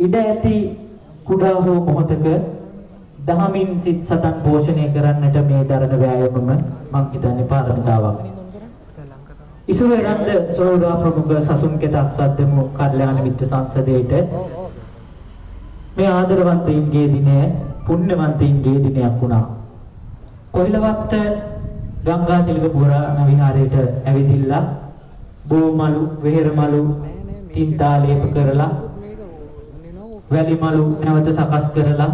ඉඩ ඇති කුඩා හෝ මොහොතක දහමින් සිත් සතන් පෝෂණය කරන්නට මේ දරන වෑයමම මං හිතන්නේ පාරමිතාවක්. ඉසුවේරන්ද සෝදා ප්‍රමුඛ සසුන්කෙත අස්සද්දමු කල්යාණ මිත්‍ර සංසදයේට මේ ආදරවන්තයින්ගේ දිනය පුණ්‍යවන්තයින්ගේ දිනයක් වුණා. කොහිලවත්ත ගංගාතිලක පුරාණ විහාරයට ඇවිදිලා බෝමලු වෙහෙරමලු තින්තා ලේප කරලා වැලිමලු නැවත සකස් කරලා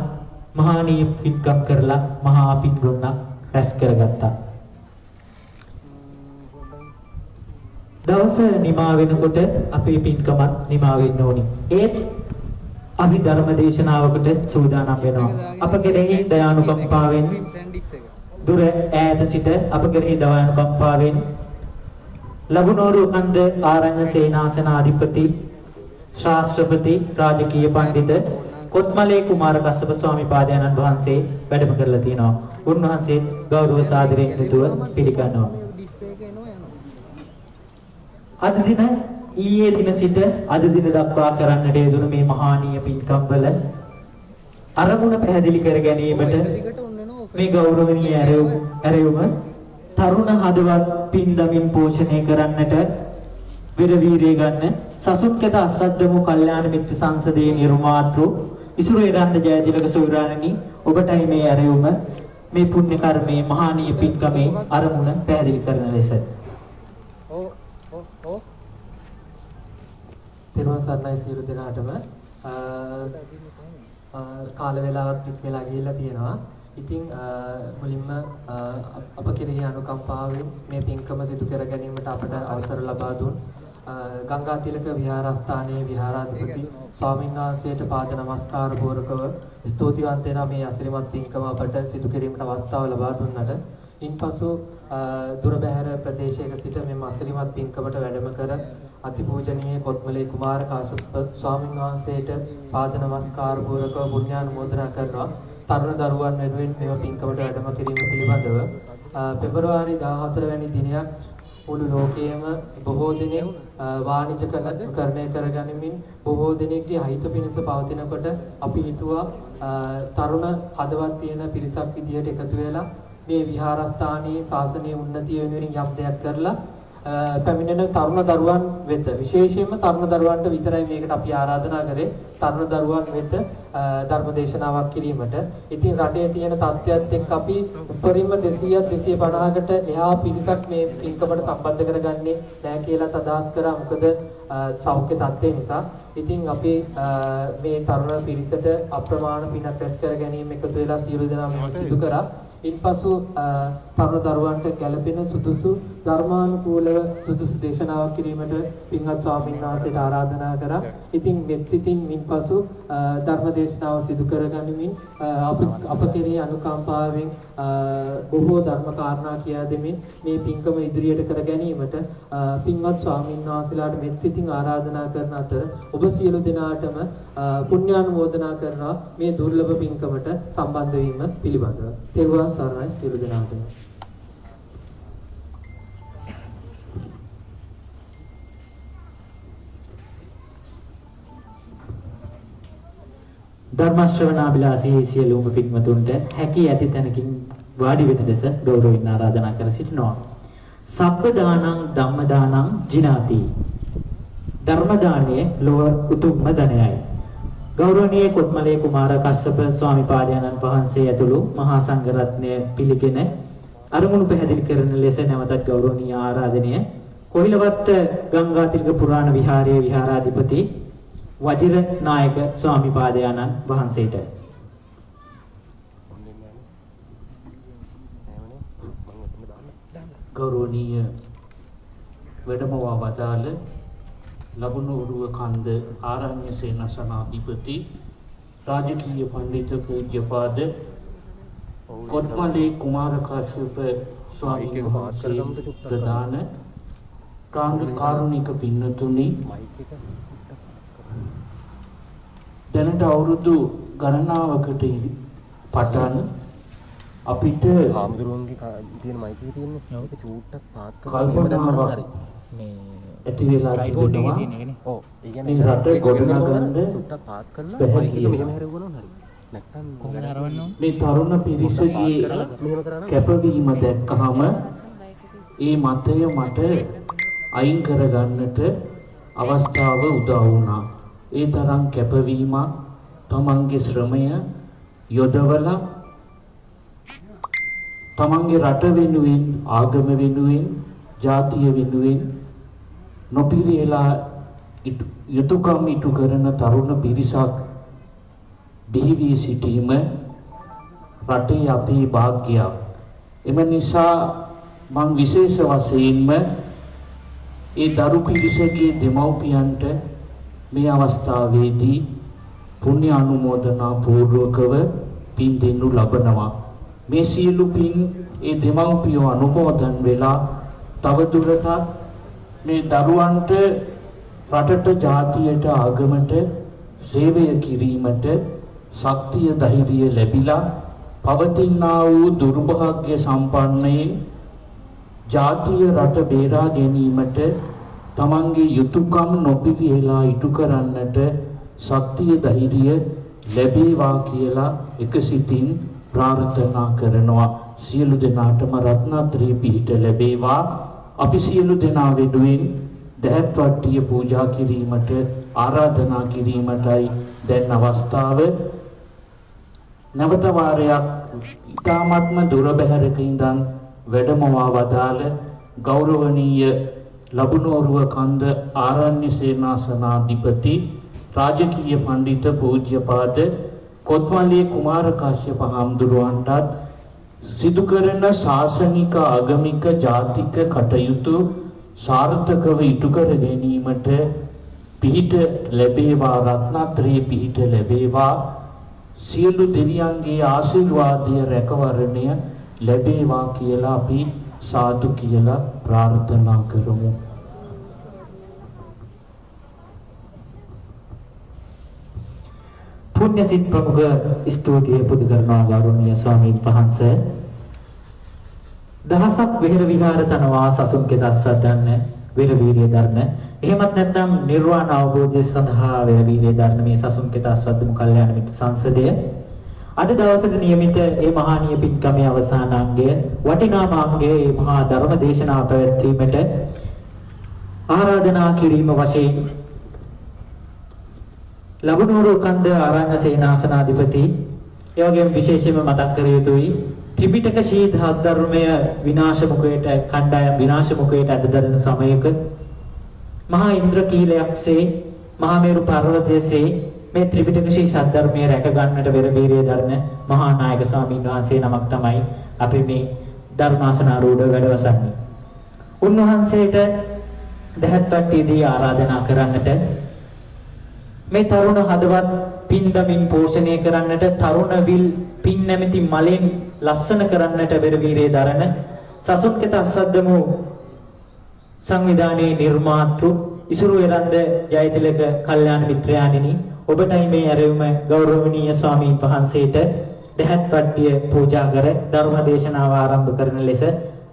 මහානීය පින්කම් කරලා මහා පින්ගොන්නක් රැස් කරගත්තා. දවස නිමා වෙනකොට අපේ පින්කමත් නිමා වෙන්න ඕනි. ඒත් අපි ධර්ම දේශනාවකට සූදානම් වෙනවා. අප කෙරෙහි දයානුකම්පාවෙන් දුර ඈත සිට අප කෙරෙහි දයානුකම්පාවෙන් ලබුනෝරු කන්ද ආරණ්‍ය සේනාසනාධිපති ශාස්ත්‍රපති රාජකීය පඬිත කොත්මලේ කුමාර කස්සප ස්වාමී පාදයන්න් වහන්සේ වැඩම කරලා තියෙනවා. උන්වහන්සේ ගෞරව සාදරයෙන් යුතුව පිළිගන්නවා. අද දින ඊයේ දින සිට අද දින දක්වා කරන්නට යෙදුණු මේ මහානීය පින්කම් වල අරමුණ පැහැදිලි කර ගැනීමට මේ ගෞරවනීය ඇරයුම තරුණ හදවත් පින්දමින් පෝෂණය කරන්නට විරවීරය ගන්න සසුන්කෙත අස්සද්දමු කල්යාණ මිත්‍ර සංසදයේ නිර්මාතෘ ඉසුරේරන්ද ජයතිලක සූරාණනි ඔබටයි මේ ඇරයුම මේ පුණ්‍ය කර්මයේ මහානීය පින්කමේ අරමුණ පැහැදිලි කරන ලෙස තෙරුවන් සරණයි සියලු දෙනාටම කාල වේලාවක් ඉක්මලා ගිහිල්ලා තියෙනවා. ඉතින් මුලින්ම අප කෙරෙහි අනුකම්පාවෙන් මේ පින්කම සිදු කර ගැනීමට අපට අවසර ලබා දුන් ගංගාතිලක විහාරස්ථානයේ විහාරාධිපති ස්වාමීන් වහන්සේට පාද නමස්කාර පූර්වකව ස්තුතිවන්ත වෙනා මේ අසිරිමත් පින්කම අපට සිදු කිරීමට අවස්ථාව ලබා දුන්නට ඉන්පසු දුර බැහැර ප්‍රදේශයක සිට මේ අසිරිමත් පින්කමට වැඩම කර අතිපූජනීය කොත්මලේ කුමාර කාශ්‍යප ස්වාමීන් වහන්සේට පාද නමස්කාර පූර්වකව පුණ්‍යානුමෝදනා කරනවා. තරුණ දරුවන් වෙනුවෙන් මෙම පින්කමට වැඩම කිරීම පිළිබඳව පෙබරවාරි 14 වැනි දිනයක් මුළු ලෝකයේම බොහෝ දෙනෙක් වාණිජකරණය කරගනිමින් බොහෝ දෙනෙක්ගේ අහිත පිණිස පවතිනකොට අපි හිතුවා තරුණ හදවත් තියෙන පිරිසක් විදියට එකතු වෙලා මේ විහාරස්ථානයේ ශාසනීය උන්නතිය වෙනුවෙන් යම් දෙයක් කරලා පැමිණෙන තරුණ දරුවන් වෙත විශේෂයෙන්ම තරුණ දරුවන්ට විතරයි මේකට අපි ආරාධනා කරේ තරුණ දරුවන් වෙත ධර්ම දේශනාවක් කිරීමට. ඉතින් රටේ තියෙන තත්ත්වයක් එක්ක අපි උපරිම 200ක් 250කට එහා පිරිසක් මේ පින්කමට සම්බන්ධ කරගන්නේ නැහැ කියලා අදහස් කරා. මොකද සෞඛ්‍ය තත්ත්වය නිසා. ඉතින් අපි මේ තරුණ පිරිසට අප්‍රමාණ පිනක් රැස් කර ගැනීම එකතු වෙලා සියලු දෙනා මේක සිදු කරා. ඉන්පසු තරුණ දරුවන්ට ගැළපෙන සුදුසු ධර්මානුකූලව සුදුසු දේශනාවක් කිරීමට පින්වත් ස්වාමීන් වහන්සේට ආරාධනා කරා. ඉතින් මෙත්සිතින් මින්පසු ධර්ම දේශනාව සිදු කරගනිමින් අප කෙරෙහි අනුකම්පාවෙන් බොහෝ ධර්ම කාරණා කියා දෙමින් මේ පින්කම ඉදිරියට කර ගැනීමට පින්වත් ස්වාමීන් වහන්සේලාට මෙත්සිතින් ආරාධනා කරන අතර ඔබ සියලු දෙනාටම පුණ්‍යානුමෝදනා කරනවා මේ දුර්ලභ පින්කමට සම්බන්ධ වීම පිළිබඳව. තෙරුවන් සරණයි සියලු දෙනාටම. ධර්ම ශ්‍රවණාබිලාසී සියලුම පින්වතුන්ට හැකි ඇති තැනකින් වාඩි වෙන ලෙස ගෞරවයෙන් ආරාධනා කර සිටිනවා. සබ්බ දානං ධම්ම දානං ජිනාති. ධර්ම දානයේ ලොව උතුම්ම ධනයයි. ගෞරවනීය කොත්මලේ කුමාර කස්සප ස්වාමි පාදයන්න් වහන්සේ ඇතුළු මහා සංඝ රත්නය පිළිගෙන අරමුණු පැහැදිලි කරන ලෙස නැවතත් ගෞරවනීය ආරාධනය කොහිලවත්ත ගංගාතිලක පුරාණ විහාරයේ විහාරාධිපති වජිර නායක ස්වාමි පාදයන්න් වහන්සේට ගෞරවනීය වැඩමවා වදාළ ලබුණු කන්ද ආරණ්‍ය සේනාසනාධිපති රාජකීය පඬිත පූජ්‍යපාද කොත්මලේ කුමාර කාශ්‍යප ස්වාමීන් වහන්සේ ප්‍රදාන කාරුණික පින්නතුනි දැනට අවුරුදු ගණනාවකට පටන් අපිට හාමුදුරුවන්ගේ තියෙන මයික් එකේ තියෙන්නේ ඒක චූට්ටක් පාත් කල්පනාවක් ඇති වෙලා තිබෙනවා. ඔව්. ඒ මේ රට ගොඩනගන්න චුට්ටක් පාත් කරලා බැහැ මයික් එක කියලා. මෙහෙම හැරෙවුවා නම් හරි. නැත්තම් කොහොමද හරවන්න ඕන? මේ තරුණ පිරිසගේ මෙහෙම කරා නම් කැපවීම දැක්කහම ඒ මතය මට අයින් කරගන්නට අවස්ථාව උදා වුණා. ඒ තරම් කැපවීමක් තමන්ගේ ශ්‍රමය යොදවලා තමන්ගේ රට වෙනුවෙන් ආගම වෙනුවෙන් ජාතිය වෙනුවෙන් නොපිරියලා යුතුයකම් ඉටු කරන තරුණ පිරිසක් බිහි වී සිටීම රටේ අපේ වාග්යයක්. එම නිසා මං විශේෂ වශයෙන්ම ඒ දරු පිරිසගේ දෙමව්පියන්ට මේ අවස්ථාවේදී පුණ්‍ය අනුමෝදනා පූර්වකව පින් දෙනු ලබනවා. මේ සියලු පින් ඒ දෙමව්පියෝ අනුමෝදන් වෙලා තවදුරටත් මේ දරුවන්ට රටට ජාතියට ආගමට සේවය කිරීමට ශක්තිය ධෛර්යය ලැබිලා පවතිනා වූ දුර්භාග්‍ය සම්පන්නයෙන් ජාතිය රට බේරා ගැනීමට තමන්ගේ යුතුයකම් නොපිරිහෙලා ඉටු කරන්නට ශක්තිය ධෛර්යය ලැබේවා කියලා එකසිතින් ප්‍රාර්ථනා කරනවා. සියලු දෙනාටම රත්නත්‍රි පිහිට ලැබේවා. අපි සියලු දෙනා වෙනුවෙන් දැහැත් වට්ටිය පූජා කිරීමට ආරාධනා කිරීමටයි දැන් අවස්ථාව. නැවත වාරයක් ඊ타ත්ම දුර බැහැරක ඉඳන් වැඩමවා වදාළ ගෞරවනීය ලබුනෝරුව කන්ද ආරණ්‍ය සේනාසනාධිපති රාජකීය පඬිත පූජ්‍යපාද කොත්මලේ කුමාර කාශ්‍යප හාමුදුරුවන්ටත් සිදු කරන ශාසනික ආගමික ජාතික කටයුතු සාර්ථකව ඉටු කර ගැනීමට පිහිට ලැබේවා. රත්නත්‍රයේ පිහිට ලැබේවා. සියලු දෙවියන්ගේ ආශිර්වාදය රැකවරණය ලැබේවා කියලා අපි සාදු කියලා ප්‍රාර්ථනා කරමු. පුණ්‍ය සිත් ප්‍රමුඛ ස්තුතිය පුදු කරනවා ගෞරවනීය ස්වාමීන් වහන්සේ. දහසක් විහෙර විහාර තනවා සසුන්ගේ දස්සදන්න විර වීර්ය ධර්ම. එහෙමත් නැත්නම් නිර්වාණ අවබෝධය සඳහා විර වීර්ය ධර්ම මේ සසුන්ගේ දස්සද්දමු කල්යාණ මිත්‍ර සංසදය. අද දවසේ නියමිත මේ මහානීය පින්කමේ අවසාන අංගය වටිනාම අංගය මේ මහා ධර්ම දේශනාව පැවැත්වීමට ආරාධනා කිරීම වශයෙන් ලබුනෝරු කන්ද ආරණ්‍ය සේනාසනාධිපති ඒ වගේම විශේෂයෙන්ම මතක් කර යුතුයි ත්‍රිපිටක ශීත ධර්මය විනාශ මුඛයට කණ්ඩායම් විනාශ මුඛයට අදදරන සමයක මහා ඉන්ද්‍රකීලයක්සේ මහා මේරු පර්වතයේසේ මේ ත්‍රිපිටක ශීත ධර්මයේ රැක ගන්නට වෙර වීරිය දරන මහා නායක ස්වාමීන් වහන්සේ නමක් තමයි අපි මේ ධර්මාසනාරූඪ වැඩවසන්නේ. උන්වහන්සේට දැහැත් වට්ටියේදී ආරාධනා කරන්නට මේ තරුණ හදවත් පින්දමින් පෝෂණය කරන්නට තරුණ විල් පින් නැමැති මලෙන් ලස්සන කරන්නට වෙර වීරිය දරන සසුන්කත අස්සද්දමු සංවිධානයේ නිර්මාතෘ ඉසුරු එරන්ද ජයතිලක කල්යාණ මිත්‍රයාණෙනි ඔබටයි මේ ඇරයුම ගෞරවනීය ස්වාමීන් වහන්සේට දැහැත් වට්ටිය පූජා කර ධර්ම දේශනාව ආරම්භ කරන ලෙස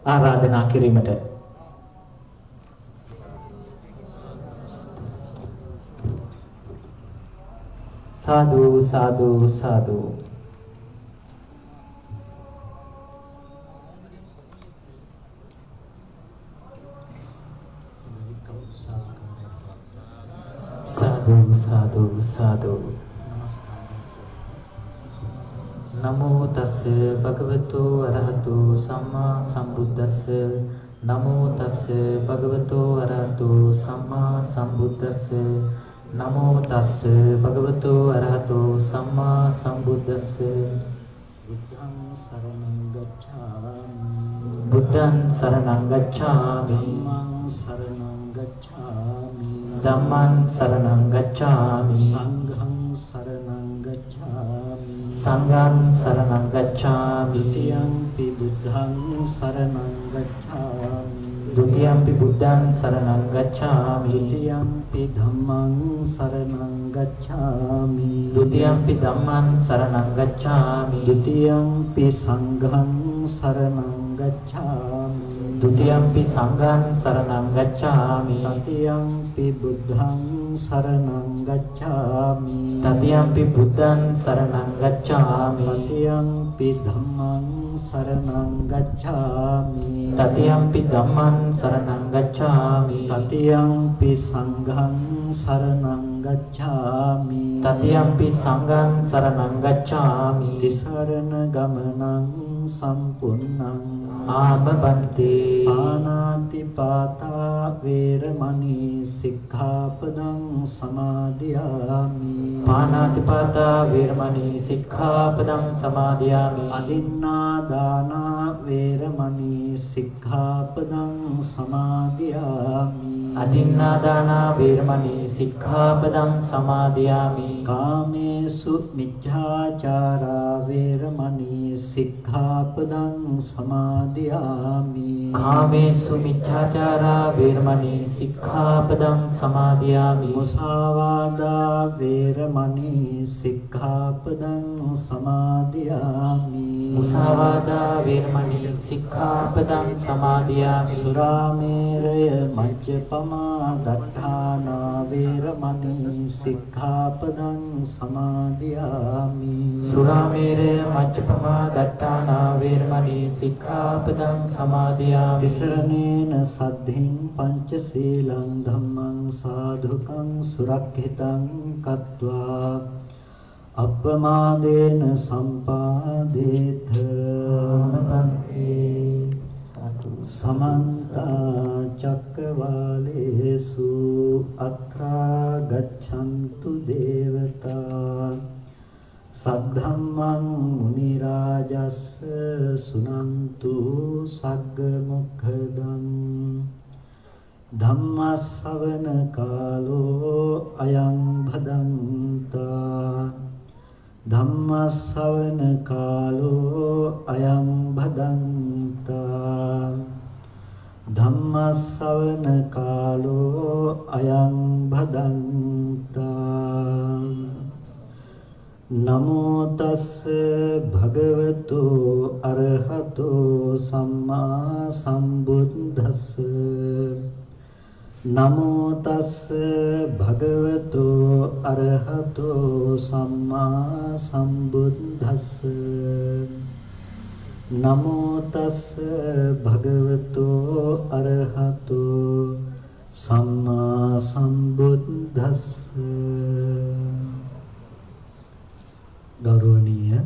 ආරාධනා කිරීමට साधु साधु साधु साधु साधु साधु नमो तस्य भगवतो अरहतो सम्मा सम्बुद्धस्य नमो तस्य भगवतो अरहतो सम्मा सम्बुद्धस्य नमो तस्य भगवतो अरहतो सम्मा सम्बुद्धस्य बुद्धं शरणं गच्छामि बुद्धं शरणं गच्छामि धम्मं शरणं गच्छामि संघं शरणं गच्छामि संघं शरणं गच्छामि द्वितीयंपि बुद्धं शरणं गच्छामि द्वितीयंपि बुद्धं शरणं गच्छामि द्वितीयंपि धम्मं शरणं गच्छामि द्वितीयंपि धम्मं शरणं गच्छामि द्वितीयंपि संघं शरणं गच्छामि Dutiyampi Sanghan Saranam Gacchami Tatiyampi Buddhang Saranam Gacchami Tatiyampi Buddhan Saranam Gacchami Tatiyampi Dhammang Saranam Gacchami Tatiyampi Dhamman Saranam Gacchami Tatiyampi Sanghang Saranam Gacchami Tatiyampi Sanghan Saranam Gacchami Tisarana Gamanang Sampunnang Amabanti Panatipata Veramani Sikkhapadang Samadhiyami Panatipata Veramani Sikkhapadang Samadhiyami Adinādāna Veramani Sikkhapadang Samadhiyami Adinādāna Veramani Sikkhapadang Samadhiyami Kāmesu Micchācārā Veramani Sikkhapadang Samadhiyami Kāmesu Micchācārā Veramani Sikkhapadang Samadhiyami Musāvādā Veramani Sikkhapadang Samadhiyami Musāvādā Veramani Sikkhapadang Samadhiyami Surāmēraya Majjapamā Daṭṭhānā Veramani Sikkhapadang Samadhiyami Suramere Majjapama Dattana Veramani Sikkhapadang Samadhiyami Tisaranena Saddhiṃ Pañcasīlaṃ Dhammang Sādhukaṃ Surakkhitāṃ Kattvā Appamādena Sampādetha Samantā Cakkavālesu Atrā Gacchantu Devatā Saddhammang Munirājassa Sunantu Sagga Mokkhadan Dhammasavana Kālo Ayam Bhadantā Dhammasavana Kālo Ayam Bhadantā Dhammasavana Kālo Ayam Bhadantā Namo tassa bhagavato arahato samma sambuddhassa Namo tassa bhagavato arahato samma sambuddhassa Namo tassa bhagavato arahato samma sambuddhassa ගෞරවනීය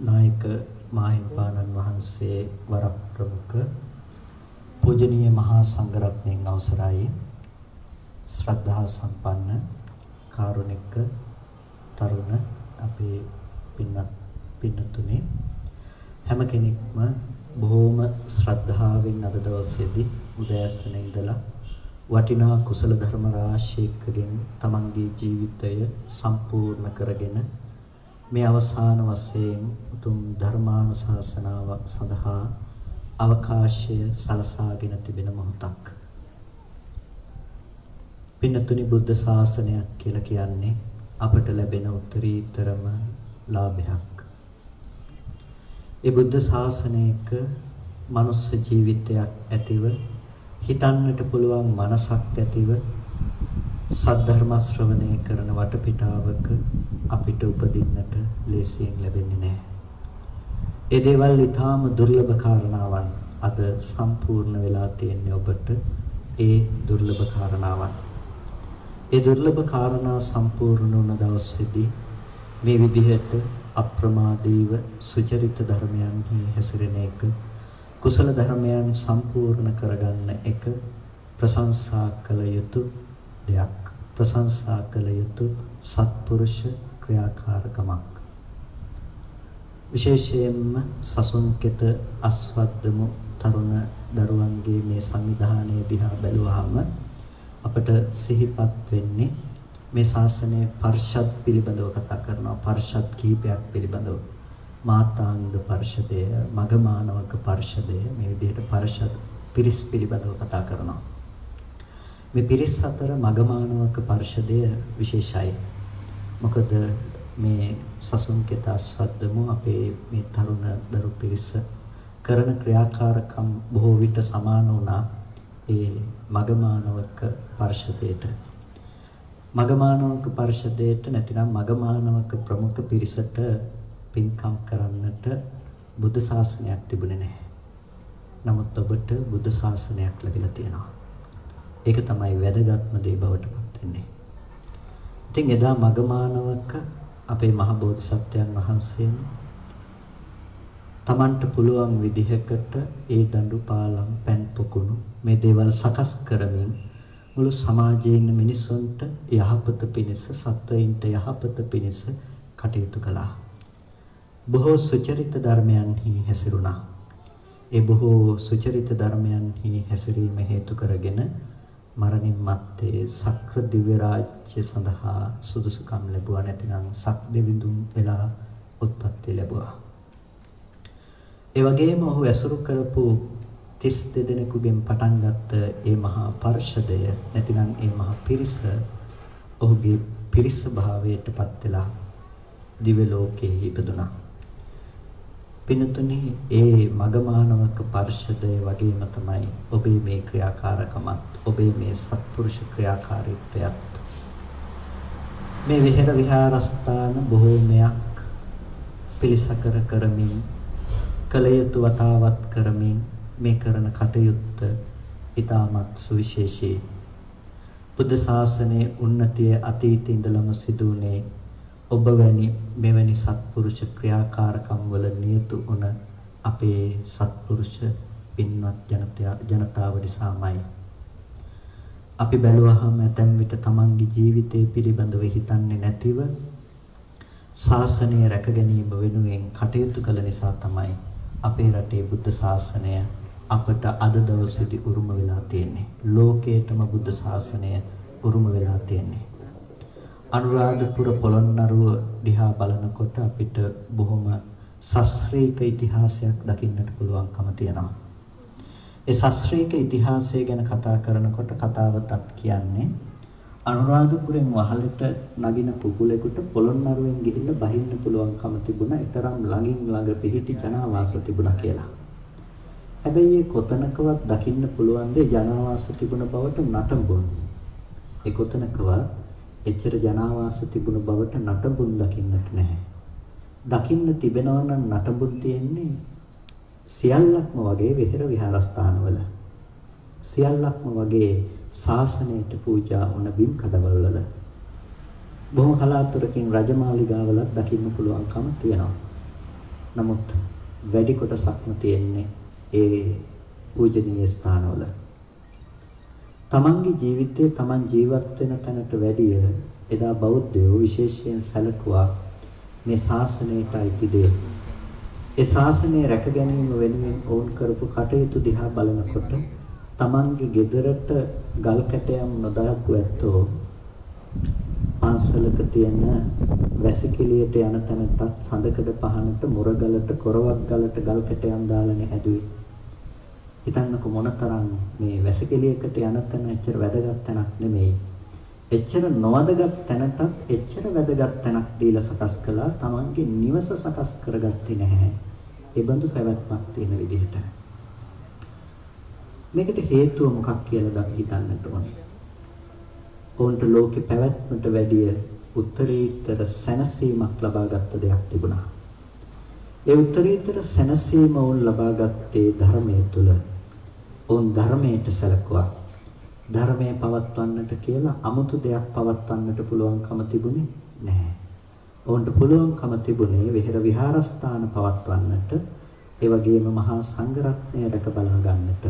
නායක මාහිමිපාණන් වහන්සේ වරක් ප්‍රමුඛ පූජනීය මහා සංඝරත්නයන් අවසරයි ශ්‍රද්ධා සම්පන්න කාරුණික තරුණ අපේ පින්නතුනේ හැම කෙනෙක්ම බොහෝම ශ්‍රද්ධාවෙන් අද දවසේදී උදෑසන ඉඳලා වටිනා කුසල ධර්ම රාශියකින් තමන්ගේ ජීවිතය සම්පූර්ණ කරගෙන මේ අවසාන වශයෙන් උතුම් ධර්මානුශාසනාව සඳහා අවකාශය සලසාගෙන තිබෙන මොහොතක්. පින්නතුනි බුද්ධ ශාසනයක් කියලා කියන්නේ අපට ලැබෙන උත්තරීතරම ලාභයක්. ඒ බුද්ධ ශාසනයක මනුස්ස ජීවිතයක් ඇතිව හිතන්නට පුළුවන් මනසක් ඇතිව සද්ධර්ම ශ්‍රවණය කරන වටපිටාවක අපිට උපදින්නට ලේසියෙන් ලැබෙන්නේ නැහැ. ඒ දේවල් ඊටාම දුර්ලභ කාරණාවන් අද සම්පූර්ණ වෙලා තියෙන්නේ ඔබට ඒ දුර්ලභ කාරණාවන්. ඒ දුර්ලභ කාරණා සම්පූර්ණ වුණ දවසේදී මේ විදිහට අප්‍රමාදීව සුචරිත ධර්මයන්හි හැසිරෙන එක කුසල ධර්මයන් සම්පූර්ණ කරගන්න එක ප්‍රශංසා කළ යුතු දෙයක්. ප්‍රශංසා කළ යුතු සත්පුරුෂ ක්‍රියාකාරකමක්. විශේෂයෙන්ම සසුන් කෙත අස්වද්දමු තරුණ දරුවන්ගේ මේ සංවිධානයේ දිහා බැලුවාම අපට සිහිපත් වෙන්නේ මේ ශාසනයේ පරිෂද් පිළිබඳව කතා කරනවා. පරිෂද් කීපයක් පිළිබඳව මාතාංග පරිෂදය, මගමානවක පරිෂදය, මේ විදිහට පරිෂද් පිරිස් පිළිබඳව කතා කරනවා. මේ පිරිස් අතර මගමානවක පරිෂදය විශේෂයි. මොකද මේ සසුන් කෙත අස්වද්දමු අපේ මේ තරුණ දරු පිරිස කරන ක්‍රියාකාරකම් බොහෝ විට සමාන වුණා ඒ මගමානවක පරිෂදයට. මගමානවක පරිෂදයට නැතිනම් මගමානවක ප්‍රමුඛ පිරිසට පින්කම් කරන්නට බුද්ධ ශාසනයක් තිබුණේ නැහැ. නමුත් ඔබට බුද්ධ ශාසනයක් ලැබිලා තියෙනවා. ඒක තමයි වැදගත්ම දේ බවට පත් වෙන්නේ. ඉතින් එදා මගමානවක අපේ මහ බෝධිසත්වයන් වහන්සේ තමන්ට පුළුවන් විදිහකට ඒ දඬු පාලම් පෑන් පොකුණු මේ දේවල් සකස් කරමින් මුළු සමාජයේ ඉන්න මිනිසුන්ට යහපත පිණිස සත්වයින්ට යහපත පිණිස කටයුතු කළා. බොහෝ සුචරිත ධර්මයන්හි හැසිරුණා. ඒ බොහෝ සුචරිත ධර්මයන්හි හැසිරීම හේතු කරගෙන මරණින් මත්තේ සක්‍ර දිව්‍ය රාජ්‍ය සඳහා සුදුසුකම් ලැබුවා. නැතිනම් සක් දෙවිඳුන් වෙලා උත්පත්ති ලැබුවා. ඒ වගේම ඔහු ඇසුරු කරපු 32 දෙනෙකුගෙන් පටන් ගත්ත ඒ මහා පරිෂදය නැතිනම් ඒ මහා පිරිස ඔහුගේ පිරිස භාවයට පත් වෙලා දිව්‍ය ලෝකයේ ඉපදුනා. පින්තුනි ඒ මගමානවක පරිෂදය වගේම තමයි ඔබේ මේ ක්‍රියාකාරකමත් ඔබේ මේ සත්පුරුෂ ක්‍රියාකාරීත්වයත්. මේ විහෙර විහාරස්ථාන බොහෝමයක් පිළිසකර කරමින් කල යුතු වතාවත් කරමින් මේ කරන කටයුත්ත ඉතාමත් සුවිශේෂී. බුද්ධ ශාසනයේ උන්නතිය අතීතයේ ඉඳලම සිදුුනේ ඔබ වැනි මෙවැනි සත්පුරුෂ ක්‍රියාකාරකම් වල නියුතු වුණ අපේ සත්පුරුෂ පින්වත් ජනතාව නිසාමයි. අපි බැලුවහම ඇතැම් විට තමන්ගේ ජීවිතය පිළිබඳව හිතන්නේ නැතිව ශාසනය රැක ගැනීම වෙනුවෙන් කටයුතු කළ නිසා තමයි අපේ රටේ බුද්ධ ශාසනය අපට අද දවසේදී උරුම වෙලා තියෙන්නේ. ලෝකේටම බුද්ධ ශාසනය උරුම වෙලා තියෙන්නේ. අනුරාධපුර පොළොන්නරුව දිහා බලනකොට අපිට බොහොම ශාස්ත්‍රීය ඉතිහාසයක් දකින්නට පුළුවන්කම තියෙනවා. ඒ ශාස්ත්‍රීය ඉතිහාසය ගැන කතා කරනකොට කතාවතක් කියන්නේ අනුරාධපුරෙන් වහලට නගින පුපුලෙකුට පොළොන්නරුවෙන් ගිහිල්ලා බහින්න පුළුවන්කම තිබුණා. ඊතරම් ළඟින් ළඟ පිහිටි ජනාවාස තිබුණා කියලා. හැබැයි ඒ කොතනකවත් දකින්න පුළුවන් දේ ජනාවාස තිබුණ බවට නටඹුන්. ඒ කොතනකවත් එච්චර ජනාවාස තිබුණ බවට නටඹුන් දකින්නට නැහැ. දකින්න තිබෙනවා නම් නටඹුන් තියෙන්නේ සියල්ලක්ම වගේ විහෙර විහාරස්ථානවල. සියල්ලක්ම වගේ ශාසනයට පූජා වුණ බිම් කඩවල වල. බොහෝ කලාතුරකින් රජමාලිගාවලත් දකින්න පුළුවන්කම තියෙනවා. නමුත් වැඩි කොටසක්ම තියෙන්නේ ඒ පූජනීය ස්ථානවල. තමන්ගේ ජීවිතයේ තමන් ජීවත් වෙන තැනට වැඩිය එදා බෞද්ධයෝ විශේෂයෙන් සැලකුවා මේ ශාසනයට අයිති දේ. ඒ ශාසනය රැක ගැනීම වෙනුවෙන් ඔවුන් කරපු කටයුතු දිහා බලනකොට තමන්ගේ ගෙදරට ගල් කැටයම් නොදාපු ඇත්තෝ පන්සලක තියෙන වැසිකිළියට යන තැනටත් සඳකඩ පහනට මුරගලට කොරවක් ගලට ගල් කැටයම් දාලානේ හැදුවේ. හිතන්නකො මොනතරම් මේ වැසිකිළියකට යන තැන එච්චර වැදගත් තැනක් නෙමෙයි. එච්චර නොවැදගත් තැනටත් එච්චර වැදගත් තැනක් දීලා සකස් කළා. තමන්ගේ නිවස සකස් කරගත්තේ නැහැ. ඒ බඳු පැවැත්මක් තියෙන විදිහට. මේකට හේතුව මොකක් කියලා අපි හිතන්නට ඕනේ. ඔවුන්ට ලෝකේ පැවැත්මට වැඩිය උත්තරීතර සැනසීමක් ලබාගත් දෙයක් තිබුණා. ඒ උත්තරීතර සැනසීම ඔවුන් ලබාගත්තේ ධර්මයේ තුල. ඔවුන් ධර්මයට සැලකුවා. ධර්මයේ පවත්වන්නට කියලා 아무තු දෙයක් පවත්වන්නට පුළුවන්කම තිබුණේ නැහැ. ඔවුන්ට පුළුවන්කම තිබුණේ විහෙර විහාරස්ථාන පවත්වන්නට, ඒ වගේම මහා සංඝරත්නය රැක බලා ගන්නට.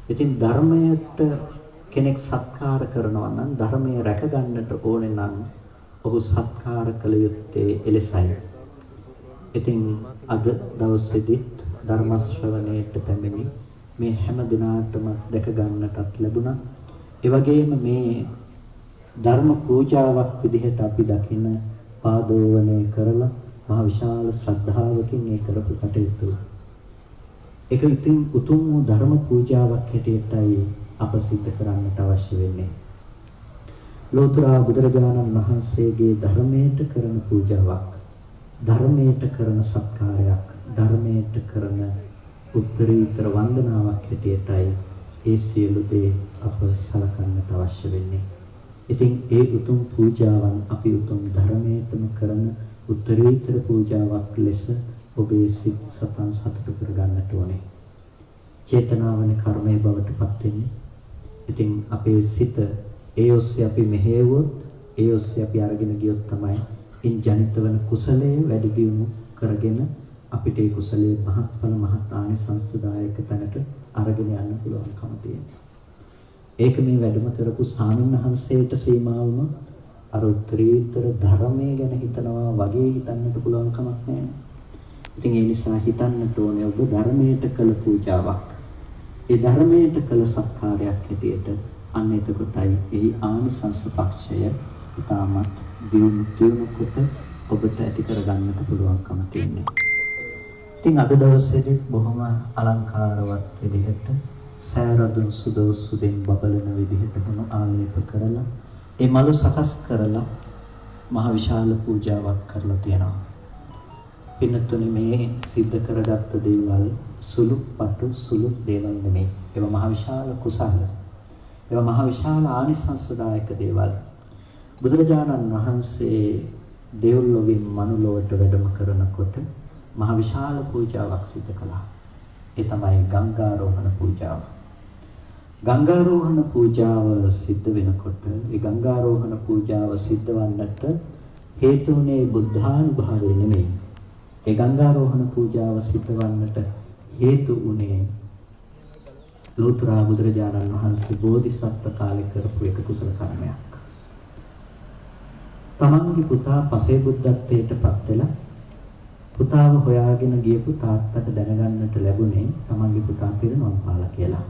ඉතින් ධර්මයට කෙනෙක් සත්කාර කරනවා නම් ධර්මය රැක ගන්නට ඕනේ නම් ඔහු සත්කාර කළ යුත්තේ එලෙසයි. ඉතින් අද දවසේදී ධර්ම ශ්‍රවණයට පැමිණි මේ හැම දිනාටම දැක ගන්නටත් ලැබුණා. ඒ වගේම මේ ධර්ම පූජාවක් විදිහට අපි දකින පාදෝවණය කරලා මහ විශාල ශ්‍රද්ධාවකින් ඒ කරපු කටයුතු. ඒක ඉතින් උතුම් වූ ධර්ම පූජාවක් හැටියටයි අප සිද්ධ කරන්නට අවශ්‍ය වෙන්නේ. ලෝතර බුදුරජාණන් වහන්සේගේ ධර්මයට කරන පූජාවක්, ධර්මයට කරන සත්කාරයක්, ධර්මයට කරන උත්තරීතර වන්දනාවක් හැටියටයි ඒ සියලු දේ අප සලකන්නට අවශ්‍ය වෙන්නේ. ඉතින් ඒ උතුම් පූජාවන් අපි උතුම් ධර්මයටම කරන උත්තරීතර පූජාවක් ලෙස ඔබේ සිත් සතන් සතුට කරගන්නට ඕනේ. චේතනාවනේ කර්මයේ බවට පත් වෙන්නේ. ඉතින් අපේ සිත ඒ ඔස්සේ අපි මෙහෙයුවොත්, ඒ ඔස්සේ අපි අරගෙන ගියොත් තමයි ඉන් ජනිත වන කුසලයේ වැඩි දියුණු කරගෙන අපිට ඒ කුසලයේ මහත්ඵල මහත් ආනිසංසදායක තැනට අරගෙන යන්න පුළුවන්කම තියෙනවා. ඒක මේ වැඩම කරපු ස්වාමීන් වහන්සේට සීමාවම අර උත්තරීතර ධර්මයේ ගැන හිතනවා වගේ හිතන්නට පුළුවන් කමක් නැහැ. ඉතින් ඒ නිසා හිතන්නට ඕනේ ඔබ ධර්මයට කළ පූජාවක්. ඒ ධර්මයට කළ සත්කාරයක් හැටියට අන්න එතකොටයි එහි ආනිසංස පක්ෂය ඉතාමත් දියුණු කොට ඔබට ඇති කරගන්නට පුළුවන්කම තියෙනවා. ඉතින් අද දවසේදී බොහොම අලංකාරවත් විදිහට සෑරදුන් සුදෝසුදෙන් බබලන විදිහට වුණ ආලේප කරලා ඒ මලු සකස් කරලා මහ විශාල පූජාවක් කරලා තියෙනවා. පින්නතුනි මේ සිද්ධ කරගත්ත දේවල් සුළු දේවල් නෙමෙයි. ඒවා මහ විශාල කුසල. ඒවා මහ විශාල ආනිසංසදායක දේවල්. බුදුරජාණන් වහන්සේ දෙව්ලොවින් මනුලොවට වැඩම කරනකොට මහ විශාල පූජාවක් සිදු කළා. ඒ තමයි ගංගාරෝහණ පූජාව. ගංගාරෝහණ පූජාව සිද්ධ වෙනකොට ඒ ගංගාරෝහණ පූජාව සිද්ධ වන්නට හේතුුනේ බුද්ධානුභාවය නෙමෙයි. ඒ ගංගාරෝහණ පූජාව සිද්ධ වන්නට හේතු උනේ ලෝතර බුදුරජාණන් වහන්සේ බෝධිසත්ව කාලේ කරපු එක කුසල කර්මයක්. තමන්ගේ පුතා පසේ බුද්ධත්වයට පත් වෙලා පුතාව හොයාගෙන ගියපු තාත්තට දැනගන්නට ලැබුණේ තමන්ගේ පුතා පිරිනොම් පාලා කියලා.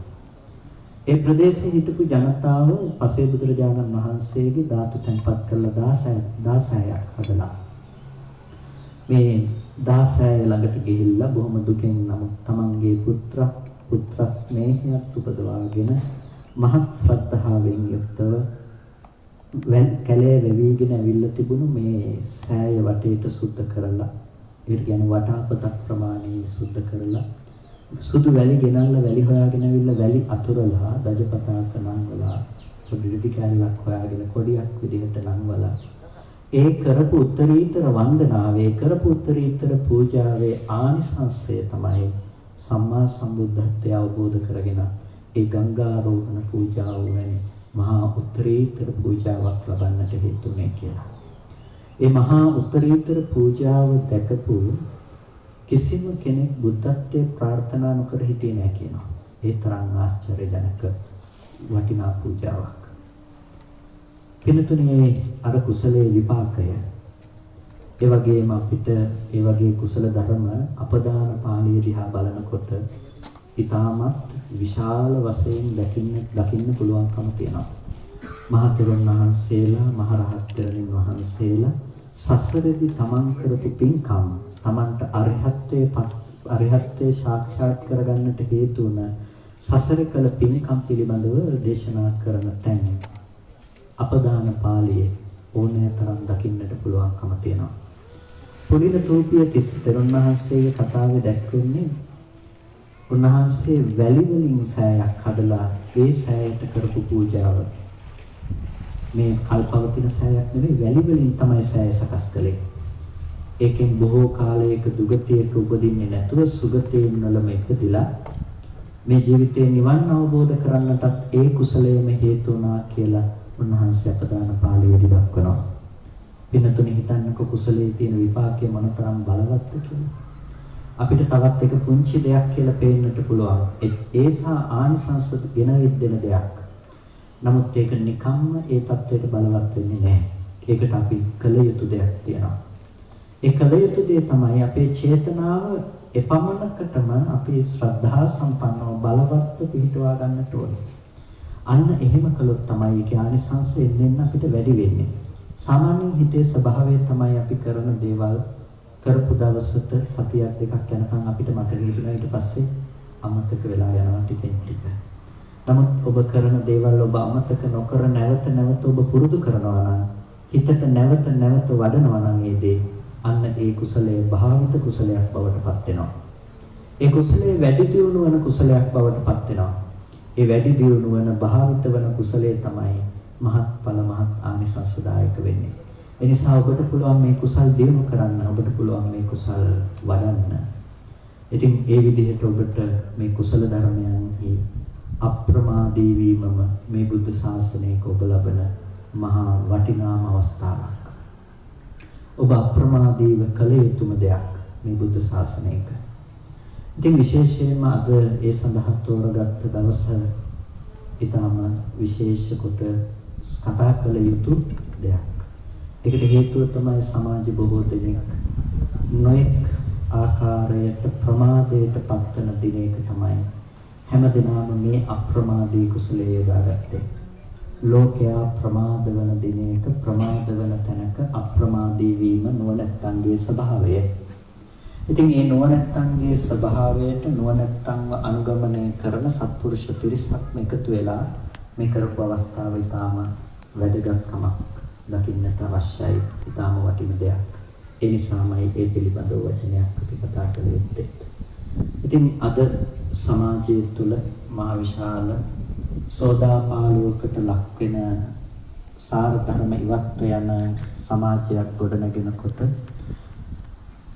ඒ ප්‍රදේශයේ හිටපු ජනතාව පසේ බුදුරජාණන් වහන්සේගේ ධාතු තැන්පත් කරලා 16ක් හදලා මේ 16 ළඟට ගිහිල්ලා බොහොම දුකෙන් නමුත් තමන්ගේ පුත්‍ර ස්නේහයක් උපදවාගෙන මහත් ශ්‍රද්ධාවෙන් යුක්තව කැලේ වෙවිගෙන ඇවිල්ලා තිබුණු මේ සෑය වටේට සුද්ධ කරලා ඒ කියන්නේ වටාපතක් ප්‍රමාණය සුද්ධ කරලා සුදු වැලි ගෙනල්ලා වැලි හොයාගෙන ඇවිල්ලා වැලි අතුරලා දජපතාක නංවලා පොඩි රිදි කැලක් හොයාගෙන කොඩියක් විදිහට නංවලා ඒ කරපු උත්තරීතර වන්දනාවේ කරපු උත්තරීතර පූජාවේ ආනිසංසය තමයි සම්මා සම්බුද්ධත්වය අවබෝධ කරගෙන ඒ ගංගාරෝහණ පූජාව වැනි මහා උත්තරීතර පූජාවක් ලබන්නට හේතුනේ කියලා. ඒ මහා උත්තරීතර පූජාව දැකපු කිසිම කෙනෙක් බුද්ධත්වයේ ප්‍රාර්ථනා නොකර හිටියේ නැහැ කියනවා. ඒ තරම් ආශ්චර්යජනක වටිනා පූජාවක්. පින්තුනේ අර කුසලයේ විපාකය ඒ වගේම අපිට ඒ වගේ කුසල ධර්ම අපදාන පාළිය දිහා බලනකොට ඊටමත් විශාල වශයෙන් දකින්න පුළුවන්කම තියෙනවා. මහතෙරුන් වහන්සේලා මහරහත් තෙරුන් වහන්සේලා සසරේදී තමන් කරපු පින්කම් තමන්ට අරිහත්ත්වයේ සාක්ෂාත් කරගන්නට හේතු වුණ සසර කළ පින්කම් පිළිබඳව දේශනා කරන තැන අපදාන පාළියේ ඕනෑ තරම් දකින්නට පුළුවන්කම තියෙනවා. පුරිල තෝපිය තිස්ස තෙරුන් වහන්සේගේ කතාවේ දැක්වෙන්නේ උන්වහන්සේ වැලි වලින් සෑයක් හදලා ඒ සෑයට කරපු පූජාව මේ කල්පවතින සෑයක් නෙවෙයි වැලි වලින් තමයි සෑය සකස් කළේ. ඒකෙන් බොහෝ කාලයක දුගතියක උපදින්නේ නැතුව සුගතියෙන් නොලම ඉපදිලා මේ ජීවිතේ නිවන් අවබෝධ කරගන්නටත් ඒ කුසලයේම හේතු වුණා කියලා උන්වහන්සේ අපදාන පාළියේදී දක්වනවා. පින්නතුනි හිතන්නකො කුසලයේ තියෙන විපාකය මොනතරම් බලවත්ද කියලා. අපිට තවත් එක පුංචි දෙයක් කියලා පේන්නට පුළුවන්. ඒසා ආනිසංස ගෙනවිත් දෙන දෙයක්. නමුත් ඒක නිකම්ම ඒ தത്വයට බලවත් වෙන්නේ නැහැ. ඒකට අපි කළ යුතු දෙයක් තියෙනවා. ඒ කළ යුතු දේ තමයි අපේ චේතනාව එපමණකටම අපි ශ්‍රද්ධා සම්පන්නව බලවත්ව පිහිටවා ගන්නට ඕනේ. අන්න එහෙම කළොත් තමයි ඒකේ ආනිසංසය එන්න අපිට වැඩි වෙන්නේ. සාමාන්‍යයෙන් හිතේ ස්වභාවය තමයි අපි කරන දේවල් කරපු දවසට සතියක් දෙකක් යනකම් අපිට මතක හිටිනවා ඊට පස්සේ අමතක වෙලා යනවා ටිකෙන් ටික. නමුත් ඔබ කරන දේවල් ඔබ අමතක නොකර නැවත ඔබ පුරුදු කරනවා නම් හිතට නැවත වඩනවා නම් ඒ දේ අන්න ඒ කුසලයේ භාවිත කුසලයක් බවට පත් වෙනවා. ඒ කුසලයේ වැඩි දියුණු වන කුසලයක් බවට පත් වෙනවා. ඒ වැඩි දියුණු වන භාවිත වන කුසලයේ තමයි මහත්ඵල මහත් ආනිසංසදායක වෙන්නේ. ඒ නිසා ඔබට පුළුවන් මේ කුසල් දියුණු කරන්න, ඔබට පුළුවන් මේ කුසල් වඩන්න. ඉතින් ඒ විදිහට ඔබට මේ කුසල ධර්මයන්හි අප්‍රමාදී වීමම මේ බුද්ධ ශාසනයක ඔබ ලබන මහා වටිනාම අවස්ථාවක්. ඔබ අප්‍රමාදීව කළ යුතුම දෙයක් මේ බුද්ධ ශාසනයක. ඉතින් විශේෂයෙන්ම අද ඒ සඳහා තෝරගත්ත දවස ඊටම විශේෂ කොට කතා කළ යුතු දෙයක්. ඒකට හේතුව තමයි සමාජ බොහෝ දෙනෙක් නොඑක් ආකාරයට ප්‍රමාදයට පත්වන දිනයක තමයි හැමදෙනාම මේ අප්‍රමාදී කුසලයේ යොදාගත්තේ. ලෝකයා ප්‍රමාද වන දිනයක ප්‍රමාද වන තැනක අප්‍රමාදී වීම නුවණැත්තන්ගේ ස්වභාවය. ඉතින් මේ නුවණැත්තන්ගේ ස්වභාවයට නුවණැත්තන්ව අනුගමනය කරන සත්පුරුෂ පිරිසක් එකතු වෙලා මේ කරපු අවස්ථාව ඉතාම වැදගත්කමක් දකින්නට අවශ්‍යයි. ඉතාම වටින දෙයක්. ඒ නිසාමයි ඒ පිළිබඳව වචනයක් අපි කතා කළ යුත්තේ. ඉතින් අද සමාජය තුළ මහ විශාල සෝදාපාලුවකට ලක් වෙන සාර ධර්ම ඉවත්ව යන සමාජයක් ගොඩනගෙනකොට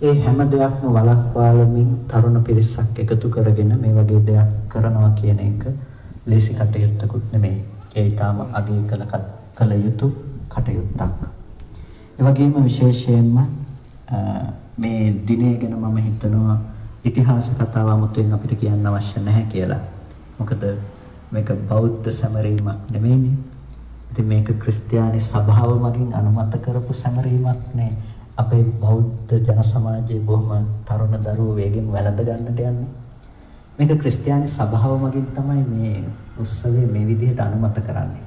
ඒ හැම දෙයක්ම වළක්වාලමින් තරුණ පිරිසක් එකතු කරගෙන මේ වගේ දෙයක් කරනවා කියන එක ලේසි කටයුත්තකුත් නෙමෙයි. ඒ ඊටාම අගය කළ යුතු කටයුත්තක්. ඒ වගේම විශේෂයෙන්ම මේ දිනය ගැන මම හිතනවා ඉතිහාස කතාව අමුතුවෙන් අපිට කියන්න අවශ්‍ය නැහැ කියලා. මොකද මේක බෞද්ධ සැමරීමක් නෙමෙයිනේ. ඉතින් මේක ක්‍රිස්තියානි සභාව මගින් අනුමත කරපු සැමරීමක් නේ. අපේ බෞද්ධ ජන සමාජයේ බොහොම තරුණ දරුවෝ වේගෙන් වැළඳ ගන්නට යන්නේ. මේක ක්‍රිස්තියානි සභාව මගින් තමයි මේ උත්සවය මේ විදිහට අනුමත කරන්නේ.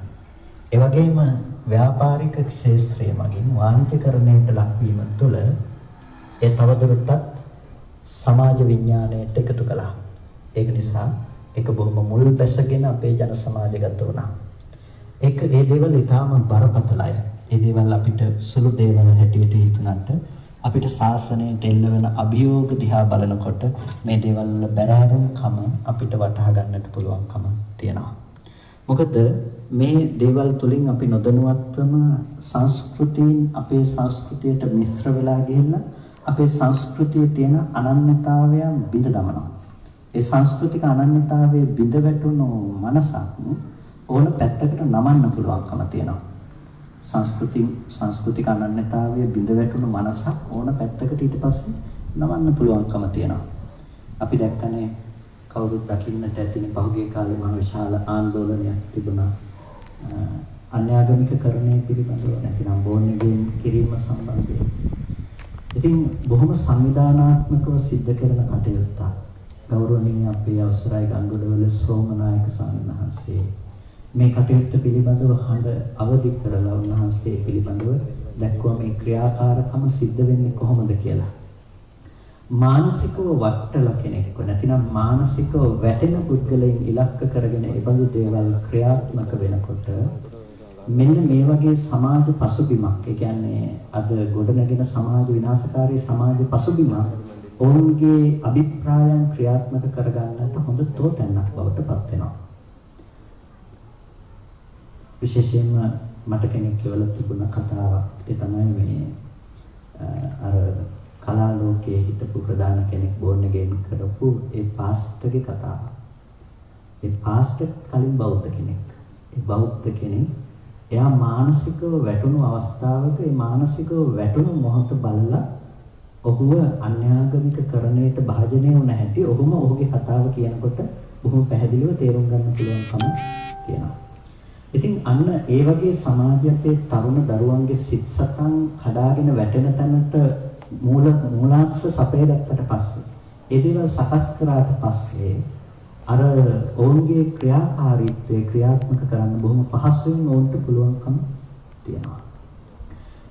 ඒ වගේම ව්‍යාපාරික ක්ෂේත්‍රය මගින් වාණිජකරණයට ලක්වීම තුළ ඒ තවදුරටත් සමාජ විඥාණයට එකතු කළා. ඒක නිසා ඒක බොහොම මුල් බැසගෙන අපේ ජන සමාජගත වුණා. ඒ දේවල් ඊටාම බරපතලයි. ඒ දේවල් අපිට සුළු දේවල් හැටියට හිතුණාට අපිට ශාසනයට එල්ල වෙන අභියෝග දිහා බලනකොට මේ දේවල් වල බැරෑරුම්කම අපිට වටහා ගන්නට පුළුවන්කම තියෙනවා. මොකද මේ දේවල් තුලින් අපි නොදැනුවත්වම සංස්කෘතීන් අපේ සංස්කෘතියට මිශ්‍ර වෙලා ගිහිල්ලා අපේ සංස්කෘතියේ තියෙන අනන්‍යතාවයන් බිඳ දමනවා. ඒ සංස්කෘතික අනන්‍යතාවයේ බිඳ වැටුණු මනසක් ඕන පැත්තකට නමන්න පුළුවන්කම තියෙනවා. සංස්කෘතික අනන්‍යතාවයේ බිඳ වැටුණු මනසක් ඕන පැත්තකට ඊට පස්සේ නමන්න පුළුවන්කම තියෙනවා. අපි දැක්කනේ කවුරුත් දකින්නට ඇතිනේ පහුගිය කාලේ මහ විශාල ආందోලනයක් තිබුණා. අන්‍යාගමිකකරණය පිළිබඳව නැතිනම් බෝන්නගෙන් කිරීම සම්බන්ධයෙන්. ඉතින් බොහොම සංවිධානාත්මකව සිද්ධ කරන කටයුත්තක්. ගෞරවනීය අපේ අවසරයි ගංගොඩවල සෝමනායක ස්වාමීන් වහන්සේ මේ කටයුත්ත පිළිබඳව හඬ අවදි කරලා උන්වහන්සේ පිළිබඳව දැක්වුවා මේ ක්‍රියාකාරකම සිද්ධ වෙන්නේ කොහොමද කියලා. මානසිකව වට්ටල කෙනෙක්ව නැතිනම් මානසිකව වැටෙන පුද්ගලයන් ඉලක්ක කරගෙන ඒ බඳු දේවල් ක්‍රියාත්මක වෙනකොට මෙන්න මේ වගේ සමාජ පසුබිමක්, ඒ කියන්නේ අද ගොඩනැගෙන සමාජ විනාශකාරී සමාජ පසුබිමක් ඔවුන්ගේ අභිප්‍රායන් ක්‍රියාත්මක කරගන්නට හොඳ තෝතැන්නක් බවට පත් වෙනවා. විශේෂයෙන්ම මට කෙනෙක් කියවලා තිබුණ කතාවක්. ඒ තමයි මේ අර කලා ලෝකයේ හිටපු ප්‍රධාන කෙනෙක් බෝර්න්ගෙන් කරපු ඒ පාස්ටර්ගේ කතාව. ඒ පාස්ටර් කලින් බෞද්ධ කෙනෙක්. ඒ බෞද්ධ කෙනෙක් එයා මානසිකව වැටුණු අවස්ථාවක ඒ මානසිකව වැටුණු මොහොත බලලා ඔහුව අන්‍යාගමිකකරණයට භාජනය වුණ හැටි ඔහුම ඔහුගේ කතාව කියනකොට බොහොම පැහැදිලිව තේරුම් ගන්න පුළුවන්කම තියෙනවා. ඉතින් අන්න ඒ වගේ සමාජයේ අපේ තරුණ දරුවන්ගේ සිත් සතන් කඩාගෙන වැටෙන තැනට මූලාශ්‍ර සපයගත්තට පස්සේ ඒ දේවල් සකස් කරාට පස්සේ අර ඔවුන්ගේ ක්‍රියාකාරීත්වය ක්‍රියාත්මක කරන්න බොහොම පහසුවෙන් ඔවුන්ට පුළුවන්කම තියෙනවා.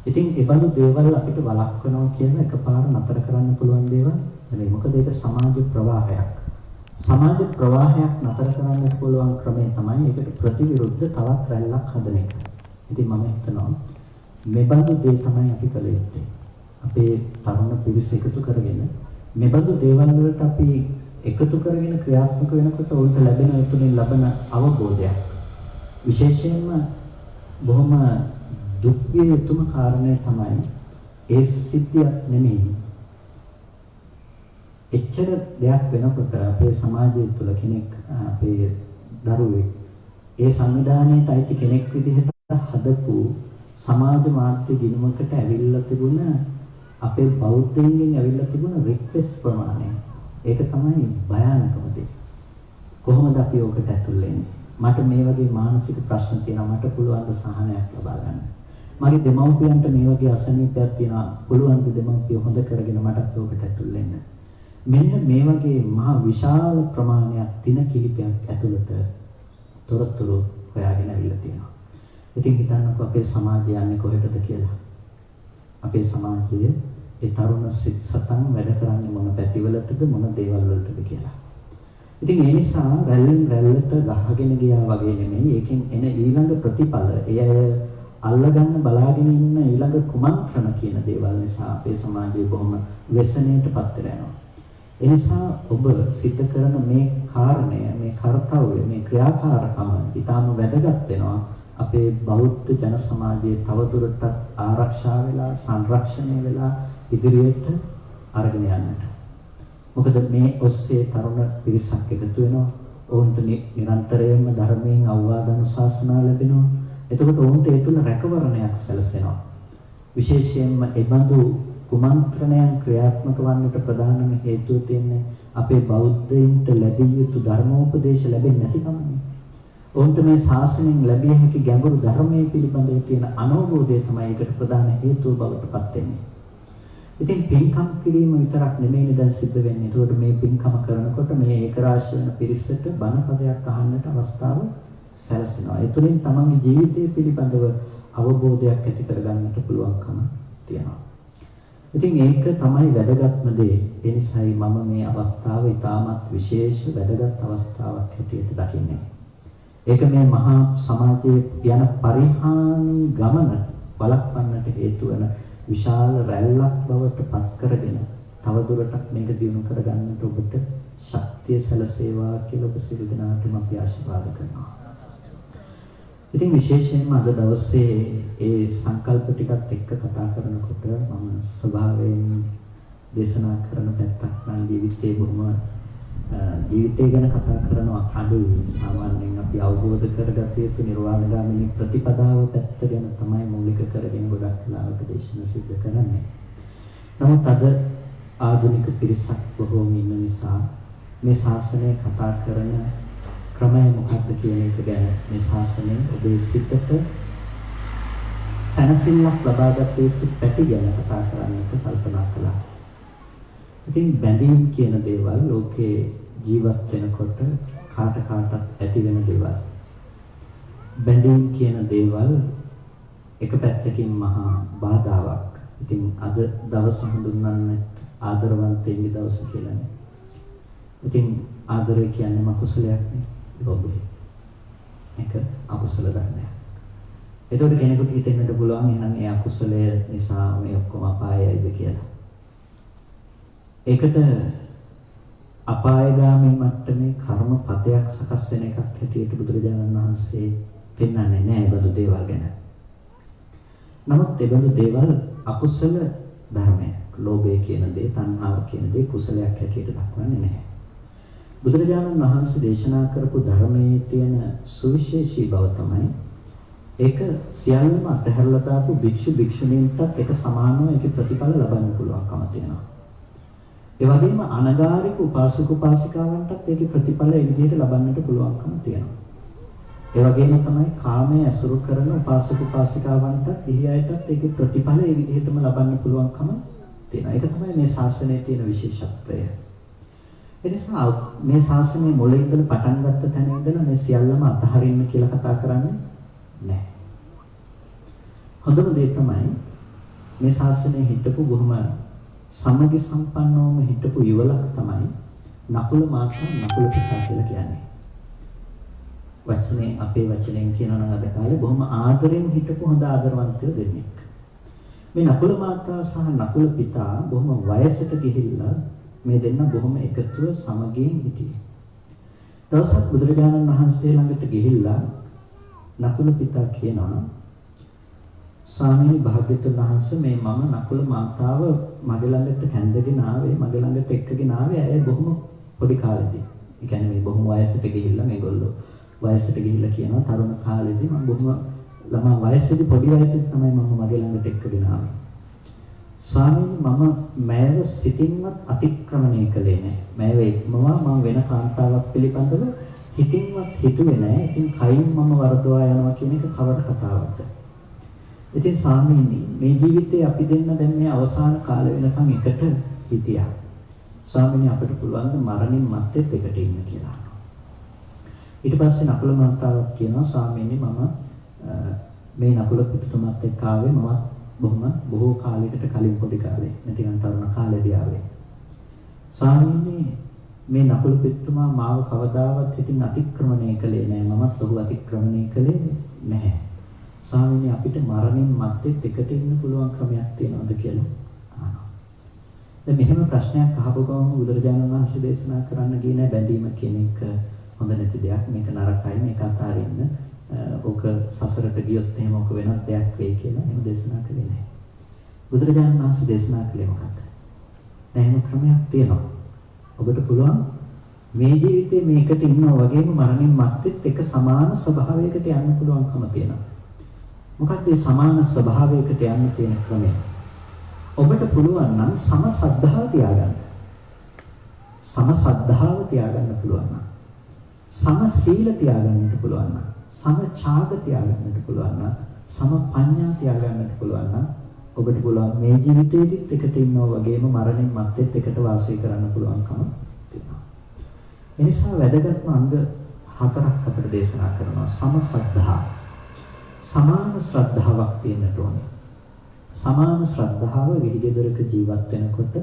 ඉතින් ඒ බඳු දේවල් අපිට වළක්වනවා කියන එකපාර නතර කරන්න පුළුවන් දේවල් නෙවෙයි. මොකද ඒක සමාජ ප්‍රවාහයක්. සමාජ ප්‍රවාහයක් නතර කරන්න පුළුවන් ක්‍රමය තමයි ඒකට ප්‍රතිවිරුද්ධ තවත් රැල්ලක් හදන එක. ඉතින් මම හිතනවා මේ බඳු දේ තමයි අපි කළ යුත්තේ. අපේ තරුණ පිරිස එකතු කරගෙන මේ බඳු දේවල් වලට අපි එකතු කරගෙන ක්‍රියාත්මක වෙනකොට උන්ට ලැබෙන උතුලින් ලබන අවබෝධයක් විශේෂයෙන්ම බොහොම දුක් විඳ යුතුම කාරණය තමයි ඒ සිද්ධියක් නෙමෙයි. එච්චර දෙයක් වෙනකොට අපේ සමාජය තුළ කෙනෙක් අපේ දරුවෙක් ඒ සංවිධානයට අයිති කෙනෙක් විදිහට හදපු සමාජ මාධ්‍ය ගිණුමකට ඇවිල්ලා තිබුණ අපේ බෞද්ධයින්ගෙන් ඇවිල්ලා තිබුණ රික්වෙස්ට් ප්‍රමාණය. ඒක තමයි භයානකම දේ. කොහොමද අපි ඔකට ඇතුල් වෙන්නේ? මට මේ වගේ මානසික ප්‍රශ්න තියෙනවා, මට පුළුවන් ද සහනයක් ලබා ගන්න. මගේ දෙමව්පියන්ට මේ වගේ අසනීපයක් තියෙනවා, පුළුවන් ද දෙමව්පිය හොඳ කරගෙන මටත් ඔකට ඇතුල් වෙන්න. මෙන්න මේ වගේ මහා විශාල ප්‍රමාණයක් දින කිහිපයක් ඇතුළත තොරතුරු හොයාගෙන අවිල්ලා තියෙනවා. ඉතින් හිතන්නකෝ අපේ සමාජය යන්නේ කොහෙටද කියලා. අපේ සමාජයේ ඒ තරුණ සතන් වැඩ කරන්නේ මොන පැතිවලටද මොන දේවල් වලටද කියලා. ඉතින් ඒ නිසා රැල්ලෙන් රැල්ලට ගහගෙන ගියා වගේ නෙමෙයි. ඒකෙන් එන ඊළඟ ප්‍රතිඵල එය අල්ලගන්න බලාගෙන ඉන්න ඊළඟ කුමන්ත්‍රණ කියන දේවල් නිසා අපේ සමාජය බොහොම වෙසණයටපත් වෙනවා. ඒ නිසා ඔබ සිද්ධ කරන මේ කාරණය, මේ කාර්යය, මේ ක්‍රියාකාරකම ඊටාම වැදගත් වෙනවා අපේ බෞද්ධ ජන සමාජයේ තවදුරටත් ආරක්ෂා වෙලා සංරක්ෂණය වෙලා ඉදිරියට අරගෙන යන්නට. මොකද මේ ඔස්සේ තරුණ පිරිසක් එකතු වෙනවා. ඔවුන්ට නිරන්තරයෙන්ම ධර්මයෙන් අවවාද අනුශාසනා ලැබෙනවා. එතකොට ඔවුන්ට ඒ තුළ රැකවරණයක් සැලසෙනවා. විශේෂයෙන්ම එබඳු කුමන්ත්‍රණයන් ක්‍රියාත්මක වන්නට ප්‍රධානම හේතුව තියෙන්නේ අපේ බෞද්ධයින්ට ලැබිය යුතු ධර්මෝපදේශ ලැබෙන්නේ නැතිකමනේ. ඔවුන්ට මේ ශාසනයෙන් ලැබිය හැකි ගැඹුරු ධර්මයේ පිළිබඳව තියෙන අනවබෝධය තමයි ඒකට ප්‍රධාන හේතුව බවට පත් වෙන්නේ. ඉතින් පින්කම් කිරීම විතරක් නෙමෙයිනේ දැන් සිද්ධ වෙන්නේ. ඒකට මේ පින්කම කරනකොට මේ ඒකරාශී වෙන පිරිසට බණ පදයක් අහන්නට අවස්ථාව සැලසෙනවා. ඒ තුළින් තමන්ගේ ජීවිතය පිළිබඳව අවබෝධයක් ඇති කරගන්නට පුළුවන්කම තියෙනවා. ඉතින් ඒක තමයි වැදගත්ම දේ. ඒ නිසායි මම මේ අවස්ථාව ඉතාමත් විශේෂ වැදගත් අවස්ථාවක් හැටියට දකින්නේ. ඒක මේ මහා සමාජයේ යන පරිහානි ගමන බලක්වන්නට හේතු වෙන විශාල රැල්ලක් බවට පත් කරගෙන තවදුරටත් මේක දියුණු කරගන්නට ඔබට ශක්තිය සැලසේවා කියලා ඔබ සියලු දෙනාටම අපි ආශිර්වාද කරනවා. ඉතින් විශේෂයෙන්ම අද දවසේ ඒ සංකල්ප ටිකත් එක්ක කතා කරනකොට මම ස්වභාවයෙන් දේශනා කරන පැත්තක් නම් ජීවිතය ගැන කතා කරනවා අඩුයි. සාමාන්‍යයෙන් අපි අවබෝධ කරගත යුතු නිර්වාණගාමිනී ප්‍රතිපදාව පැත්ත ගැන තමයි මූලික කරගෙන ගොඩක් වෙලාවට දේශනා සිද්ධ කරන්නේ. නමුත් අද ආධුනික පිරිසක් බොහෝම ඉන්න නිසා මේ ශාසනය කතා කරන ක්‍රමය මොකක්ද කියන එක ගැන මේ ශාසනය ඔබේ සිතට සැනසෙල්ලක් ලබා ගත යුතු පැති ගැන කතා කරන්නට කල්පනා කළා. ඉතින් බැඳීම් කියන දේවල් ලෝකේ ජීවත් වෙනකොට කාටත් ඇති වෙන දේවල්. බැඳීම් කියන දේවල් එක පැත්තකින් මහා බාධාවක්. ඉතින් අද දවස හඳුන්වන්නේ ආදරවන්තයින්ගේ දවස කියලානේ. ඉතින් ආදරය කියන්නේ අකුසලයක් නේ. ඔබේ. ඒක අකුසල ධර්මයක්. ඒතකොට කෙනෙකුට හිතෙන්නට පුළුවන් එහෙනම් ඒ අකුසලය නිසා මේ ඔක්කොම අපායයිද කියලා. ඒකට අපායගාමී මට්ටමේ කර්මපතයක් සකස් වෙන එකක් හැටියට බුදුරජාණන් වහන්සේ පෙන්වන්නේ නැහැ බඳු දේවල් ගැන. නමුත් ඒ බඳු දේවල් අකුසල ධර්මයක්. ලෝභය කියන දේ, තණ්හාව කියන දේ කුසලයක් හැටියට දක්වන්නේ නැහැ. බුදුරජාණන් වහන්සේ දේශනා කරපු ධර්මයේ තියෙන සුවිශේෂී බව තමයි ඒක සියල්ලම අතහැරලා දාපු භික්ෂු භික්ෂුණීන්ටත් එක සමානව ඒකේ ප්‍රතිඵල ලබන්න පුළුවන්කම තියෙනවා. ඒ වගේම අනගාരിക උපාසක උපාසිකාවන්ටත් ඒකේ ප්‍රතිඵල ඒ විදිහට ලබන්නට පුළුවන්කම තියෙනවා. ඒ වගේම තමයි කාමයේ ඇසුරු කරන උපාසක උපාසිකාවන්ටත් ඉහි අයටත් ඒකේ ප්‍රතිඵල ඒ විදිහටම ලබන්න පුළුවන්කම තියෙනවා. ඒක තමයි මේ ශාසනයේ තියෙන විශේෂත්වය. ඒ නිසා මේ ශාසනයේ මුලින් ඉඳලා පටන් ගත්ත තැන ඉඳලා මේ සියල්ලම අතහරින්න කියලා කතා කරන්නේ නැහැ. හොඳම දේ තමයි මේ ශාසනයේ හිටපු බොහොම සමගි සම්පන්නවම හිටපු යුවලක් තමයි නකුල මාතා නකුල පිතා කියලා කියන්නේ. වචනේ අපේ වචනෙන් කියනවා නම් අද කාලේ බොහොම ආදරෙන් හිටපු හොඳ ආදරවන්තයෝ දෙන්නෙක්. මේ නකුල මාතා සහ නකුල පිතා බොහොම වයසට ගිහිල්ලා මේ දෙන්න බොහොම එකතුව සමගියෙන් හිටියේ. දවසක් බුදුරජාණන් වහන්සේ ළඟට ගිහිල්ලා නකුල පිතා කියනවා ස්වාමීනි භාග්‍යවතුන් වහන්සේ මේ මම නකුල මාතාව මගේ ළඟට හැන්දගෙන ආවේ මගේ ළඟට එක්කගෙන ආවේ ඇය බොහොම පොඩි කාලෙදී. ඒ කියන්නේ මේ බොහොම වයසට ගිහිල්ලා මේගොල්ලෝ වයසට ගිහිල්ලා කියනවා තරුණ කාලෙදී මම බොහොම ළමා වයසේදී පොඩි වයසේදී තමයි මම මගේ ළඟට එක්කගෙන ආවේ. ස්වාමීනි මම මෑව සිතින්වත් අතික්‍රමණය කළේ නැහැ. මෑව ඉක්මවා මම වෙන කාන්තාවක් පිළිබඳව හිතින්වත් හිතුවේ නැහැ. ඉතින් කයින් මම වරදවා යනවා කියන එක කවර කතාවක්ද? ඉතින් ස්වාමීනි මේ ජීවිතේ අපි දෙන්න දැන් මේ අවසාන කාලෙ වෙනකන් එකට හිටියා. ස්වාමීනි අපිට පුළුවන් ද මරණින් මත්තේ එකට ඉන්න කියලා. ඊට පස්සේ නකුල මාතාවක් කියනවා ස්වාමීනි මම මේ නකුල පිටුතුමත් එක්ක ආවේ මම බොහෝ කාලයකට කලින් පොඩි කාලේ නැතිනම් තරුණ කාලේදී ආවේ. ස්වාමීනි මේ නකුල පිටුතුමා මාව කවදාවත් හිතින් අතික්‍රමණය කළේ නැහැ. මමත් ඔහු අතික්‍රමණය කළේ නැහැ. ස්වාමීනි අපිට මරණින් මත්තේ එකට ඉන්න පුළුවන් ක්‍රමයක් තියෙනවද කියලා අහනවා. දැන් මෙහෙම ප්‍රශ්නයක් අහපු ගමන් බුදුරජාණන් වහන්සේ දේශනා කරන්න ගියේ නැහැ බැඳීම කියන එක හොඳ නැති දෙයක්. මේක නරකයි මේක අතාරින්න. ඕක සසරට ගියොත් එහෙම ඕක වෙනත් දෙයක් වෙයි කියලා එහෙම දේශනා කළේ නැහැ. බුදුරජාණන් වහන්සේ දේශනා කළේ මොකක්ද? එහෙම ක්‍රමයක් තියෙනවා. ඔබට පුළුවන් මේ ජීවිතේ මේකට ඉන්නවා වගේම මරණින් මත්තේත් එක සමාන ස්වභාවයකට යන්න පුළුවන්කම තියෙනවා. මොකක්ද මේ සමාන ස්වභාවයකට යන්න තියෙන ක්‍රමය? ඔබට පුළුවන් නම් සම ශ්‍රද්ධාව තියාගන්න. සම ශ්‍රද්ධාව තියාගන්න පුළුවන් නම් සම සීල තියාගන්නට පුළුවන් නම් සම ඡාග තියාගන්නට පුළුවන් නම් සම පඤ්ඤා තියාගන්නට පුළුවන් නම් ඔබට පුළුවන් මේ ජීවිතේදීත් එකට ඉන්නවා වගේම මරණින් මත්තේත් එකට වාසය කරන්න පුළුවන්කම තියෙනවා. ඒ නිසා වැදගත්ම අංග හතරක් අපිට දේශනා කරනවා. සම ශ්‍රද්ධාව. සමාන ශ්‍රද්ධාවක් තියෙන්නට ඕනේ. සමාන ශ්‍රද්ධාව විහිදෙදරක ජීවත් වෙනකොට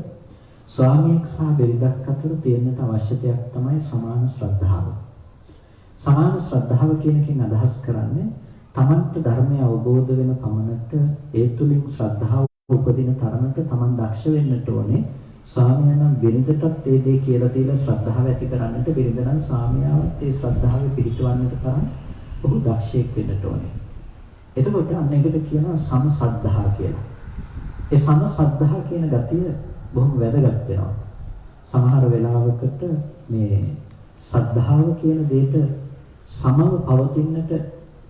ස්වාමියෙක් සහ බිරිඳක් අතර තියෙන්නට අවශ්‍ය දෙයක් තමයි සමාන ශ්‍රද්ධාව. සමාන ශ්‍රද්ධාව කියන එකෙන් අදහස් කරන්නේ තමන්ට ධර්මය අවබෝධ වෙන පමණට ඒ තුලින් ශ්‍රද්ධාව උපදින තරමට තමන් දක්ෂ වෙන්නට ඕනේ. ස්වාමියාණන් බිරිඳටත් ඒ දේ කියලා දීලා ශ්‍රද්ධාව ඇති කරන්නට බිරිඳනම් ස්වාමියාවත් ඒ ශ්‍රද්ධාවේ පිහිටවන්නට තරම් ඔහු දක්ෂයෙක් වෙන්නට ඕනේ. එතකොට අන්න ඒකට කියනවා සම සද්ධා කියලා. ඒ සම සද්ධා කියන ගතිය බොහොම වැදගත් වෙනවා. සමහර වෙලාවකට මේ සද්ධාව කියන දෙයට සමව පවතින්නට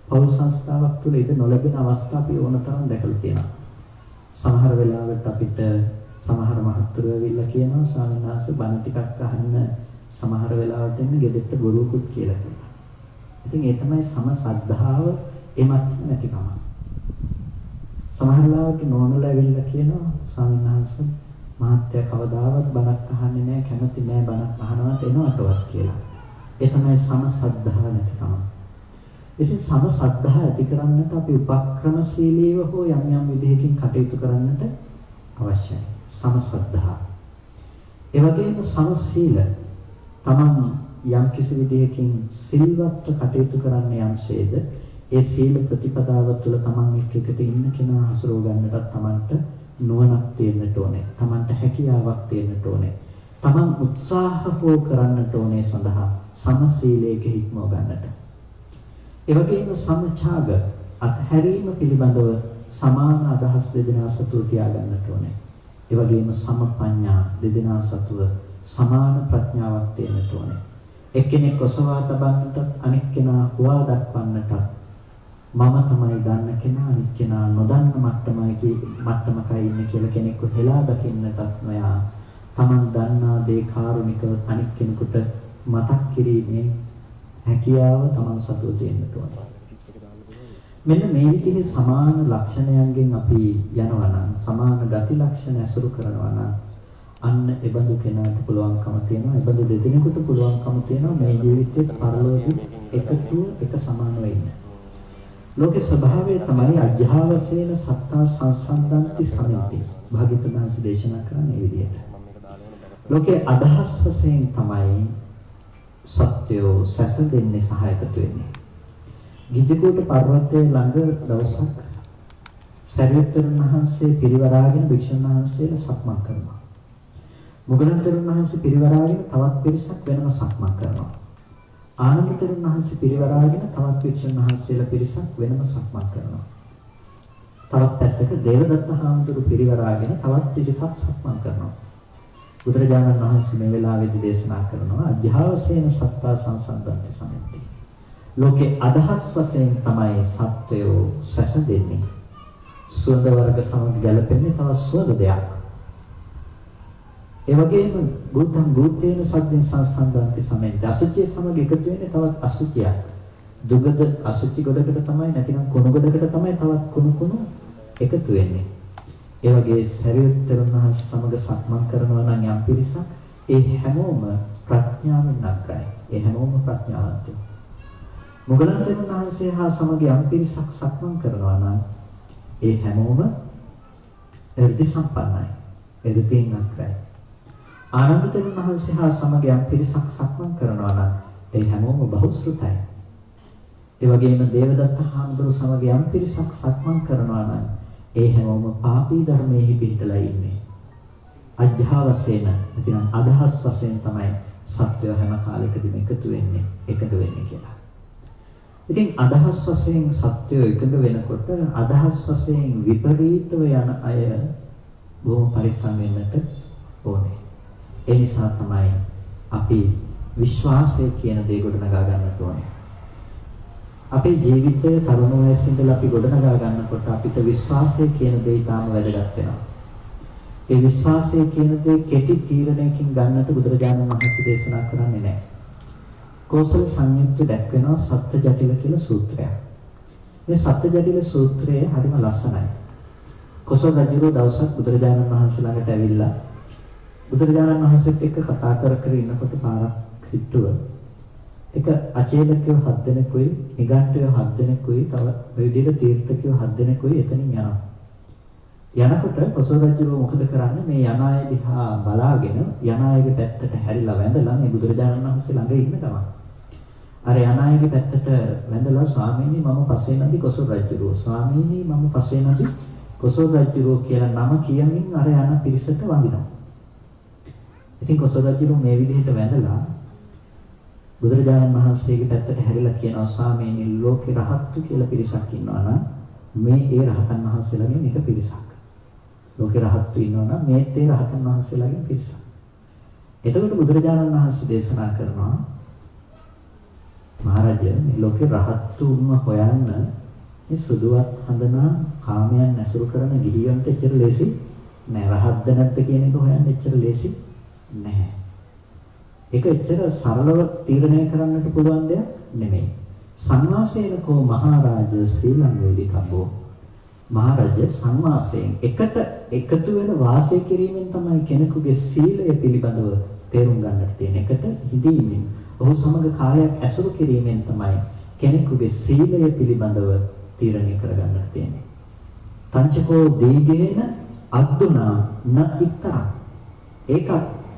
පෞල් සංස්ථාවක් තුළ ඉඳ නොලැබෙන අවස්ථා අපි ඕනතරම් දැකලා තියෙනවා. සමහර වෙලාවට අපිට සමහර මහත්තුරු ඇවිල්ලා කියනවා ස්වාමීන් වහන්සේ බණ ටිකක් අහන්න සමහර වෙලාවට එන්න ගෙදරට බොරුකුත් කියලා කියනවා. ඉතින් ඒ තමයි සම සද්ධාව එමත් නැතිකම. සමහර වෙලාවට නෝනලා ඇවිල්ලා කියනවා ස්වාමීන් වහන්සේ මහත්තයා කවදාවත් බණක් අහන්නේ නැහැ කැමති නැහැ බණක් අහනවත් එනවටවත් කියලා. ඒ තමයි සම සද්ධාව නැතිකම. ඉතින් සම සද්ධා ඇති කරන්නට අපි උපක්‍රමශීලීව හෝ යම් යම් විදිහකින් කටයුතු කරන්නට අවශ්‍යයි. සම සද්ධා. ඒ වගේම සම සීල. තමන් යම් කිසි විදිහකින් සිල්වත්ව කටයුතු කරන්න යම්සේද ඒ සීල ප්‍රතිපදාව තුළ තමන් එක්ක ඉන්න කෙනා හසුරව ගන්නටත් තමන්ට නුවණක් තියෙන්නට ඕනේ. තමන්ට හැකියාවක් තියෙන්නට ඕනේ. තමන් උත්සාහ හෝ කරන්නට ඕනේ සඳහා සම සීලයක හික්මව ගන්නට. ඒ වගේම සමඡාග අත්හැරීම පිළිබඳව සමාන අදහස් දෙදෙනා සතුව තියාගන්නට ඕනේ. ඒ වගේම සමපඤ්ඤා දෙදෙනා සතුව සමාන ප්‍රඥාවක් තියෙන්නට ඕනේ. එක්කෙනෙක් ඔසවා තබන්නට අනෙක් කෙනා හුවා දක්වන්නට මම තමයි දන්න කෙනා අනිත් කෙනා නොදන්න මට්ටමකයි ඉන්නේ කියලා කෙනෙක්ව හෙලා දකින්නටත් නොයා තමන් දන්නා දේ කාරුණිකව අනිත් කෙනෙකුට මතක් කිරීමේ හැකියාව තමන් සතුව තියෙන්නට ඕනේ. මෙන්න මේ විදිහේ සමාන ලක්ෂණයන්ගෙන් අපි යනවා නම් සමාන ගති ලක්ෂණ ඇසුරු කරනවා නම් අන්න එබඳු කෙනාට පුළුවන්කම තියෙනවා. එබඳු දෙදෙනෙකුට පුළුවන්කම තියෙනවා මේ ජීවිතේ පරලෝකෙ එකතු එක සමානව ඉන්න. ලෝකේ ස්වභාවය තමයි අජ්ජාවසේන සත්තා සංසන්දන්ති සමිති. භාග්‍යවතුන් වහන්සේ දේශනා කරන්නේ මේ විදිහට. ලෝකේ අදහස් වශයෙන් තමයි සත්‍යෝ සැස දෙන්නේ සහ එකතු වෙන්නේ. ගිජ්ජකූට පර්වතයේ ළඟ දවසක් සරියුත්තරුන් වහන්සේ පිරිවරාගෙන භික්ෂුන් වහන්සේලා සක්මන් කරනවා. මුගලන් තෙරුන් වහන්සේ පිරිවරාගෙන තවත් පිරිසක් වෙනම සක්මන් කරනවා. ආනන්ද තෙරුන් වහන්සේ පිරිවරාගෙන තවත් වික්ෂුන් වහන්සේලා පිරිසක් වෙනම සක්මන් කරනවා. තවත් පැත්තක දේවදත්ත හාමුදුරු පිරිවරාගෙන තවත් පිරිසක් සක්මන් කරනවා. බුදුරජාණන් වහන්සේ මේ වෙලාවේදී දේශනා කරනවා අධ්‍යාවසේන සත්තා සංසන්දන්ති සමිති. ලෝකේ අදහස් වශයෙන් තමයි සත්වයෝ සැසඳෙන්නේ. සුවඳ වර්ග සමග ගැලපෙන්නේ තවත් සුවඳ දෙයක්. ඒ වගේම බුද්ධං භූතේන සද්දෙන් සංසන්දන්ති සමිති. අසුචිය සමග එකතු වෙන්නේ තවත් අසුචියක්. දුගද අසුචි ගොඩකට තමයි නැතිනම් කුණු ගොඩකට තමයි තවත් කුණු එකතු වෙන්නේ. ඒ වගේ සරියුත් තෙරුන් වහන්සේ සමග සක්මන් කරනවා නම් යම් පිරිසක් ඒ හැමෝම ප්‍රඥාවෙන් නග්‍රයි. ඒ හැමෝම ප්‍රඥාවන්තයෝ. මුගලන් තෙරුන් වහන්සේ හා සමග යම් පිරිසක් සක්මන් කරනවා නම් ඒ හැමෝම එර්ධි සම්පන්නයි. එර්ධින් නග්‍රයි. ආනන්ද තෙරුන් වහන්සේ හා සමග යම් පිරිසක් සක්මන් කරනවා නම් ඒ හැමෝම බහුශ්‍රුතයි. ඒ වගේම දේවදත්ත හාමුදුරුවෝ සමග යම් පිරිසක් සක්මන් කරනවා නම් ඒ හැමෝම පාපී ධර්මයේ පිහිටලා ඉන්නේ. අධ්‍යාවසේන නැතිනම් අදහස් වශයෙන් තමයි සත්‍යය හැම කාලයකදීම එකතු වෙන්නේ, එකඟ වෙන්නේ කියලා. ඉතින් අදහස් වශයෙන් සත්‍යය එකඟ වෙනකොට අදහස් වශයෙන් විපරීතව යන අය බොහොම පරිස්සම් වෙන්නට ඕනේ. ඒ නිසා තමයි අපි විශ්වාසය කියන දේ ගොඩනගා ගන්නට ඕනේ. අපේ ජීවිතයේ තරුණ වයසේ ඉඳලා අපි ගොඩනගා ගන්නකොට අපිට විශ්වාසය කියන දේ ඊටාම වැදගත් වෙනවා. ඒ විශ්වාසය කියන දේ කෙටි තීරණයකින් ගන්නට බුදුරජාණන් වහන්සේ දේශනා කරන්නේ නැහැ. කෝසල සංයුක්ත දැක්වෙනවා සත්‍ය ජටිල කියලා සූත්‍රයක්. මේ සත්‍ය ජටිල සූත්‍රය හරිම ලස්සනයි. කොසල් රජුගේ දවසක් බුදුරජාණන් වහන්සේ ළඟට ඇවිල්ලා බුදුරජාණන් වහන්සේත් එක්ක කතා කර ඉන්නකොට පාරක් හිටුව එක අචේලකයෝ 7 දෙනෙකුයි නිගණ්ඨයෝ 7 දෙනෙකුයි තව විවිධ තීර්ථකයෝ 7 දෙනෙකුයි එතනින් යනවා. යනකොට කොසල් රජු මොකද කරන්නේ මේ යන අය දිහා බලාගෙන යන අයගේ පැත්තට හැරිලා වැඳලා මේ බුදුරජාණන් වහන්සේ ළඟ ඉන්න ගමන් අර යන අයගේ පැත්තට වැඳලා ස්වාමීනි මම පස්සේ නැති කොසල් රජු ස්වාමීනි මම පස්සේ නැති කොසල් රජු කියලා නම කියමින් අර යන පිරිසට වඳිනවා. ඉතින් කොසල් රජු මේ විදිහට වැඳලා බුදුරජාණන් වහන්සේගේ පැත්තට හැරිලා කියනවා ස්වාමීනි ලෝකේ රහත්තු කියලා පිරිසක් ඉන්නවා නම් මේ ඒ රහතන් වහන්සේලාගෙන් එක පිරිසක්. ලෝකේ රහත්තු ඉන්නවා නම් මේ ඒ රහතන් වහන්සේලාගෙන් පිරිසක්. එතකොට බුදුරජාණන් වහන්සේ දේශනා කරනවා මහරජා මේ ලෝකේ රහත්තුන්ව හොයන්න මේ සුදුවත් හඳනා කාමයන් ඇසුරු කරන ගිහියන්ට එච්චර ලේසි නෑ. රහත්ද නැද්ද කියන එක හොයන්න එච්චර ලේසි නැහැ. ඒක එච්චර සරලව තීරණය කරන්නට පුළුවන් දෙයක් නෙමෙයි. සංවාසේනකෝ මහරජ ශ්‍රීලං වේදිකබ්බෝ. මහරජ සංවාසයෙන් එකතු වෙන වාසය කිරීමෙන් තමයි කෙනෙකුගේ සීලය පිළිබඳව තේරුම් ගන්නට තියෙන. එකට හිඳීමෙන් ඔහු සමග කාලයක් ඇසුරු කිරීමෙන් තමයි කෙනෙකුගේ සීලය පිළිබඳව තීරණය කරගන්නට තියෙන්නේ. පංචකෝ දීගේන අද්දුනා න ඉත්තර. ඒක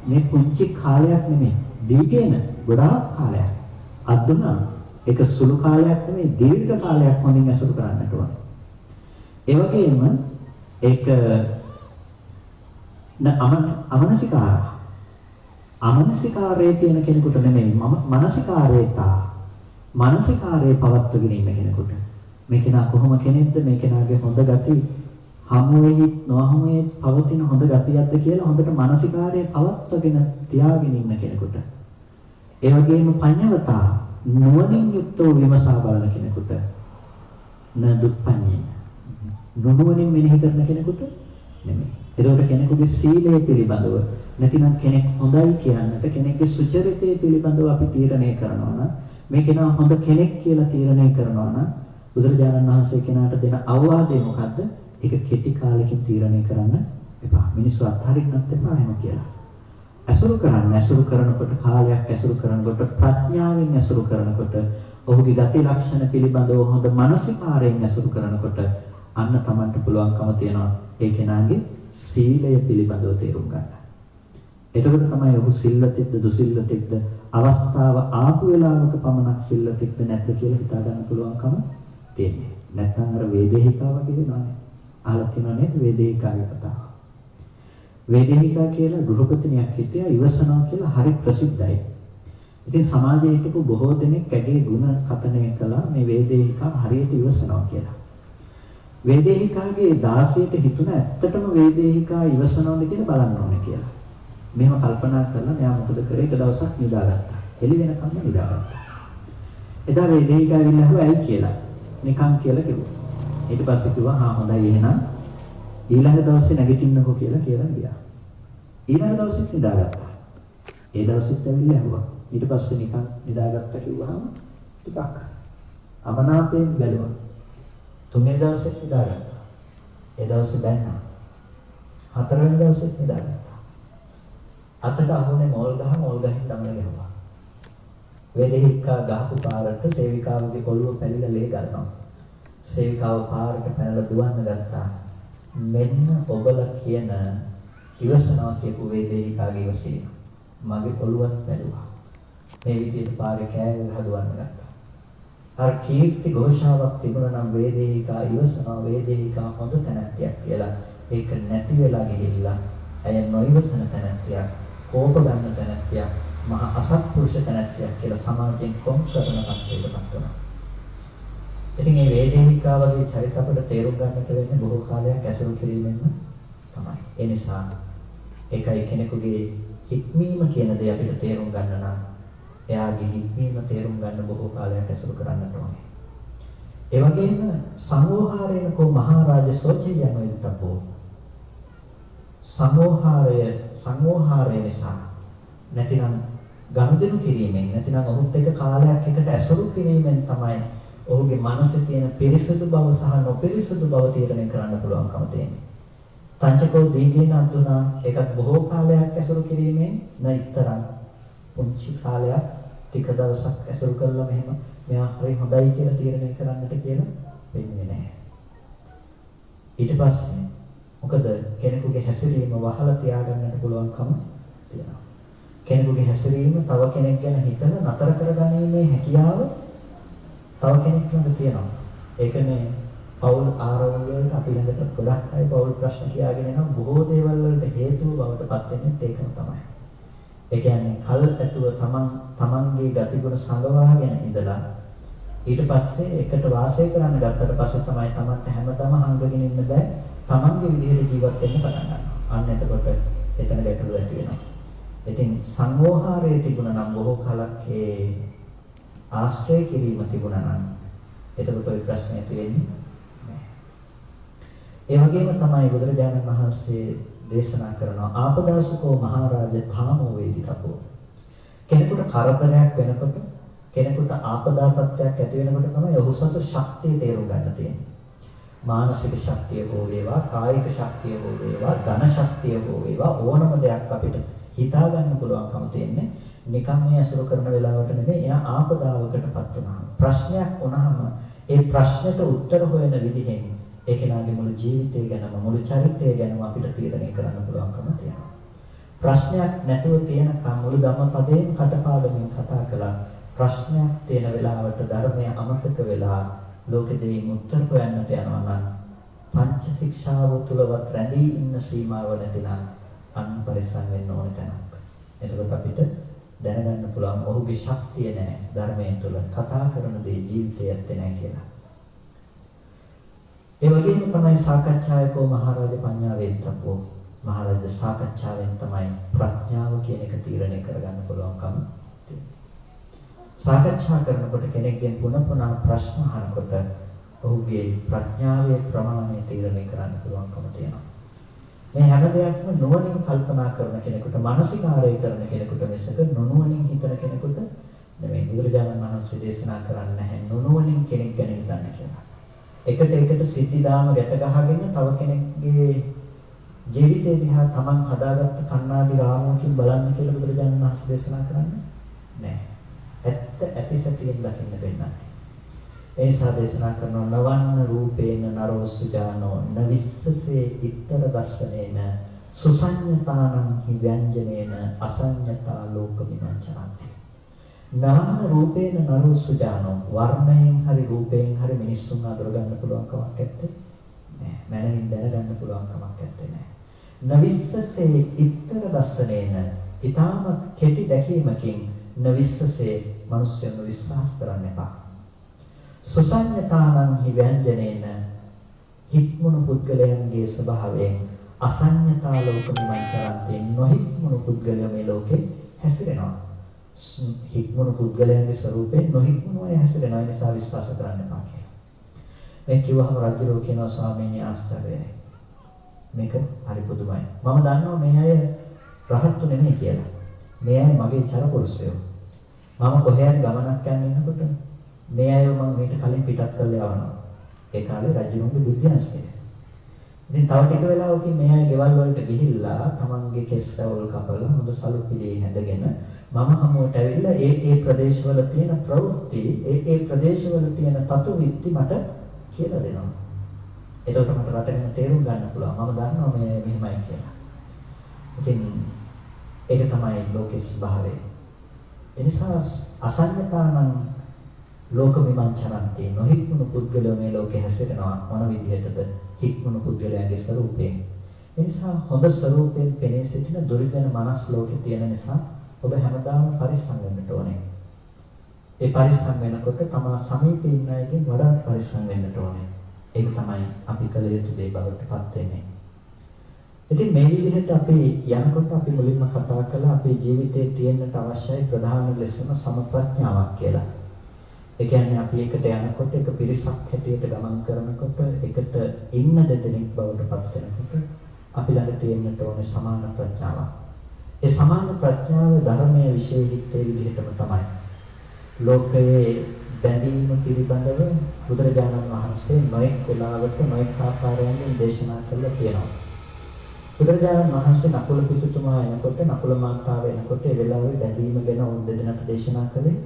මේ පුංචි කාලයක් නෙමෙයි. දීගේන ගොඩාක් කාලයක්. අද්දුනා ඒක සුළු කාලයක් නෙමෙයි දීර්ඝ කාලයක් හොඳින් ඇසුරු කරන්නට ඕන. ඒ වගේම ඒක අමනසිකාරයේ තියෙන කෙනෙකුට නෙමෙයි මානසිකාරයේ පවත්වගෙන ඉන්න කෙනෙකුට. මේ කෙනා කොහොම කෙනෙක්ද මේ කෙනාගේ හොඳ ගති හමුවෙහි නොහමුවේ පවතින හොඳ ගතියක්ද කියලා හොඳට මානසිකාරයේ පවත්වගෙන තියාගෙන ඉන්න කෙනෙකුට. ඒ වගේම පඤ්ඤවතා නුවණින් යුක්තව විමසා බලන කෙනෙකුට න දුප්පඤ්ඤේ නුවණින් මෙනෙහි කරන කෙනෙකුට නෙමෙයි. ඒකට කෙනෙකුගේ සීලය පිළිබඳව නැතිනම් කෙනෙක් හොඳයි කියන්නට කෙනෙක්ගේ සුචරිතය පිළිබඳව අපි තීරණය කරනවා නම් මේ කෙනා හොඳ කෙනෙක් කියලා තීරණය කරනවා නම් බුදුරජාණන් වහන්සේ කෙනාට දෙන අවවාදය මොකද්ද? ඒක කෙටි කාලෙකින් තීරණය කරන්න එපා. මිනිස්සු අත්හරින්නත් එපා එහෙම කියලා. ඇසුරු කරනකොට කාලයක් ඇසුරු කරනකොට ප්‍රඥාවෙන් ඇසුරු කරනකොට ඔහුගේ ගති ලක්ෂණ පිළිබඳව හොඳ මානසිකාරයෙන් ඇසුරු කරනකොට අන්න Tamanට පුළුවන්කම තියෙනවා ඒ කෙනාගේ සීලය පිළිබඳව තේරුම් ගන්න. එතකොට තමයි ඔහු සිල්වතෙක්ද දුසිල්වතෙක්ද අවස්ථාව ආපු වෙලාවක පමණක් සිල්වතෙක්ද නැද්ද කියලා හිතා ගන්න පුළුවන්කම තියෙන්නේ. නැත්නම් අර වේදේහිකාව කියනවානේ. අහලා තියෙනවා නේද වේදේහිකාවේ කතාව. වේදේහිකා කියලා ගෘහපතිනියක් හිටියා ඉවසනවා කියලා හරි ප්‍රසිද්ධයි. ඉතින් සමාජයේ හිටපු බොහෝ දෙනෙක් ඇගේ ಗುಣ කතනය කළා මේ වේදේහිකා හරියට ඉවසනවා කියලා. වේදේහිකාගේ 16ට හිතුණ ඇත්තටම වේදේහිකා ඉවසනවද කියලා බලන්න ඕනේ කියලා. මෙහෙම කල්පනා කරලා මෙයා මොකද කරේ? එක දවසක් නිදාගත්තා. එළි වෙනකම්ම නිදාගත්තා. එදා වේදේහිකා ඇවිල්ලා අහුවා ඇයි කියලා. නිකන් කියලා කිව්වා. ඊට පස්සේ කිව්වා හා හොඳයි එහෙනම් ඊළඟ දවසේ නැගිටින්නකෝ කියලා ගියා. ඊළඟ දවසෙත් නිදාගත්තා. ඒ දවසෙත් ඇවිල්ලා ඇහුවා. ඊට පස්සේ නිකන් නිදාගත්තා කිව්වහම ටිකක් අමනාපයෙන් බැලුවා. තුන්වෙනි දවසෙත් නිදාගත්තා. ඒ දවසේ බැන්නා. හතරවෙනි දවසෙත් නිදාගත්තා. අතට අහුනේ මෝල් ගහින් දමන ගැහුවා. වේදේහිකා ගහපු පාරට සේවිකාවගේ කොළුව පැලිලා ලේ ගන්නවා. සේවිකාව පාරට පැනලා දුවන්න ගත්තා. මෙන්න ඔබලා කියන ඉවසනවා කියපු වේදේහිකාගේ ඉවසීම. මගේ කොළුවත් පැලුවා. මේ විදිහට පාරේ කෑවෙල හදුවන්න ගත්තා. අර කීර්ති ഘോഷාවක් තිබුණා නම් වේදේහිකා ඉවසනවා වේදේහිකා හොඳ තැනැත්තියක් කියලා. ඒක නැති වෙලා ගිහිල්ලා ඇය නොඉවසන තැනැත්තියක්, කෝප ගන්න තැනැත්තියක්, මහා අසත්පුරුෂ තැනැත්තියක් කියලා සමාජයෙන් කොම් කරන කටයුතුපත් වෙනවා. ඉතින් මේ වේදේහිකා වගේ චරිත අපිට තේරුම් ගන්නට වෙන්නේ බොහෝ කාලයක් ඇසුරු කිරීමෙන් තමයි. ඒ නිසා ඒකයි කෙනෙකුගේ හික්මීම කියන දේ අපිට තේරුම් ගන්න නම් එයාගේ හික්මීම තේරුම් ගන්න බොහෝ කාලයක් ඇසුරු කරන්නට ඕනේ. ඒ වගේම සමෝහාරේන කෝ මහරජ සෝචියම යුක්තපෝ සමෝහාරය නිසා නැතිනම් ගනුදෙනු කිරීමෙන් නැතිනම් ඔහුත් එක්ක කාලයක් එකට ඇසුරු කිරීමෙන් තමයි ඔහුගේ මනසේ තියෙන පිරිසුදු බව සහ නොපිරිසුදු බව තීරණය කරන්න පුළුවන්කම තියෙන්නේ. පංචකෝ දීගේන අඳුනා එකක් බොහෝ කාලයක් ඇසුරු කිරීමෙන් නැතරම් පුංචි කාලයක් ටික දවසක් ඇසුරු කළා මෙහෙම මෙයා හරි හොඳයි කියලා තීරණය කරන්නට කියලා වෙන්නේ නැහැ. ඊට පස්සේ මොකද කෙනෙකුගේ හැසිරීම වහලා තියාගන්නට පුළුවන්කම තියෙනවා. කෙනෙකුගේ හැසිරීම තව කෙනෙක් ගැන හිතලා නතර කරගැනීමේ හැකියාව තව කෙනෙක් ළඟ තියෙනවා. ඒකනේ පෞල් ආරවුල් වලට අපි ළඟට ගොඩක් අය පෞල් ප්‍රශ්න කියාගෙන යනවා. බොහෝ දේවල් වලට හේතුව බවට පත් වෙන්නේ ඒකම තමයි. ඒ කියන්නේ කල් ඇතුව තමන්ගේ ගතිගුණ සංගවාගෙන ඉඳලා ඊට පස්සේ එකට වාසය කරන්න ගත්තට පස්සේ තමයි තමන්ට හැමදාම හංගගෙන ඉන්න බෑ. තමන්ගේ විදිහට ජීවත් වෙන්න පටන් ගන්නවා. අන්න එතකොට එතන ගැටලුව ඇති වෙනවා. ඉතින් සංවෝහාරයේ තිබුණා නම් බොහෝ කලක් ඒ ආශ්‍රය කිරීම තිබුණා නම් එතකොට ওই ප්‍රශ්නේ ඇති වෙන්නේ නැහැ. ඒ වගේම තමයි බුදුරජාණන් වහන්සේ දේශනා කරනවා ආපදාසකෝ මහරජ තාමෝ වේදිතපෝ. කෙනෙකුට කරදරයක් වෙනකොට කෙනෙකුට ආපදා තත්ත්වයක් ඇති වෙනකොට තමයි ඔහු සතු ශක්තිය තේරුම් ගන්න තියෙන්නේ. මානසික ශක්තිය හෝ වේවා, කායික ශක්තිය හෝ වේවා, ධන ශක්තිය හෝ වේවා ඕනම දෙයක් අපිට හිතා ගන්න පුළුවන්කම තියෙන්නේ. නිකම් මේ අසුර කරන වෙලාවට නෙමෙයි එයා ආපදාවකටපත් වුණා. ප්‍රශ්නයක් වුණාම ඒ ප්‍රශ්නෙට උත්තර හොයන විදිහෙන් ඒ කෙනාගේ මුළු ජීවිතය ගැනම මුළු චරිතය ගැනම අපිට තීරණය කරන්න පුළුවන්කම තියෙනවා. ප්‍රශ්නයක් නැතුව තියෙනකම් මුළු ධම්මපදයෙන් කටපාඩමින් කතා කළා. ප්‍රශ්නයක් තියෙන වෙලාවට ධර්මය අමතක වෙලා ලෝකෙ දෙයින් උත්තර හොයන්නට යනවා නම් පංච ශික්ෂාව තුලවත් රැඳී ඉන්න සීමාව නැතිනම් අන් පරිසම් වෙන්න ඕන තැනක්. එතකොට අපිට දැනගන්න පුළුවන් ඔහුගේ ශක්තිය නැහැ ධර්මයෙන් තුල කතා කරන දේ ජීවිතයේ ඇත්තේ නැහැ කියලා. ඒ වගේම තමයි සාකච්ඡායකෝ මහරජ පඤ්ඤා වේත්තපෝ. මහරජ සාකච්ඡාවෙන් තමයි ප්‍රඥාව කියන එක තීරණය කරගන්න පුළුවන්කම තියෙන්නේ. සාකච්ඡා කරනකොට කෙනෙක්ගෙන් පුනපුනා ප්‍රශ්න අහනකොට ඔහුගේ ප්‍රඥාවේ ප්‍රමාණය තීරණය කරන්න පුළුවන්කම තියෙනවා. මේ හැම දෙයක්ම නුවණින් කල්පනා කරන කෙනෙකුට මානසිකාරය කරන කෙනෙකුට මිසක නොනුවණින් හිතන කෙනෙකුට නෙමෙයි. බුදුරජාණන් වහන්සේ දේශනා කරන්නේ නැහැ නොනුවණින් කෙනෙක් ගැන හිතන්න කියලා. එකට සිද්ධිදාම ගැට ගහගෙන තව කෙනෙක්ගේ ජීවිතය දිහා Taman හදාගත්ත කණ්ණාඩි රාමුවකින් බලන්න කියලා බුදුරජාණන් වහන්සේ දේශනා කරන්නේ නැහැ. ඇත්ත ඇති සැටියෙන් දකින්න වෙන්නේ. ඒ නිසා දේශනා කරනවා නවන්න රූපේන නරෝ සුජානෝ නවිස්සසේ ඉත්තර දර්ශනේන සුසඤ්ඤතානං හි ව්‍යංජනේන අසඤ්ඤතා ලෝක විමංචනාති. නවන්න රූපේන නරෝ සුජානෝ වර්ණයෙන් හරි රූපයෙන් හරි මිනිස්සුන් අඳුර ගන්න පුළුවන් කමක් නැත්තේ නෑ. මනමින් දැනගන්න පුළුවන් කමක් නැත්තේ නෑ. නවිස්සසේ ඉත්තර දස්සනේන ඊටම කෙටි දැකීමකින් නවිස්සසේ මිනිස්යන්ව විශ්වාස කරන්න එපා. සුසඤ්ඤතානං හි ව්‍යංජනේන හික්මුණු පුද්ගලයන්ගේ ස්වභාවයෙන් අසඤ්ඤතා ලෝක විමර්ශනන්තේ නොහික්මුණු පුද්ගලයා මේ ලෝකේ හැසිරෙනවා. හික්මුණු පුද්ගලයන්ගේ ස්වરૂපයෙන් නොහික්මුණු අය හැසිරෙනවා. ඒ නිසා විශ්වාස කරන්න එපා කියලා. මේ කිව්වහම රජුරෝ කියනවා ස්වාමීනි ආශ්චර්යයි. මේක හරි පුදුමයි. මම දන්නවා මේ අය රහත්තු නෙමෙයි කියලා. මේ අය මගේ චරපුරුෂයෝ. මම කොහේ හරි ගමනක් යන්න ඉන්නකොට මේ අය මම මේක කලින් පිටත් කරලා යවනවා. ඒ කාලේ රජුරුන්ගේ බුද්ධියන්සය. ඉතින් තව ටික වෙලාවකින් මේ අය ගෙවල් වලට ගිහිල්ලා තමන්ගේ කෙස් රවුල් කපලා හොඳ සලු පිළි හැඳගෙන මම හමුවට ඇවිල්ලා ඒ ප්‍රදේශවල තියෙන ප්‍රවෘත්ති ඒ ප්‍රදේශවල තියෙන තතු විත්ති මට කියලා දෙනවා. එතකොට මට රටෙන් තේරුම් ගන්න පුළුවන්. මම දන්නවා මේ මෙහෙමයි කියලා. ඉතින් ඒක තමයි ලෝකේ ස්වභාවය. එනිසා අසඤ්ඤතානං ලෝක විමංචනන්තේ නොහික්මුණු පුද්ගලයෝ මේ ලෝකේ හැසිරෙනවා මොන විදිහටද? හික්මුණු පුද්ගලයන්ගේ ස්වરૂපයෙන්. එනිසා හොඳ ස්වરૂපයෙන් පෙනී සිටින දුර්ජන මනස් ලෝකේ තියෙන නිසා ඔබ හැමදාම පරිස්සම් වෙන්න ඕනේ. ඒ පරිස්සම් වෙනකොට තමා සමීපේ ඉන්න අයගෙන් වඩා පරිස්සම් වෙන්න ඕනේ. ඒක තමයි අපි කළ යුතු දේ බවට පත් වෙන්නේ. ඉතින් මේ විදිහට අපි යනකොට අපි මුලින්ම කතා කළා අපේ ජීවිතයේ තියෙන්නට අවශ්‍යයි ප්‍රධාන ලෙසම සමප්‍රඥාවක් කියලා. ඒ කියන්නේ අපි එකට යනකොට එක පිරිසක් හැටියට ගමන් කරනකොට එකට ඉන්න දෙදෙනෙක් බවට පත් වෙනකොට අපි ළඟ තියෙන්නට ඕනේ සමාන ප්‍රඥාවක්. ඒ සමාන ප්‍රඥාව ධර්මයේ විශේෂිතේ විදිහටම තමයි. ලෝකයේ බැඳීම පිළිබඳව බුදුරජාණන් වහන්සේ නොඑක් වෙලාවට නොඑක් ආකාරයෙන් දේශනා කළා කියනවා. බුදුරජාණන් වහන්සේ නකුල පිටුතුමා එනකොට නකුල මාතාව එනකොට ඒ වෙලාවේ බැඳීම ගැන උන් දෙදෙනාට දේශනා කළේ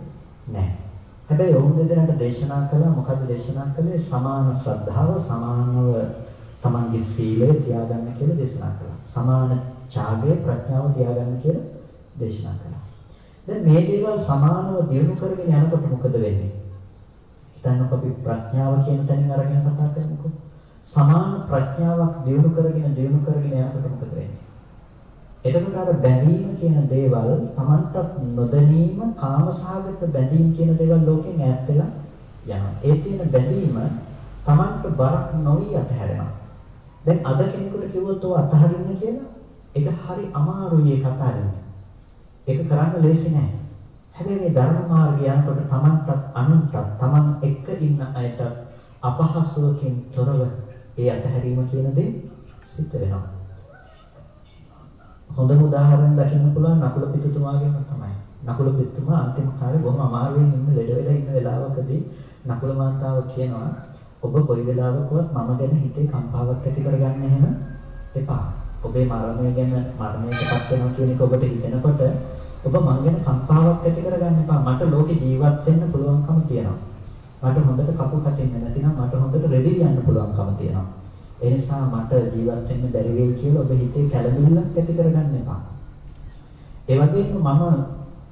නැහැ. හැබැයි උන් දෙදෙනාට දේශනා කළා මොකද දේශනා කළේ සමාන ශ්‍රද්ධාව සමානව තමන්ගේ සීලය තියාගන්න කියලා දේශනා කළා. සමාන ඡාගය ප්‍රඥාව තියාගන්න කියලා දේශනා කළා. දැන් මේ දේවල් සමානව දියුණු කරගෙන යනකොට මොකද වෙන්නේ? හිතන්නකො අපි ප්‍රඥාව කියන තැනින් අරගෙන කතා කරනකොට සමාන ප්‍රඥාවක් දියුණු කරගෙන යනකොට මොකද වෙන්නේ? එතකොට අර බැඳීම කියන දේවල් Tamanට නොදැනීම කාමසහගත බැඳීම් කියන දේවල් ලෝකෙන් ඈත් වෙලා යනවා. ඒ තියෙන බැඳීම Tamanට බරක් නොවි අතහැරෙනවා. දැන් අද කෙනෙකුට කිව්වොත් ඔය අතහරින්න කියලා ඒක හරි අමාරුයි ඒක අතහරින්න. ඒක කරන්න ලේසි නෑ. හැබැයි මේ ධර්ම මාර්ගය යනකොට Tamanටත් අනුන්ටත් Taman එක්ක ඉන්න අයට අපහසුවකින් තොරව ඒ අතහැරීම කියන දේ සිද්ධ වෙනවා. හොඳම උදාහරණ දකින්න පුළුවන් නකුල පිටුතුමාගෙන් තමයි. නකුල පිටුතුමා අන්තිම කාලේ බොහොම අමාරුවෙන් ඉන්න ලෙඩ වෙලා ඉන්න වෙලාවකදී නකුල මාතාව කියනවා ඔබ කොයි වෙලාවකවත් මම ගැන හිතේ කම්පාවක් ඇති කරගන්න එහෙම එපා. ඔබේ මරණය ගැන මරණයටපත් වෙනවා කියන එක ඔබට හිතෙනකොට ඔබ මං ගැන කම්පාවක් ඇති කරගන්න එපා. මට ලෝකේ ජීවත් වෙන්න පුළුවන්කම තියෙනවා. මට හොඳට කපු කටින්න නැතිනම් මට හොඳට රෙදි යන්න පුළුවන්කම තියෙනවා. ඒ නිසා මට ජීවත් වෙන්න බැරි වෙයි කියලා ඔබ හිතේ කැළඹිල්ලක් ඇති කරගන්න එපා. ඒ වගේම මම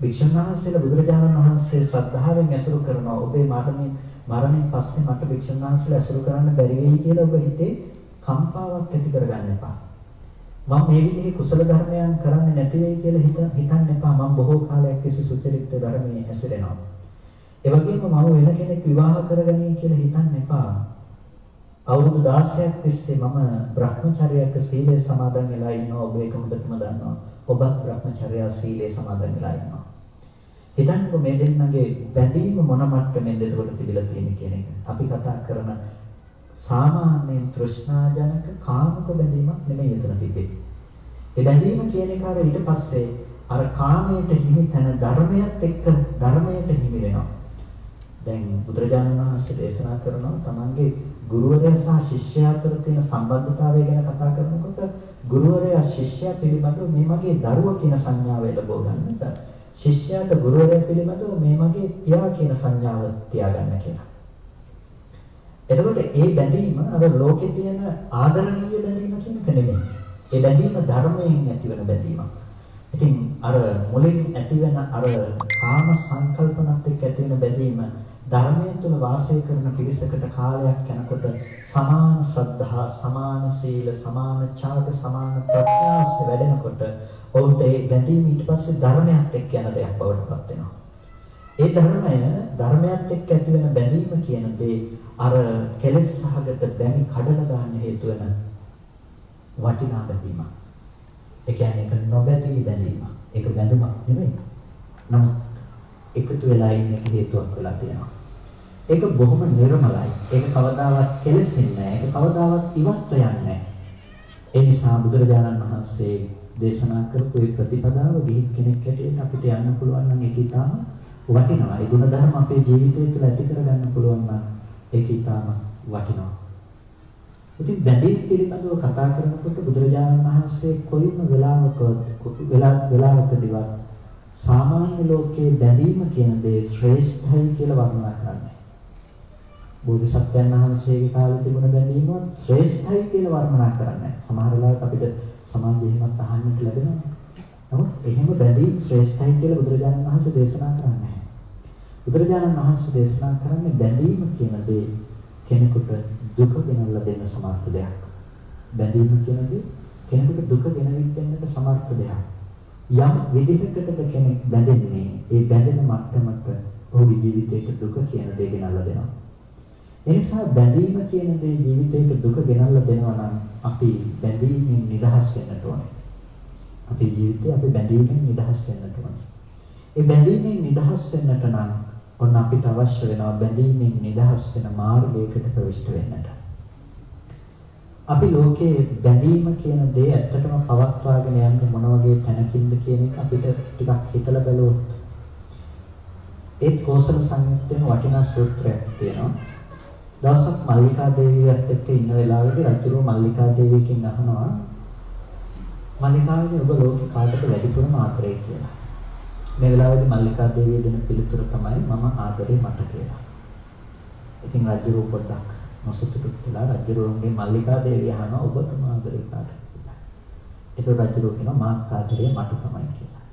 භික්ෂුන් වහන්සේලා බුදුරජාණන් වහන්සේ ශ්‍රද්ධාවෙන් ඇසුරු කරනවා. ඔබේ මරණයෙන් පස්සේ මට භික්ෂුන් වහන්සේලා ඇසුරු කරන්න බැරි වෙයි කියලා ඔබ හිතේ කම්පාවක් ඇති කරගන්න එපා. මම මේ විදිහේ කුසල ධර්මයන් කරන්නේ නැති වෙයි කියලා හිතන්න එපා. මම බොහෝ කාලයක් තිස්සේ සුචරිත ධර්මයේ හැසිරෙනවා. ඒ වගේම මම වෙන කෙනෙක් විවාහ කරගන්නේ කියලා හිතන්න එපා. අවුරුදු 16ක් තිස්සේ මම බ්‍රහ්මචර්යයක සීලය සමාදන් වෙලා ඉන්නවා. ඔබ ඒක හොඳටම දන්නවා. ඔබත් බ්‍රහ්මචර්ය සීලය සමාදන් වෙලා ඉන්නවා. හිතන්නකො මේ දෙන්නගේ බැඳීම මොන මට්ටමෙන්ද ඒකට තිබිලා තියෙන්නේ කියන එක. අපි කතා කරන සාමාන්‍යයෙන් තෘෂ්ණාජනක කාමක බැඳීමක් නෙමෙයි එතන තිබෙන්නේ. ඒ බැඳීම කියන එක අර ඊට පස්සේ අර කාමයට හිමි තන ධර්මයට එක්ක ධර්මයට හිමි වෙනවා. දැන් බුදුරජාණන් වහන්සේ දේශනා කරනවා තමන්ගේ ගුරුවරයා සහ ශිෂ්‍යයා අතර තියෙන සම්බන්ධතාවය ගැන කතා කරනකොට ගුරුවරයා ශිෂ්‍යයා පිළිබඳව මේ මගේ දරුවා කියන සංඥාව ලැබව ගන්නට ශිෂ්‍යයාට ගුරුවරයා පිළිබඳව මේ මගේ පියා කියන සංඥාව තියාගන්න කියලා. එතකොට ඒ බැඳීම අර ලෝකේ තියෙන ආදරණීය බැඳීම කියන එක නෙමෙයි. ඒ බැඳීම ධර්මයෙන් ඇතිවන බැඳීමක්. ඉතින් අර මුලින් ඇති වෙන අර කාම සංකල්පනත් එක්ක ඇති වෙන බැඳීම ධර්මයේ තුල වාසය කරන පිරිසකට කාලයක් යනකොට සමාන ශ්‍රද්ධා, සමාන සීල, සමාන ත්‍යාග, සමාන ප්‍රඥාස වැඩෙනකොට ඔවුන්ට ඒ බැඳීම ඊට පස්සේ ධර්මයත් එක්ක යන දෙයක් බවට පත් වෙනවා. ඒ ධර්මයත් එක්ක ඇති වෙන බැඳීම කියන දේ අර කෙලෙස් සහගත බැමි කඩලා දාන්න හේතු වෙන වටිනා බැඳීමක්. ඒ කියන්නේ ඒක නොබැඳී බැඳීමක්. ඒක බැඳුමක් නෙමෙයි. නමුත් එකතු වෙලා ඉන්න එක හේතුවක් වෙලා තියෙනවා. ඒක බොහොම නිර්මලයි. ඒක කවදාවත් කෙලෙසින්නේ නැහැ. ඒක කවදාවත් ඉවත් වෙන්නේ නැහැ. ඒ නිසා බුදුරජාණන් වහන්සේ දේශනා කරපු මේ ප්‍රතිපදාව ගිහින් කෙනෙක් හැටියට අපිට යන්න පුළුවන් නම් ඒක ඉතාම වටිනවා. ඒ ගුණධර්ම අපේ ජීවිතය තුළ ඇති කරගන්න පුළුවන් නම් ඒක ඉතාම වටිනවා. ඉතින් බැඳීම් පිළිබඳව කතා කරනකොට බුදුරජාණන් වහන්සේ කොයිම වෙලාවකදීවත් සාමාන්‍ය ලෝකයේ බැඳීම කියන දේ ශ්‍රේෂ්ඨයි කියලා වර්ණනා කරන්නේ. බෝධිසත්වයන් වහන්සේගේ කාලේ තිබුණ බැඳීම ශ්‍රේෂ්ඨයි කියලා වර්ණනා කරන්නේ. සමහර වෙලාවට අපිට සමාජයේ එහෙමත් අහන්නට ලැබෙනවා. නමුත් එහෙම බැඳීම් ශ්‍රේෂ්ඨයි කියලා බුදුරජාණන් වහන්සේ දේශනා කරන්නේ නැහැ. බුදුරජාණන් වහන්සේ දේශනා කරන්නේ බැඳීම කියන දේ කෙනෙකුට දුක ගෙනල්ලා දෙන්න සමර්ථ දෙයක්. බැඳීම කියන දේ කෙනෙකුට දුක ගෙනවිත් දෙන්නට සමර්ථ දෙයක්. යම් විදිහකටද කෙනෙක් බැඳෙන්නේ ඒ බැඳෙන මට්ටමට ඔහුගේ ජීවිතයට දුක කියන දේ ගෙනල්ලා දෙනවා. ඒ නිසා බැඳීම කියන දේ ජීවිතයට දුක ගෙනල්ලා දෙනවා නම් අපි බැඳීමෙන් නිදහස් වෙන්නට ඕනේ. අපේ ජීවිතේ අපි බැඳීමෙන් නිදහස් වෙන්නට ඕනේ. ඒ බැඳීමෙන් නිදහස් වෙන්නට නම් ඔන්න අපිට අවශ්‍ය වෙනවා බැඳීමෙන් නිදහස් වෙන මාර්ගයකට ප්‍රවිෂ්ඨ වෙන්නට. අපි ලෝකයේ බැඳීම කියන දේ ඇත්තටම පවත්වාගෙන යන්නේ මොන වගේ තැනකින්ද කියන එක අපිට ටිකක් හිතලා බලුවොත් ඒ කෝසල සංයුත්තේ වටිනා සූත්‍රයක් තියෙනවා. දවසක් මල්ලිකා දේවියත් එක්ක ඉන්න වෙලාවේදී රජුරෝ මල්ලිකා දේවියකින් අහනවා මල්ලිකාවනි ඔබ ලෝකේ කාටද වැඩිපුරම ආදරේ කියලා. මේ වෙලාවේදී මල්ලිකා දේවිය දෙන පිළිතුර තමයි මම ආදරේ මට කියලා. ඉතින් රජුරෝ පොඩ්ඩක් නොසතුටු වෙලා රජුරෝගේ මල්ලිකා දේවිය අහනවා ඔබ තමයි ආදරේ කාටද කියලා. ඒක රජුරෝ කියනවා මාත් ආදරේ මට තමයි කියලා.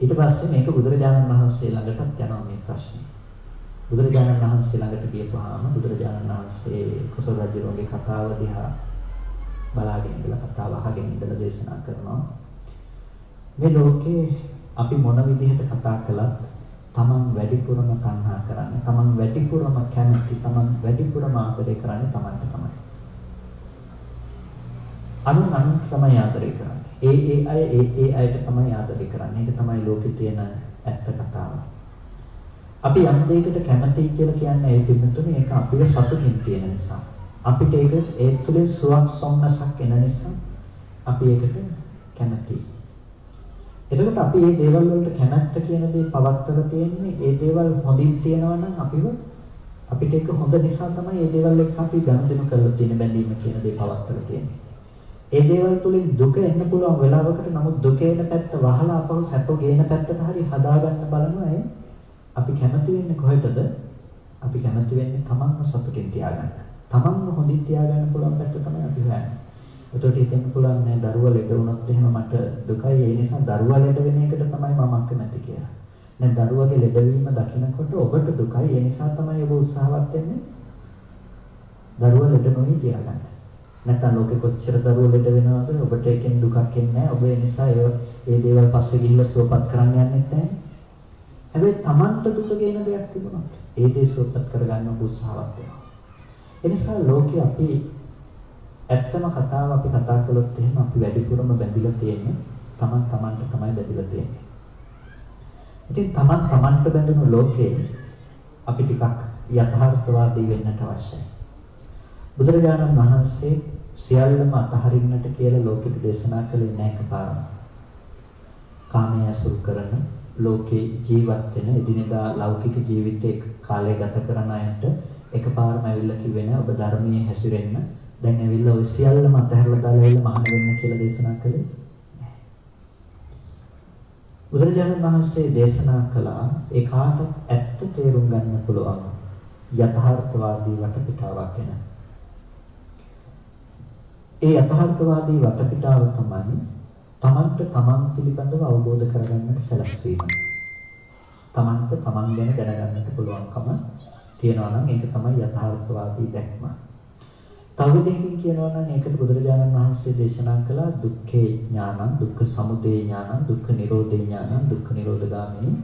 ඊට පස්සේ මේක බුදුරජාණන් වහන්සේ ළඟටත් යනවා මේ ප්‍රශ්නේ. බුදුරජාණන් වහන්සේ ළඟට ගියපුවාම බුදුරජාණන් වහන්සේ කුසල රජුගේ කතාව දිහා බලාගෙන ඉඳලා කතාව අහගෙන ඉඳලා දේශනා කරනවා මේ ලෝකේ අපි මොන විදිහට කතා කළත් තමන් වැඩිපුරම තණ්හා කරන්නේ තමන් වැඩිපුරම කැමති තමන් වැඩිපුරම ආදරය කරන්නේ තමන්ට තමයි. අනුන් තමයි ආදරය කරන්නේ. ඒ අයට තමයි ආදරය කරන්නේ. ඒක තමයි ලෝකේ තියෙන ඇත්ත කතාව. අපි යම් දෙයකට කැමතියි කියලා කියන්නේ ඒ පිටුතුනේ ඒක අපිට සතුටින් තියෙන නිසා. අපිට ඒක ඒ තුළින් සුවක් සොම්නසක් එන නිසා අපි ඒකට කැමතියි. එතකොට අපි මේ දේවල් වලට කැමැත්ත කියන දේ පවත්වලා තියෙන්නේ ඒ දේවල් හොඳින් තියෙනවා නම් අපිට ඒක හොඳ නිසා තමයි මේ දේවල් එක්ක අපි ගනුදෙනු කරලා තියෙන බැඳීම කියන දේ පවත්වලා තියෙන්නේ. ඒ දේවල් තුළින් දුක එන්න පුළුවන් වෙලාවකට නමුත් දුක එන පැත්ත වහලා අපව සැප ගේන පැත්තට හරි හදාගන්න බලනවා අපි කැමති වෙන්නේ කොහෙටද? අපි කැමති වෙන්නේ තමන්ව සතුටින් තියාගන්න. තමන්ව හොඳින් තියාගන්න පුළුවන් පැත්ත තමයි අපි හොයන්නේ. ඒකට හිතෙන්න පුළුවන් නෑ දරුවා ලෙඩ වුණොත් එහෙම මට දුකයි ඒ නිසා දරුවා ලෙඩ වෙන එකට තමයි මම කැමති කියලා. නෑ දරුවාගේ ලෙඩවීම දකිනකොට ඔබට දුකයි ඒ නිසා තමයි ඔබ උත්සාහවත් වෙන්නේ දරුවා ලෙඩ නොවි තියාගන්න. නැත්නම් ලෝකෙ කොච්චර දරුවෝ ලෙඩ වෙනවද ඔබට ඒකෙන් දුකක් එන්නේ නෑ. ඔබ ඒ නිසා ඒ දේවල් පස්සේ ගිහිල්ලා සුවපත් කරන්න යන්නෙත් නෑ. හැබැයි Tamanට දුක ගේන දෙයක් තිබුණොත් ඒ දේ සුවපත් කරගන්න උත්සාහවත් වෙනවා. ඒ නිසා ලෝකේ අපි ඇත්තම කතාව අපි කතා කළොත් එහෙම අපි වැඩිපුරම බැඳිලා තියෙන්නේ Tamanට තමයි බැඳිලා තියෙන්නේ. ඉතින් Tamanට බැඳුණු ලෝකේ අපි ටිකක් යථාර්ථවාදී වෙන්නට අවශ්‍යයි. බුදුරජාණන් වහන්සේ සියල්ලම අතහරින්නට කියලා ලෝකෙට දේශනා කළේ නැහැ එකපාරම. කාමයේ අසුරු කරන ලෝකේ ජීවත් වෙන එදිනෙදා ලෞකික ජීවිතේ කාලය ගත කරන අයට එකපාරම ඇවිල්ලා කිව්වේ නෑ ඔබ ධර්මයේ හැසිරෙන්න. දැන් ඇවිල්ලා ඔය සියල්ලම අතහැරලා දාලා ඇවිල්ලා මහාන වෙන්න කියලා දේශනා කළේ නෑ. බුදුරජාණන් වහන්සේ දේශනා කළා ඒ කාටත් ඇත්ත තේරුම් ගන්න පුළුවන් යථාර්ථවාදී වටපිටාවක් වෙන. ඒ යථාර්ථවාදී වටපිටාව තමයි තමන්ට තමන් පිළිබඳව අවබෝධ කරගන්නට සැලැස්වීම. තමන්ට තමන් ගැන දැනගන්නට පුළුවන්කම තියනවා නම් ඒක තමයි යථාර්ථවාදී දැක්ම. තව දෙකකින් කියනවා නම් ඒකට බුදුරජාණන් වහන්සේ දේශනා කළා දුක්ඛේ ඥානං, දුක්ඛ සමුදය ඥානං, දුක්ඛ නිරෝධේ ඥානං, දුක්ඛ නිරෝධගාමිනී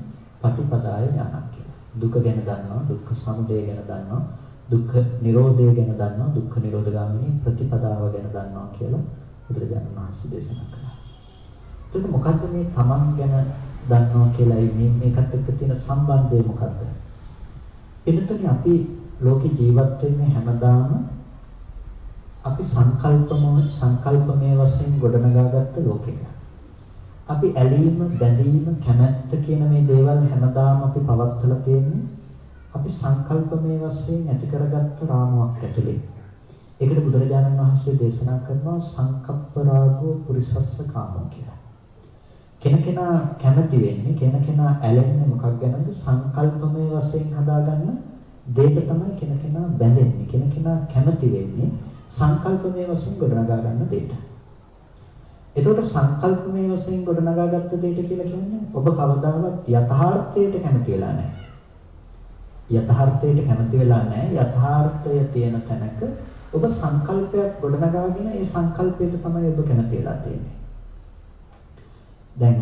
පටිපදාය ඥානං කියලා. දුක ගැන දන්නවා, දුක්ඛ සමුදය ගැන දන්නවා, දුක්ඛ නිරෝධය ගැන දන්නවා, දුක්ඛ නිරෝධගාමිනී ප්‍රතිපදාව ගැන දන්නවා කියලා බුදුරජාණන් වහන්සේ දේශනා කළා. ඒක මොකද්ද මේ තමන් ගැන දන්නවා කියලා මේකත් එක්ක තියෙන සම්බන්ධය මොකද්ද? එතකොට අපි ලෝකේ ජීවත් වෙන්නේ හැමදාම අපි සංකල්පමය වශයෙන් ගොඩනගාගත්ත ලෝකයක. අපි ඇලීම, බැඳීම, කැමැත්ත කියන මේ දේවල් හැමදාම අපි පවත්වලා තියෙන්නේ අපි සංකල්පමය වශයෙන් ඇති කරගත්ත රාමුවක් ඇතුලේ. ඒකට බුදුරජාණන් වහන්සේ දේශනා කරනවා සංකප්ප රාගෝ පුරිසස්ස කාමෝ කියලා. කෙනකෙනා කැමති වෙන්නේ, කෙනකෙනා ඇලෙන්නේ මොකක් ගැනද? සංකල්පමය වශයෙන් හදාගන්න දෙයක තමයි කෙනකෙනා බැඳෙන්නේ. කෙනකෙනා කැමති වෙන්නේ සංකල්පමය වශයෙන් ගොඩනගා ගන්න දෙයට. එතකොට සංකල්පමය වශයෙන් ගොඩනගාගත්ත දෙයට කියලා කියන්නේ ඔබ කවදාවත් යථාර්ථයට කැමති වෙලා නැහැ. යථාර්ථයට කැමති වෙලා නැහැ. යථාර්ථය තියෙන තැනක ඔබ සංකල්පයක් ගොඩනගාගෙන ඒ සංකල්පයට තමයි ඔබ කැමති වෙලා තියෙන්නේ. දැන්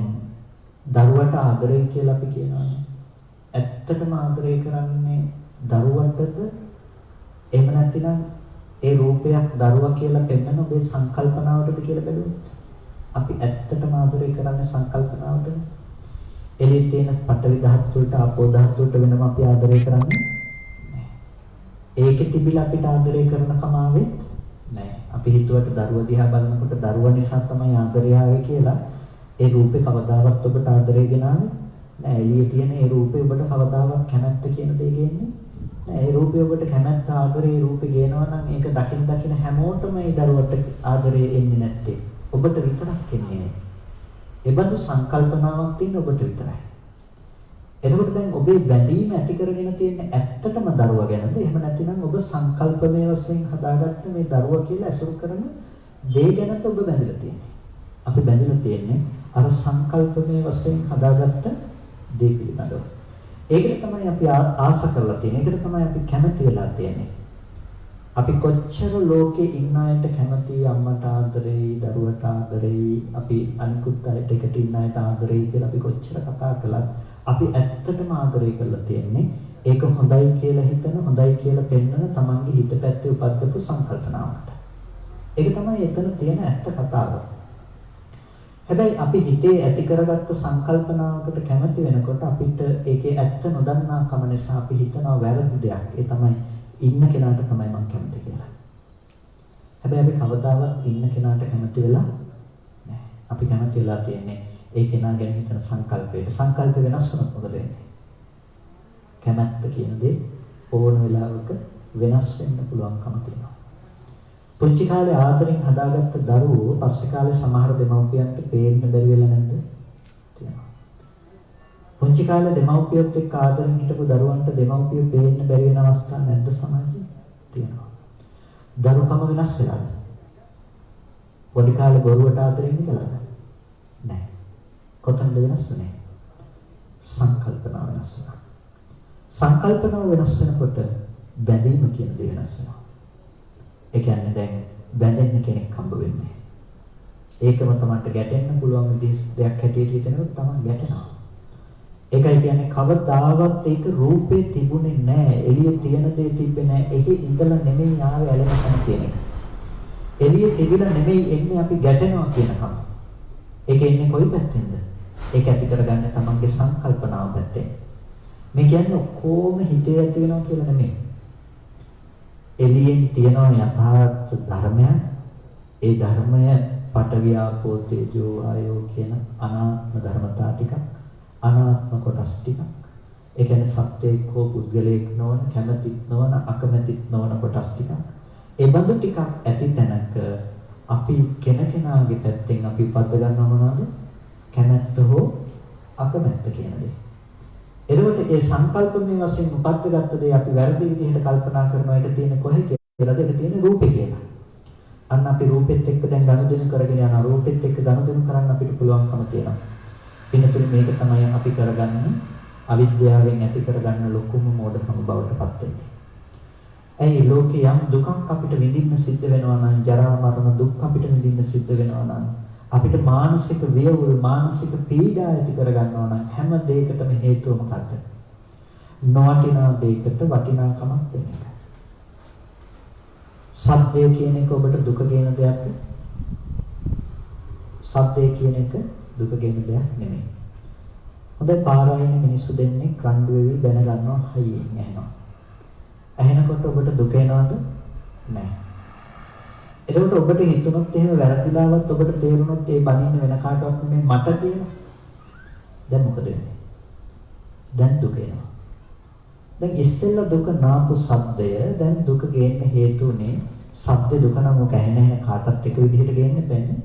දරුවට ආදරය කියලා අපි කියනවානේ. ඇත්තටම ආදරය කරන්නේ දරුවටද? එහෙම නැත්නම් ඒ රූපයක් දරුවා කියලා පෙන්නන ඔබේ සංකල්පනාවටද කියලා බැලුවොත් අපි ඇත්තටම ආදරය කරන්නේ සංකල්පනාවටද? එළියේ තියෙන පඨවි ධාතුවට, ආපෝ ධාතුවට වෙනම අපි ආදරය කරන්නේ නැහැ. ඒකේ තිබිලා අපිට ආදරය කරන කමාවෙත් නැහැ. අපි හිතුවට දරුවා දිහා බලනකොට දරුවා නිසා තමයි ආදරය ආවේ කියලා ඒ රූපේ කවදාවත් ඔබට ආදරය ගෙනාවේ නැහැ. එළියේ තියෙන ඒ රූපේ ඔබට කවදාවත් කැමැත්ත කියන දේ ගෙන්නේ නැහැ. ඒ රූපේ ඔබට කැමැත්ත ආදරේ රූපේ ගේනවා නම් ඒක දකින හැමෝටම ඒ දරුවට ආදරේ එන්නේ නැත්තේ. ඔබට විතරක් එන්නේ. ඒ බඳු සංකල්පනාවක් තියෙන ඔබට විතරයි. එතකොට දැන් ඔබේ බැඳීම ඇති කරගෙන තියෙන්නේ ඇත්තටම දරුවා ගැනද? එහෙම නැතිනම් ඔබ සංකල්පමය වශයෙන් හදාගත්ත මේ දරුවා කියලා අසුරු කරන දේ ගැනද ඔබ බැඳලා තියෙන්නේ? අපි බැඳලා තියෙන්නේ අර සංකල්පමය වශයෙන් හදාගත්ත දේ පිළිබඳව. ඒකට තමයි අපි ආස කරලා තියෙන්නේ. ඒකට තමයි අපි කැමති වෙලා තියෙන්නේ. අපි කොච්චර ලෝකේ ඉන්න අයට කැමති, අම්මට ආදරෙයි, දරුවට ආදරෙයි, අපි අනිකුත් අයට එකට ඉන්න අයට ආදරෙයි කියලා අපි කොච්චර කතා කළත් අපි ඇත්තටම ආදරය කරලා තියෙන්නේ ඒක හොඳයි කියලා හිතන, හොඳයි කියලා පෙන්වන තමන්ගේ හිත පැත්තේ උපද්දපු සංකල්පනාවට. ඒක තමයි එතන තියෙන ඇත්ත කතාව. හැබැයි අපි හිතේ ඇති කරගත්ත සංකල්පනාවකට කැමති වෙනකොට අපිට ඒකේ ඇත්ත නොදන්නාකම නිසා අපි හිතනවා වැරදි දෙයක්. ඒ තමයි ඉන්න කෙනාට තමයි මම කැමති කියලා. හැබැයි අපි කවදාවත් ඉන්න කෙනාට කැමති වෙලා නැහැ. අපි කැමති වෙලා තියෙන්නේ ඒ කෙනා ගැන හිතන සංකල්පයට. සංකල්ප වෙනස් වුණොත් මොකද වෙන්නේ? කැමැත්ත කියන දේ ඕන වෙලාවක වෙනස් වෙන්න පුළුවන්කම තියෙනවා. පුංචි කාලේ ආදරෙන් හදාගත්ත දරුවෝ පස්සේ කාලේ සමහර දෙමව්පියන්ට පේන්න බැරි වෙලා නැද්ද? තියෙනවා. පුංචි කාලේ දෙමව්පියොත් එක්ක ආදරෙන් හිටපු දරුවන්ට දෙමව්පියෝ පේන්න බැරි වෙන අවස්ථා නැද්ද සමාජයේ? තියෙනවා. දරුකම වෙනස් වෙලාද? පොඩි කාලේ බොරුවට ආදරෙන් ඉඳලාද? නැහැ. කොතනද වෙනස් වෙන්නේ? සංකල්පනාව වෙනස් වෙනවා. සංකල්පනාව වෙනස් වෙනකොට බැඳීම කියන දේ වෙනස් වෙනවා. ඒ කියන්නේ දැන් බැඳෙන්න කෙනෙක් හම්බ වෙන්නේ. ඒකම තමයි ගැටෙන්න පුළුවන් දෙයක් හැටියට හිතනකොට තමයි ගැටෙනවා. ඒකයි කියන්නේ කවදාවත් ඒක රූපේ තිබුණේ නැහැ. එළියේ තියෙන දේ තිබ්බේ නැහැ. ඒකේ ඉඳලා නෙමෙයි ආවේ ඇලෙන කියන එක. එළියේ තිබිලා නෙමෙයි එන්නේ අපි ගැටෙනවා කියනකම්. ඒක එන්නේ කොයි පැත්තෙන්ද? ඒක ඇති කරගන්න තමන්ගේ සංකල්පනාව පැත්තෙන්. මේ කියන්නේ ඔක්කොම හිතේ ඇති වෙනවා කියලා නෙමෙයි. එළියෙන් තියෙන යථාර්ථ ධර්මයන්, ඒ ධර්මය පඨවි ආපෝ තේජෝ ආයෝ කියන අනාත්ම ධර්මතා ටිකක්, අනාත්ම කොටස් ටිකක්. ඒ කියන්නේ සත්‍යයක් හෝ පුද්ගලයෙක් නොවන, කැමැතිත් නොවන, අකමැතිත් නොවන කොටස් ටිකක්. ඒ බඳු ටිකක් ඇති තැනක අපි කෙනකෙනාගේ පැත්තෙන් අපි පද්ද ගන්නව මොනවද? කැමැත්ත හෝ අකමැත්ත කියන දේ. එතකොට ඒ සංකල්පමය වශයෙන් උපද්දගත්ත දේ අපි වැරදි විදිහට කල්පනා කරනවා. ඒක තියෙන කොහේ කියලාද? ඒක තියෙන රූපේ කියලා. අන්න අපි රූපෙත් එක්ක දැන් ගනුදෙනු කරගෙන යනවා. රූපෙත් එක්ක ගනුදෙනු කරන්න අපිට පුළුවන්කම තියෙනවා. පින්නතුනි මේක තමයි අපි කරගන්න අවිද්‍යාවෙන් ඇති කරගන්න ලොකුම මෝඩකම බවට පත් වෙන්නේ. ඇයි ලෝකේ යම් දුකක් අපිට විඳින්න සිද්ධ වෙනවා නම් ජරා මරණ දුක් අපිට විඳින්න සිද්ධ වෙනවා නම් අපිට මානසික වේවුල් මානසික පීඩා ඇති කරගන්නවා නම් හැම දෙයකටම හේතුව මොකක්ද? නොවටිනා දෙයකට වටිනාකමක් දෙන එක. සබ්දේ කියන එක ඔබට දුක ගෙන දෙයක්ද? සබ්දේ කියන එක දුක ගෙන දෙයක් නෙමෙයි. හොඳයි පාරායින මිනිස්සු දෙන්නේ රණ්ඩු වෙවි දැන ගන්නවා හයියෙන් ඇහෙනවා. ඇහෙනකොට ඔබට දුක එනවද? නැහැ. එතකොට ඔබට හිතුනොත් එහෙම වැරදිලාවත් ඔබට තේරුනොත් ඒ බනින්න වෙන කාටවත් නෙමෙයි මට කියලා. දැන් මොකද වෙන්නේ? දැන් දුක එනවා. දැන් ඉස්සෙල්ලා දුක නාපු සද්දය දැන් දුක ගේන්න හේතුනේ සද්ද දුක නම් ඔක ඇහෙන කාටත් එක විදිහට ගේන්න බෑනේ.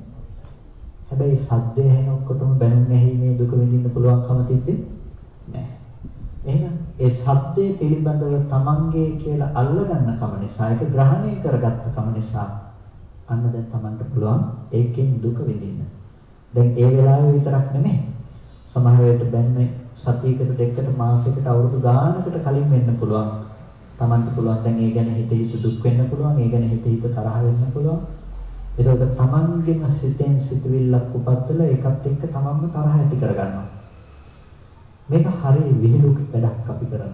හැබැයි සද්දය ඇහෙන ඔක්කොටම බැනුම් ඇහිීමේ දුක විඳින්න පුළුවන්කම තිබ්බේ නැහැ. එහෙනම් ඒ සද්දේ පිළිබඳව තමන්ගේ කියලා අල්ලගන්න කම නිසා ඒක ග්‍රහණය කරගත්ත කම නිසා අන්න දැන් තමන්ට පුළුවන් ඒකෙන් දුක විඳින්න. දැන් ඒ වෙලාවේ විතරක් නෙමෙයි සමහර වෙලට බැන්නේ සතියකට දෙකකට මාසයකට අවුරුදු ගානකට කලින් වෙන්න පුළුවන්. තමන්ට පුළුවන් දැන් ඒ ගැන හිත දුක් වෙන්න පුළුවන්. ඒ ගැන හිත තරහ වෙන්න පුළුවන්. ඒකට තමන්ගේම සිතෙන් සිතවිල්ලක් උපද්දලා ඒකත් එක්ක තමන්ම තරහ ඇති කරගන්නවා. මේක හරිය විහිළු වැඩක් අපි කරන.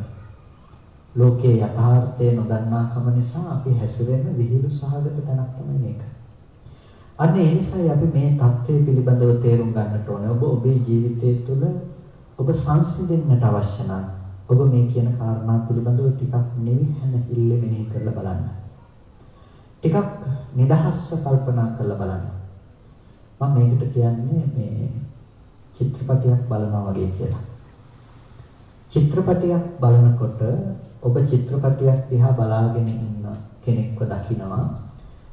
ලෝකයේ යථාර්ථය නොදන්නාකම නිසා අපි හැසිරෙන විහිළු සහගත තැනක් තමයි මේක. අන්න ඒ නිසායි අපි මේ தත්ත්වය පිළිබඳව තේරුම් ගන්නට ඕනේ. ඔබ ඔබේ ජීවිතය තුළ ඔබ සංසිඳෙන්නට අවශ්‍ය නම් ඔබ මේ කියන කාරණා පිළිබඳව ටිකක් නිවිහැන ඉල්ල මෙනෙහි කරලා බලන්න. ටිකක් නිදහස්ව කල්පනා කරලා බලන්න. මම මේකට කියන්නේ මේ චිත්‍රපටයක් බලනවා වගේ කියලා. චිත්‍රපටයක් බලනකොට ඔබ චිත්‍රපටයක් දිහා බලාගෙන ඉන්න කෙනෙක්ව දකිනවා.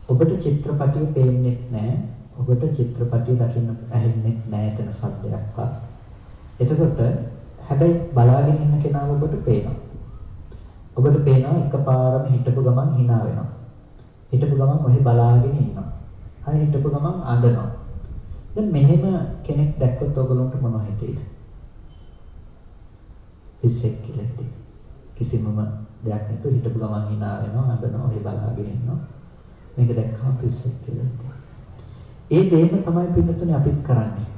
ඔබට චිත්‍රපටිය පේන්නේ නැහැ. ඔබට චිත්‍රපටිය දකින්න ඇහෙන්නේ නැහැ එතන සද්දයක්වත්. එතකොට හැබැයි බලාගෙන ඉන්න කෙනාව ඔබට පේනවා. ඔබට පේනවා එකපාරම හිටපු ගමන් hina වෙනවා. හිටපු ගමන් ඔහි බලාගෙන ඉන්නවා. හරි හිටපු ගමන් අඬනවා. දැන් මෙහෙම කෙනෙක් දැක්කොත් ඔයගොල්ලන්ට මොනව හිතෙයිද? පිස්සෙක් කියලා කිසිමම දෙයක් නැතුව හිටපු ගමන් hina වෙනවා, අඬනවා, ඔහි බලාගෙන ඉන්නවා. මේක දැක්කම පිස්සෙක් කියලා. ඒ දෙයම තමයි පින්නතුනේ අපිත් කරන්නේ.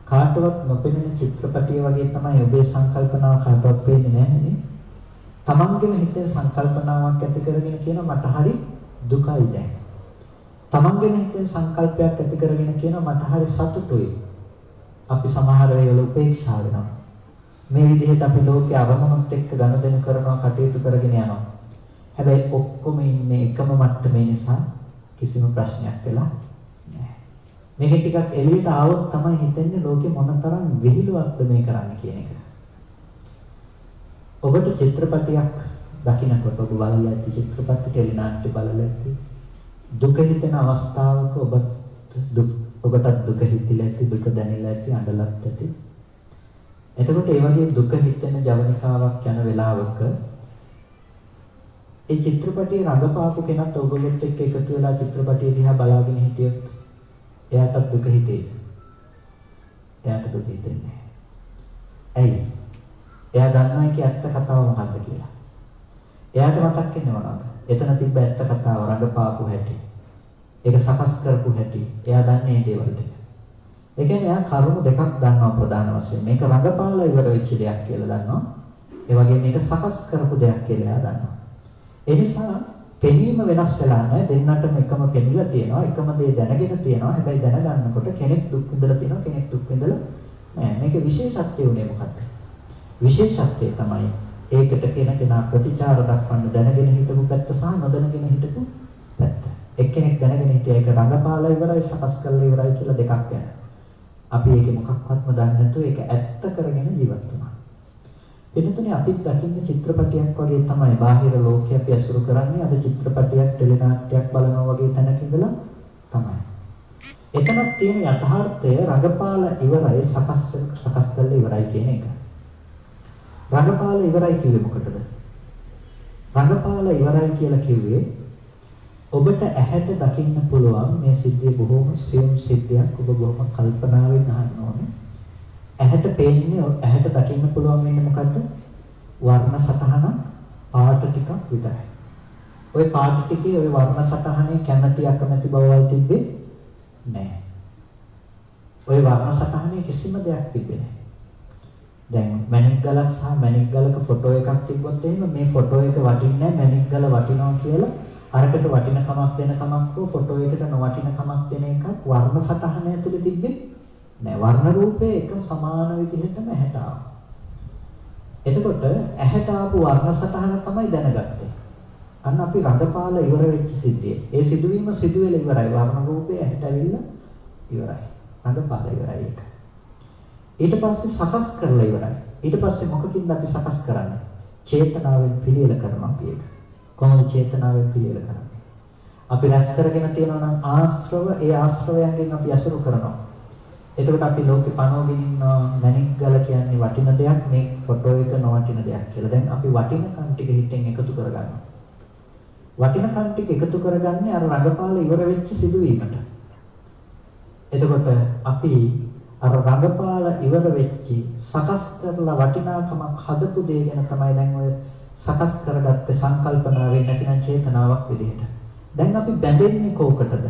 කාටවත් නොපෙනෙන චිත්‍රපටිය වගේ තමයි ඔබේ සංකල්පනාව කාටවත් පේන්නේ නැහැ නේ. තමන්ගේම හිතේ සංකල්පනාවක් ඇති කරගෙන කියන මට හරි දුකයි දැන්. තමන්ගේම හිතේ සංකල්පයක් ඇති කරගෙන කියන මට හරි සතුටුයි. අපි සමහර වෙලාවල උපේක්ෂා වෙනවා. මේ විදිහට අපි ලෝකයේ අවමනොත් එක්ක ගනුදෙනු කරනවා කටයුතු කරගෙන යනවා. හැබැයි ඔක්කොම ඉන්නේ එකම මට්ටමේ නිසා කිසිම ප්‍රශ්නයක් වෙලා නැහැ. මේක ටිකක් එළියට ආවොත් තමයි හිතෙන්නේ ලෝකෙ මොනතරම් විහිළුවක්ද මේ කරන්නේ කියන එක. ඔබට චිත්‍රපටයක් දකින්නකොට ඔබ බලලා ඇති චිත්‍රපට ටෙලිනාට්‍ය බලලා ඇති දුක හිතෙන අවස්ථාවක ඔබට දුක හිතිලා ඇති දුක දැනෙලා ඇති අඬලත් ඇති. එතකොට ඒ වගේ දුක හිතෙන ජවනිකාවක් යන වෙලාවක ඒ චිත්‍රපටයේ රඟපාපු කෙනත් ඔයගොල්ලොත් එක්ක එකතු වෙලා චිත්‍රපටිය දිහා බලාගෙන හිටියොත් එයාට දුක හිතේද? එයාට දුක හිතෙන්නේ නැහැ. ඇයි? එයා දන්නවා ඒකේ ඇත්ත කතාව මොකක්ද කියලා. එයාට මතක් වෙන්නේ මොනවද? එතන තිබ්බ ඇත්ත කතාව රඟපාපු හැටි. ඒක සකස් කරපු හැටි. එයා දන්නේ මේ දේවල් ටික. ඒ කියන්නේ එයා කරුණු දෙකක් දන්නවා ප්‍රධාන වශයෙන්. මේක රඟපාලා ඉවර වෙච්ච දෙයක් කියලා දන්නවා. ඒ වගේම මේක සකස් කරපු දෙයක් කියලා එයා දන්නවා. ඒ නිසා පෙනීම වෙනස් වෙලා නැහැ. දෙන්නටම එකම පෙනිලා තියෙනවා. එකම දේ දැනගෙන තියෙනවා. හැබැයි දැනගන්නකොට කෙනෙක් දුක් විඳලා තියෙනවා, කෙනෙක් දුක් විඳලා නැහැ. මේකේ විශේෂත්වය උනේ මොකක්ද? විශේෂත්වය තමයි ඒකට කෙනා ප්‍රතිචාර දක්වන්න දැනගෙන හිටපු පැත්ත සහ නොදැනගෙන හිටපු පැත්ත. එක්කෙනෙක් දැනගෙන හිටියා ඒක රඟපාලා ඉවරයි, සකස් කරලා ඉවරයි කියලා දෙකක් යනවා. අපි ඒක මොකක්වත්ම දන්නේ නැතුව ඒක ඇත්ත කරගෙන ජීවත් වෙනවා. එතනදී අපි දකින්න චිත්‍රපටයක් වගේ තමයි බාහිර ලෝකයේ අපි අසුරු කරන්නේ. අද චිත්‍රපටයක් ටෙලිනාට්‍යයක් බලනවා වගේ තැනක ඉඳලා තමයි. එතනක් තියෙන යථාර්ථය රඟපාලා ඉවරයි, සකස් කරලා ඉවරයි කියන එක. රඟපාලා ඉවරයි කිව්වේ මොකටද? රඟපාලා ඉවරයි කියලා කිව්වේ ඔබට ඇහැට දකින්න පුළුවන් මේ සිද්ධිය බොහොම සියුම් සිද්ධියක්. ඔබ බොහොම කල්පනාවෙන් අහන්න ඕනේ. ඇහැට පේන්නේ ඇහැට දකින්න පුළුවන් වෙන්නේ මොකද්ද? වර්ණ සටහන පාට ටිකක් විතරයි. ওই පාට ටිකේ ওই වර්ණ සටහනේ කැමැති අකමැති බවවල් තිබ්බේ නැහැ. ওই වර්ණ සටහනේ කිසිම දෙයක් තිබ්බේ නැහැ. දැන් මැණික් ගලක් සහ මැණික් ගලක ෆොටෝ එකක් තිබ්බොත් එහෙම මේ ෆොටෝ එක වටින්නේ නැහැ මැණික් ගල වටිනවා කියලා අරකට වටිනකමක් දෙන කමක් හෝ ෆොටෝ එකට නොවටිනකමක් දෙන එකක් වර්ණ සටහන ඇතුලේ තිබ්බේ නැහැ. වර්ණ රූපේ එක සමාන විදිහටම ඇහැට ආවා. එතකොට ඇහැට ආපු වර්ණ සටහන තමයි දැනගත්තේ. අන්න අපි රඟපාලා ඉවර වෙච්ච සිද්ධිය. ඒ සිදුවීම සිදුවෙලා ඉවරයි. වර්ණ රූපේ ඇහැට ඇවිල්ලා ඉවරයි. රඟපාලා ඉවරයි ඒක. ඊට පස්සේ සකස් කරලා ඉවරයි. ඊට පස්සේ මොකකින්ද අපි සකස් කරන්නේ? චේතනාවෙන් පිළියෙල කරනවා අපි ඒක. කොහොමද චේතනාවෙන් පිළියෙල කරන්නේ? අපි රැස් කරගෙන තියෙනවා නම් ආශ්‍රව, ඒ ආශ්‍රවයන්ගෙන් අපි අසුරු කරනවා. එතකොට අපි ලෝකේ පනෝගෙන ඉන්නවා මැණික් ගල කියන්නේ වටින දෙයක්, මේ ෆොටෝ එක නොවටින දෙයක් කියලා. දැන් අපි වටිනකම් ටික හිතෙන් එකතු කරගන්නවා. වටිනකම් ටික එකතු කරගන්නේ අර රඟපාල ඉවර වෙච්ච සිදුවීමට. එතකොට අපි අර රඟපාල ඉවර වෙච්ච සකස් කරලා වටිනාකමක් හදපු දේ ගැන තමයි දැන් ඔය සකස් කරගත්තේ සංකල්පනාවෙන් නැතිනම් චේතනාවක් විදිහට. දැන් අපි බැඳෙන්නේ කෝකටද?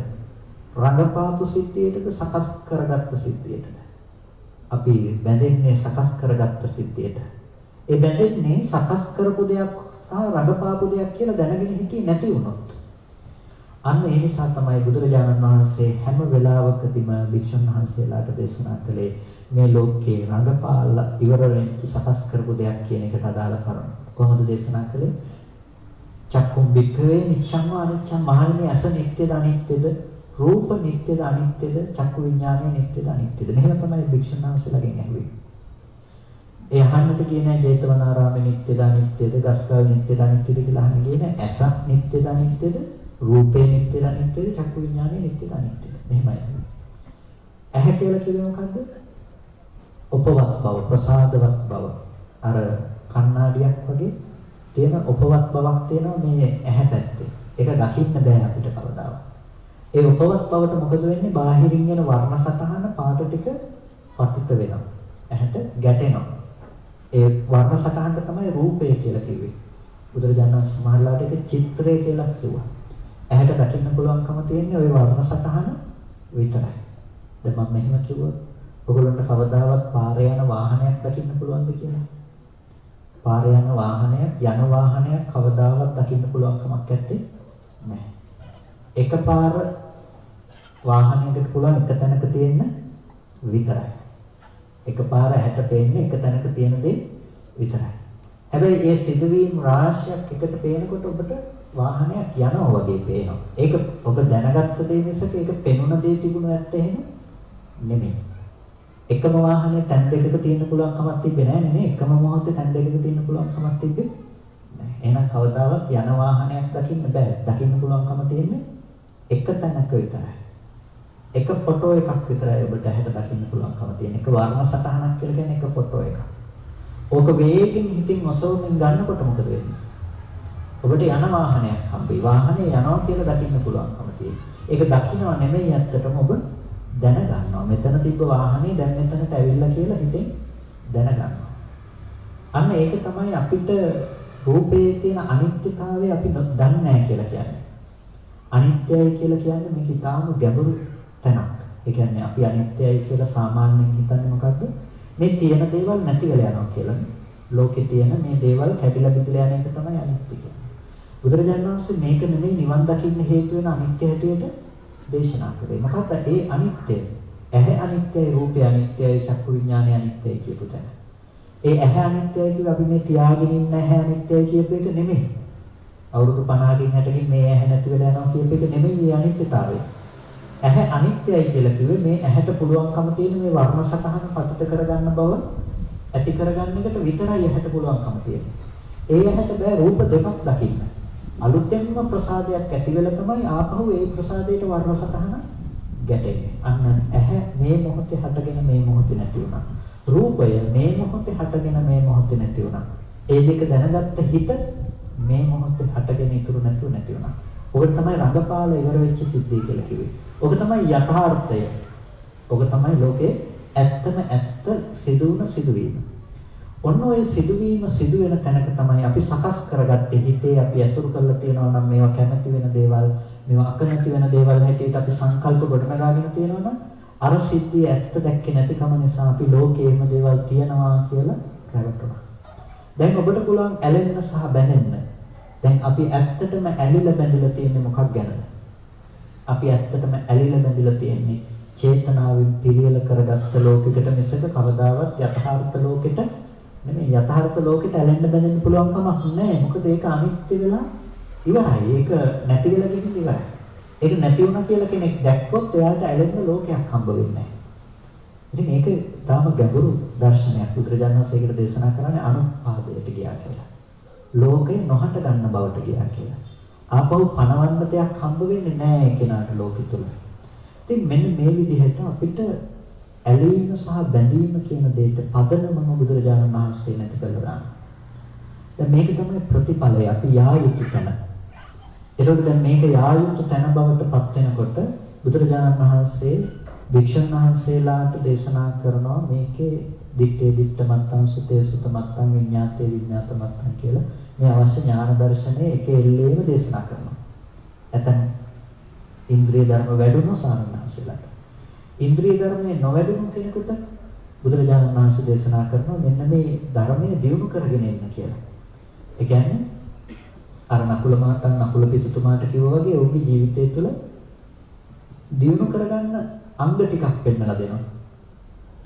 රඟපාපු සිද්ධියටද සකස් කරගත්ත සිද්ධියටද? අපි බැඳෙන්නේ සකස් කරගත්ත සිද්ධියට. ඒ බැඳෙන්නේ සකස් කරපු දෙයක් සහ රඟපාපු දෙයක් කියලා දැනගෙන හිටියේ නැති වුණොත්. අන්න ඒ නිසා තමයි බුදුරජාණන් වහන්සේ හැම වෙලාවකදීම භික්ෂුන් වහන්සේලාට දේශනා කළේ මේ ලෝකේ රඟපාලා ඉවර වෙච්ච සකස් කරපු දෙයක් කියන එකට අදාළ කරුණු. කොහොමද දේශනා කළේ? චක්කුම් බික්ඛවේ නිච්ඡං අනිච්ඡං මහණෙනි අස නිට්ටයද අනිත්‍යද? රූප නිට්ටයද අනිත්‍යද? චක්කු විඥානය නිට්ටයද අනිත්‍යද? මෙහෙම තමයි භික්ෂුන් වහන්සේලාගෙන් ඇහුවේ. ඒ අහන්නට කියන්නේ ජේතවනාරාමේ නිට්ටයද අනිත්‍යද? ගස්කල් නිට්ටයද අනිත්‍යද කියලා අහන්නේ කියන්නේ ඇස නිට්ටයද අනිත්‍යද? රූපේ නිට්ටයද අනිත්‍යද? චක්කු විඥානය නිට්ටයද අනිත්‍යද? මෙහෙමයි. ඇහැ කියලා කියන්නේ මොකද්ද? උපවත් බව, ප්‍රසාදවත් බව. අර කණ්ණාඩියක් වගේ තියෙන උපවත් බවක් තියෙනවා මේ ඇහැ පැත්තේ. ඒක දකින්න බෑ අපිට කවදාවත්. ඒ උපවත් බවට මොකද වෙන්නේ? බාහිරින් එන වර්ණ සටහන පාට ටික පතිත වෙනවා. ඇහැට ගැටෙනවා. ඒ වර්ණ සටහනට තමයි රූපය කියලා කිව්වේ. බුදුරජාණන් වහන්සේ සමහරලාට ඒක චිත්‍රය කියලා කිව්වා. ඇහැට දකින්න පුළුවන්කම තියෙන්නේ ওই වර්ණ සටහන විතරයි. දැන් මම මෙහෙම කිව්වොත් ඔයගොල්ලන්ට කවදාවත් පාරේ යන වාහනයක් දකින්න පුළුවන්ද කියලා? පාරේ යන වාහනයක් කවදාවත් දකින්න පුළුවන් කමක් නැත්තේ නැහැ. එකපාර වාහනයකට පුළුවන් එක තැනක තියෙන්න විතරයි. එකපාර ඇහැට පේන්නේ එක තැනක තියෙන දේ විතරයි. හැබැයි ඒ සිදුවීම් රාශියක් එකට පේනකොට ඔබට වාහනයක් යනවා වගේ පේනවා. ඒක ඔබ දැනගත්ත දේ මිසක ඒක පෙනුන දේ තිබුණ නැත්te එහෙම නෙමෙයි. එකම වාහනේ තැන් දෙකක තියෙන්න පුළුවන් කමක් තිබ්බේ නැහැ නේ. එකම මොහොතේ තැන් දෙකක තියෙන්න පුළුවන් කමක් තිබ්බේ නැහැ. එහෙනම් කවදාවත් යන වාහනයක් දකින්න බෑ. දකින්න පුළුවන්කම තියෙන්නේ එක තැනක විතරයි. එක ෆොටෝ එකක් විතරයි ඔබට ඇහැට දකින්න පුළුවන්කම තියෙන. එක වර්ණ සටහනක් කියලා කියන්නේ එක ෆොටෝ එකක්. ඕක වේගෙන් හිතින් ඔසවමින් ගන්නකොට මොකද වෙන්නේ? ඔබට යන වාහනයක් හම්බෙයි. වාහනේ යනවා කියලා දකින්න පුළුවන්කම තියෙනවා. ඒක දකින්නව නෙමෙයි ඇත්තටම ඔබ දැනගන්නවා. මෙතන තිබ්බ වාහනේ දැන් මෙතනට ඇවිල්ලා කියලා හිතෙන් දැනගන්නවා. අන්න ඒක තමයි අපිට රූපයේ තියෙන අනිත්‍යතාවය අපි දන්නේ නැහැ කියලා කියන්නේ. අනිත්‍යයි කියලා කියන්නේ මේක ඊටාම ගැඹුරු තැනක්. ඒ කියන්නේ අපි අනිත්‍යයි කියලා සාමාන්‍යයෙන් හිතන්නේ මොකද්ද? මේ තියෙන දේවල් නැති වෙලා යනවා කියලා. ලෝකේ තියෙන මේ දේවල් කැඩිලා බිඳලා යන එක තමයි අනිත්‍ය කියන්නේ. බුදුරජාණන් වහන්සේ මේක නෙමෙයි නිවන් දකින්න හේතු වෙන අනිත්‍ය හැටියට දේශනා කළේ. මොකක්ද ඒ අනිත්‍ය? ඇහැ අනිත්‍යයි, රූපය අනිත්‍යයි, චක්කු විඥානය අනිත්‍යයි කියපු තැන. ඒ ඇහැ අනිත්‍යයි කියලා අපි මේ තියාගෙන ඉන්න ඇහැ අනිත්‍යයි කියපු එක නෙමෙයි. අවුරුදු 50කින් 60කින් මේ ඇහැ නැති වෙලා යනවා කියපු එක නෙමෙයි මේ අනිත්‍යතාවය. ඇහැ අනිත්‍යයි කියලා කිව්වේ මේ ඇහැට පුළුවන්කම තියෙන මේ වර්ණ සටහන පතිත කරගන්න බව ඇති කරගන්න එකට විතරයි ඇහැට පුළුවන්කම තියෙන්නේ. ඒ ඇහැට බෑ රූප දෙකක් දකින්න. අලුතෙන්ම ප්‍රසාදයක් ඇති වෙලා තමයි ආපහු ඒ ප්‍රසාදයට වර්ණ සටහන ගැටෙන්නේ. අන්න ඇහැ මේ මොහොතේ හටගෙන මේ මොහොතේ නැති වුණා. රූපය මේ මොහොතේ හටගෙන මේ මොහොතේ නැති වුණා. ඒ දෙක දැනගත්ත හිත මේ මොහොතේ හටගෙන ඉතුරු නැතුව නැති වුණා. ඔකට තමයි රඟපාලා ඉවර වෙච්ච සිද්ධිය කියලා කිව්වේ. ඔක තමයි යථාර්ථය. ඔක තමයි ලෝකේ ඇත්තම ඇත්ත සිදුවන සිදුවීම. ඔන්න ඔය සිදුවීම සිදුවෙන තැනක තමයි අපි සකස් කරගත්තේ හිතේ අපි ඇසුරු කරලා තියෙනවා නම් මේවා කැමති වෙන දේවල්, මේවා අකමැති වෙන දේවල් හැටියට අපි සංකල්ප ගොඩනගාගෙන තියෙනවා නම් අර සිද්ධිය ඇත්ත දැක්කේ නැතිකම නිසා අපි ලෝකේම දේවල් තියනවා කියලා රැවටුණා. දැන් ඔබට පුළුවන් ඇලෙන්න සහ බැඳෙන්න. දැන් අපි ඇත්තටම ඇලිලා බැඳිලා තියෙන්නේ මොකක් ගැනද? අපි ඇත්තටම ඇලිලා බැඳිලා තියෙන්නේ චේතනාවෙන් පිළියෙල කරගත්ත ලෝකයකට මිසක කවදාවත් යථාර්ථ ලෝකෙට නෙමෙයි. යථාර්ථ ලෝකෙට ඇලෙන්න බැඳෙන්න පුළුවන් කමක් නැහැ. මොකද ඒක අනිත්‍ය වෙලා ඉවරයි. ඒක නැති වෙලා ගිහින් ඉවරයි. ඒක නැති වුණා කියලා කෙනෙක් දැක්කොත් එයාට ඇලෙන්න ලෝකයක් හම්බ වෙන්නේ නැහැ. ඉතින් මේක තාම ගැඹුරු දර්ශනයක්. බුදුරජාණන් වහන්සේ ඒකට දේශනා කරන්නේ අනුපාදයට ගියා කියලා. ලෝකේ නොහට ගන්න බවට ගියා කියලා. ආපහු පණවන්න දෙයක් හම්බ වෙන්නේ නැහැ කෙනාට ලෝකෙ තුල. ඉතින් මෙන්න මේ විදිහට අපිට ඇලීම සහ බැඳීම කියන දෙයට පදනමම බුදුරජාණන් වහන්සේ නැති කළා දානවා. දැන් මේක තමයි ප්‍රතිඵලය අපි යා යුතු තැන. ඒකෝට දැන් මේක යා යුතු තැන බවට පත් වෙනකොට බුදුරජාණන් වහන්සේ භික්ෂුන් වහන්සේලාට දේශනා කරනවා මේකේ දිත්තේ දිත්ත මත්තං සුතේ සුත මත්තං විඤ්ඤාතේ විඤ්ඤාත මත්තං කියලා මේ අවශ්‍ය ඥාන දර්ශනයේ එක එල්ලේම දේශනා කරනවා. නැත්නම් ඉන්ද්‍රිය ධර්ම වැඩුණු සාමණේරයන්සලාට. ඉන්ද්‍රිය ධර්මයේ නොවැඩුණු කෙනෙකුට බුදුරජාණන් වහන්සේ දේශනා කරනවා මෙන්න මේ ධර්මයේ දියුණු කරගෙන ඉන්න කියලා. ඒ කියන්නේ අර නකුල මහත්තයා නකුල පිටුතුමාට කිව්වා වගේ ඔහුගේ ජීවිතය තුළ දියුණු කරගන්න අංග ටිකක් පෙන්නලා දෙනවා.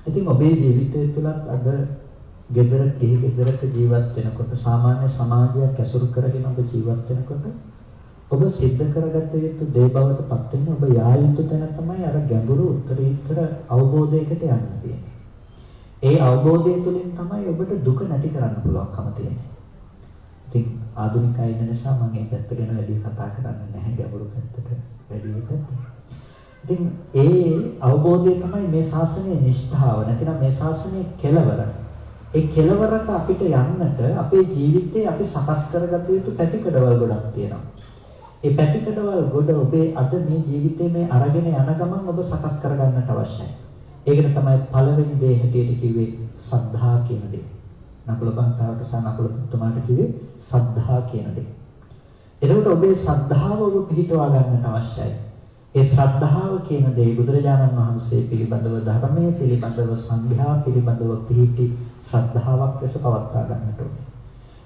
ඉතින් ඔබේ ජීවිතය තුළත් අද ගෙදරක ජීවත් වෙනකොට සාමාන්‍ය සමාජයක් ඇසුරු කරගෙන ඔබ ජීවත් වෙනකොට ඔබ සිද්ධ කරගත යුතු දේ බවට පත් වෙන්නේ ඔබ යා යුතු තැන තමයි අර ගැඹුරු උත්තරීතර අවබෝධයකට යන්න තියෙන්නේ. ඒ අවබෝධය තුළින් තමයි ඔබට දුක නැති කරන්න පුළුවන්කම තියෙන්නේ. ඉතින් ආධුනිකයි ඉන්න නිසා මම මේ පැත්ත ගැන වැඩි කතා කරන්නේ නැහැ ගැඹුරු පැත්තට වැඩි පැත්ත. ඉතින් ඒ අවබෝධය තමයි මේ ශාසනයේ නිෂ්ඨාව. නැතිනම් මේ ශාසනයේ කෙලවර. ඒ කෙලවරට අපිට යන්නට අපේ ජීවිතේ අපි සකස් කරගත යුතු පැතිකඩවල් ගොඩක් තියෙනවා. ඒ පැතිකඩවල් ගොඩ ඔබේ අද මේ ජීවිතේ මේ අරගෙන යන ගමන් ඔබ සකස් කරගන්නට අවශ්‍යයි. ඒකට තමයි පළවෙනි දේ හැටියට කිව්වේ සද්ධා කියන දේ. නකුල බන්තාවට සහ නකුල පුතුමාට කිව්වේ සද්ධා කියන දේ. එතකොට ඔබේ සද්ධාව ඔබ පිහිටවා ගන්නට අවශ්‍යයි. ඒ ශ්‍රද්ධාව කියන දේ බුදුරජාණන් වහන්සේ පිළිබඳව ධර්මයේ පිළිබඳව සංඝයා පිළිබඳව පිහිටි ශ්‍රද්ධාවක් ලෙස පවත්වා ගන්නට ඕනේ.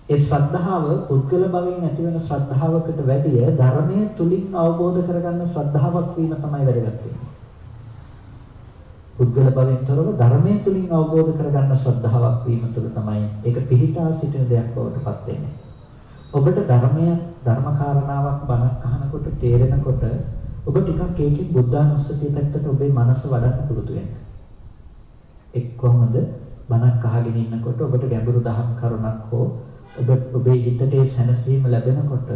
ඒ ශ්‍රද්ධාව පුද්ගල භවෙන් ඇතිවන ශ්‍රද්ධාවකට වැඩිය ධර්මයේ තුලින් අවබෝධ කරගන්න ශ්‍රද්ධාවක් වීම තමයි වැදගත් වෙන්නේ. පුද්ගල භවෙන් තොරව ධර්මයේ තුලින් අවබෝධ කරගන්න ශ්‍රද්ධාවක් වීම තුළ තමයි ඒක පිහිටා සිටින දෙයක් බවට පත් වෙන්නේ. ඔබට ධර්මකාරණාවක් බණක් අහනකොට තේරෙනකොට ඔබ ටිකක් ඒකේ බුද්ධානුස්සතිය පැත්තට ඔබේ මනස වඩන්න පුරුදු වෙන්න. එක් කොහොමද බණක් අහගෙන ඉන්නකොට ඔබට ගැඹුරු දහම් කරුණක් හෝ ඔබේ හිතට ඒ සැනසීම ලැබෙනකොට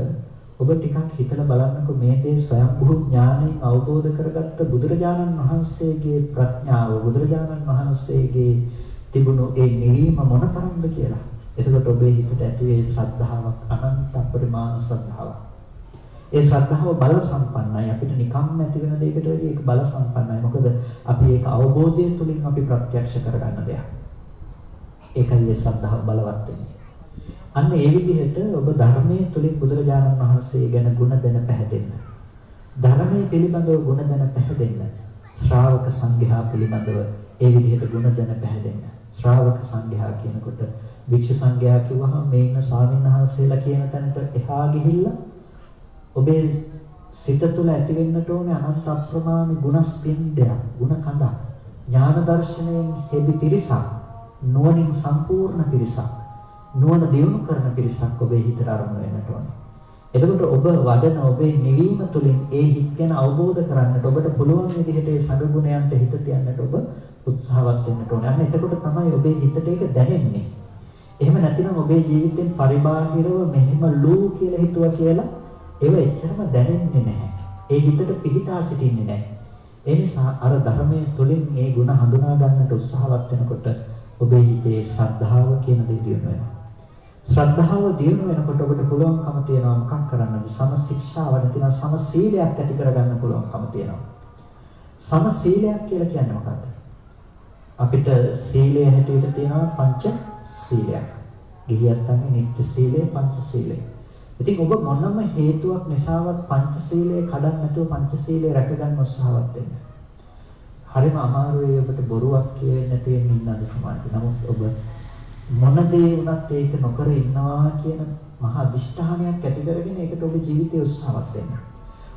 ඔබ ටිකක් හිතලා බලන්නකො මේ දේ ස්වයංභූ ඥාණයෙන් අවබෝධ කරගත්ත බුදුරජාණන් වහන්සේගේ ප්‍රඥාව බුදුරජාණන් වහන්සේගේ තිබුණු ඒ නිවීම මොනතරම්ද කියලා. එතකොට ඔබේ හිතට ඇති වේ ශ්‍රද්ධාවක් අනන්ත අපරිමාණ ශ්‍රද්ධාවක්. ඒ ශ්‍රද්ධාව බල සම්පන්නයි. අපිට නිකම්ම ඇති වෙන දෙයකට වැඩිය ඒක බල සම්පන්නයි. මොකද අපි ඒක අවබෝධය තුලින් අපි ප්‍රත්‍යක්ෂ කරගන්න දෙයක්. ඒකයි ඒ ශ්‍රද්ධාව බලවත් වෙන්නේ. අන්න ඒ විදිහට ඔබ ධර්මයේ තුලින් බුදුරජාණන් වහන්සේ ගැන ගුණ දැන පැහැදෙන්න. ධර්මයේ පිළිබඳව ගුණ දැන පැහැදෙන්න. ශ්‍රාවක සංඝයා පිළිබඳව ඒ විදිහට ගුණ දැන පැහැදෙන්න. ශ්‍රාවක සංඝයා කියනකොට භික්ෂු සංඝයා කිව්වහම මේ ඉන්න ස්වාමීන් වහන්සේලා කියන තැනට එහා ගිහිල්ලා ඔබේ සිත තුළ ඇති වෙන්නට ඕනේ අනන්ත අප්‍රමාණ ගුණ ස්පින්දයක්, ගුණ කඳක්, ඥාන දර්ශනයෙන් හෙබි පිරිසක්, නුවණින් සම්පූර්ණ පිරිසක්, නුවණ දියුණු කරන පිරිසක් ඔබේ හිතට අරමුණු වෙන්නට ඕනේ. එතකොට ඔබ වඩන ඔබේ නිවීම තුළින් ඒ හිත් ගැන අවබෝධ කරගන්නට ඔබට පුළුවන් විදිහට ඒ සංග ගුණයන්ට හිත තියන්නට ඔබ උත්සාහවත් වෙන්නට ඕනේ. අන්න එතකොට තමයි ඔබේ හිතට ඒක දැනෙන්නේ. එහෙම නැතිනම් ඔබේ ජීවිතෙන් පරිබාහිරව මෙහෙම ලූ කියලා හිතුවා කියලා ඒව එච්චරම දැනෙන්නේ නැහැ. ඒ හිතට පිහිටා සිටින්නේ නැහැ. ඒ නිසා අර ධර්මයේ තුලින් මේ ගුණ හඳුනා ගන්නට උත්සාහවත් වෙනකොට ඔබේ හිතේ ශ්‍රද්ධාව කියන දේ දියුණු වෙනවා. ශ්‍රද්ධාව දියුණු වෙනකොට ඔබට පුළුවන්කම තියෙනවා මොකක් කරන්නද? සම ශික්ෂාව නැතිනම් සම සීලයක් ඇති කරගන්න පුළුවන්කම තියෙනවා. සම සීලයක් කියලා කියන්නේ මොකක්ද? අපිට සීලය හැටියට තියෙනවා පංච සීලයක්. ගිහියත් තමයි නිත්‍ය සීලය, පංච සීලය. ඉතින් ඔබ මොනම හේතුවක් නිසාවත් පංච සීලය කඩන්න නැතුව පංච සීලය රැකගන්න උත්සාහවත් වෙන්න. හරිම අමාරුයි ඔබට බොරුවක් කියවෙන්නේ නැති වෙන්න ඉන්නද සමාජය. නමුත් ඔබ මොන දේ වුණත් ඒක නොකර ඉන්නවා කියන මහා අදිෂ්ඨානයක් ඇති කරගෙන ඒකට ඔබේ ජීවිතය උත්සාහවත් වෙන්න.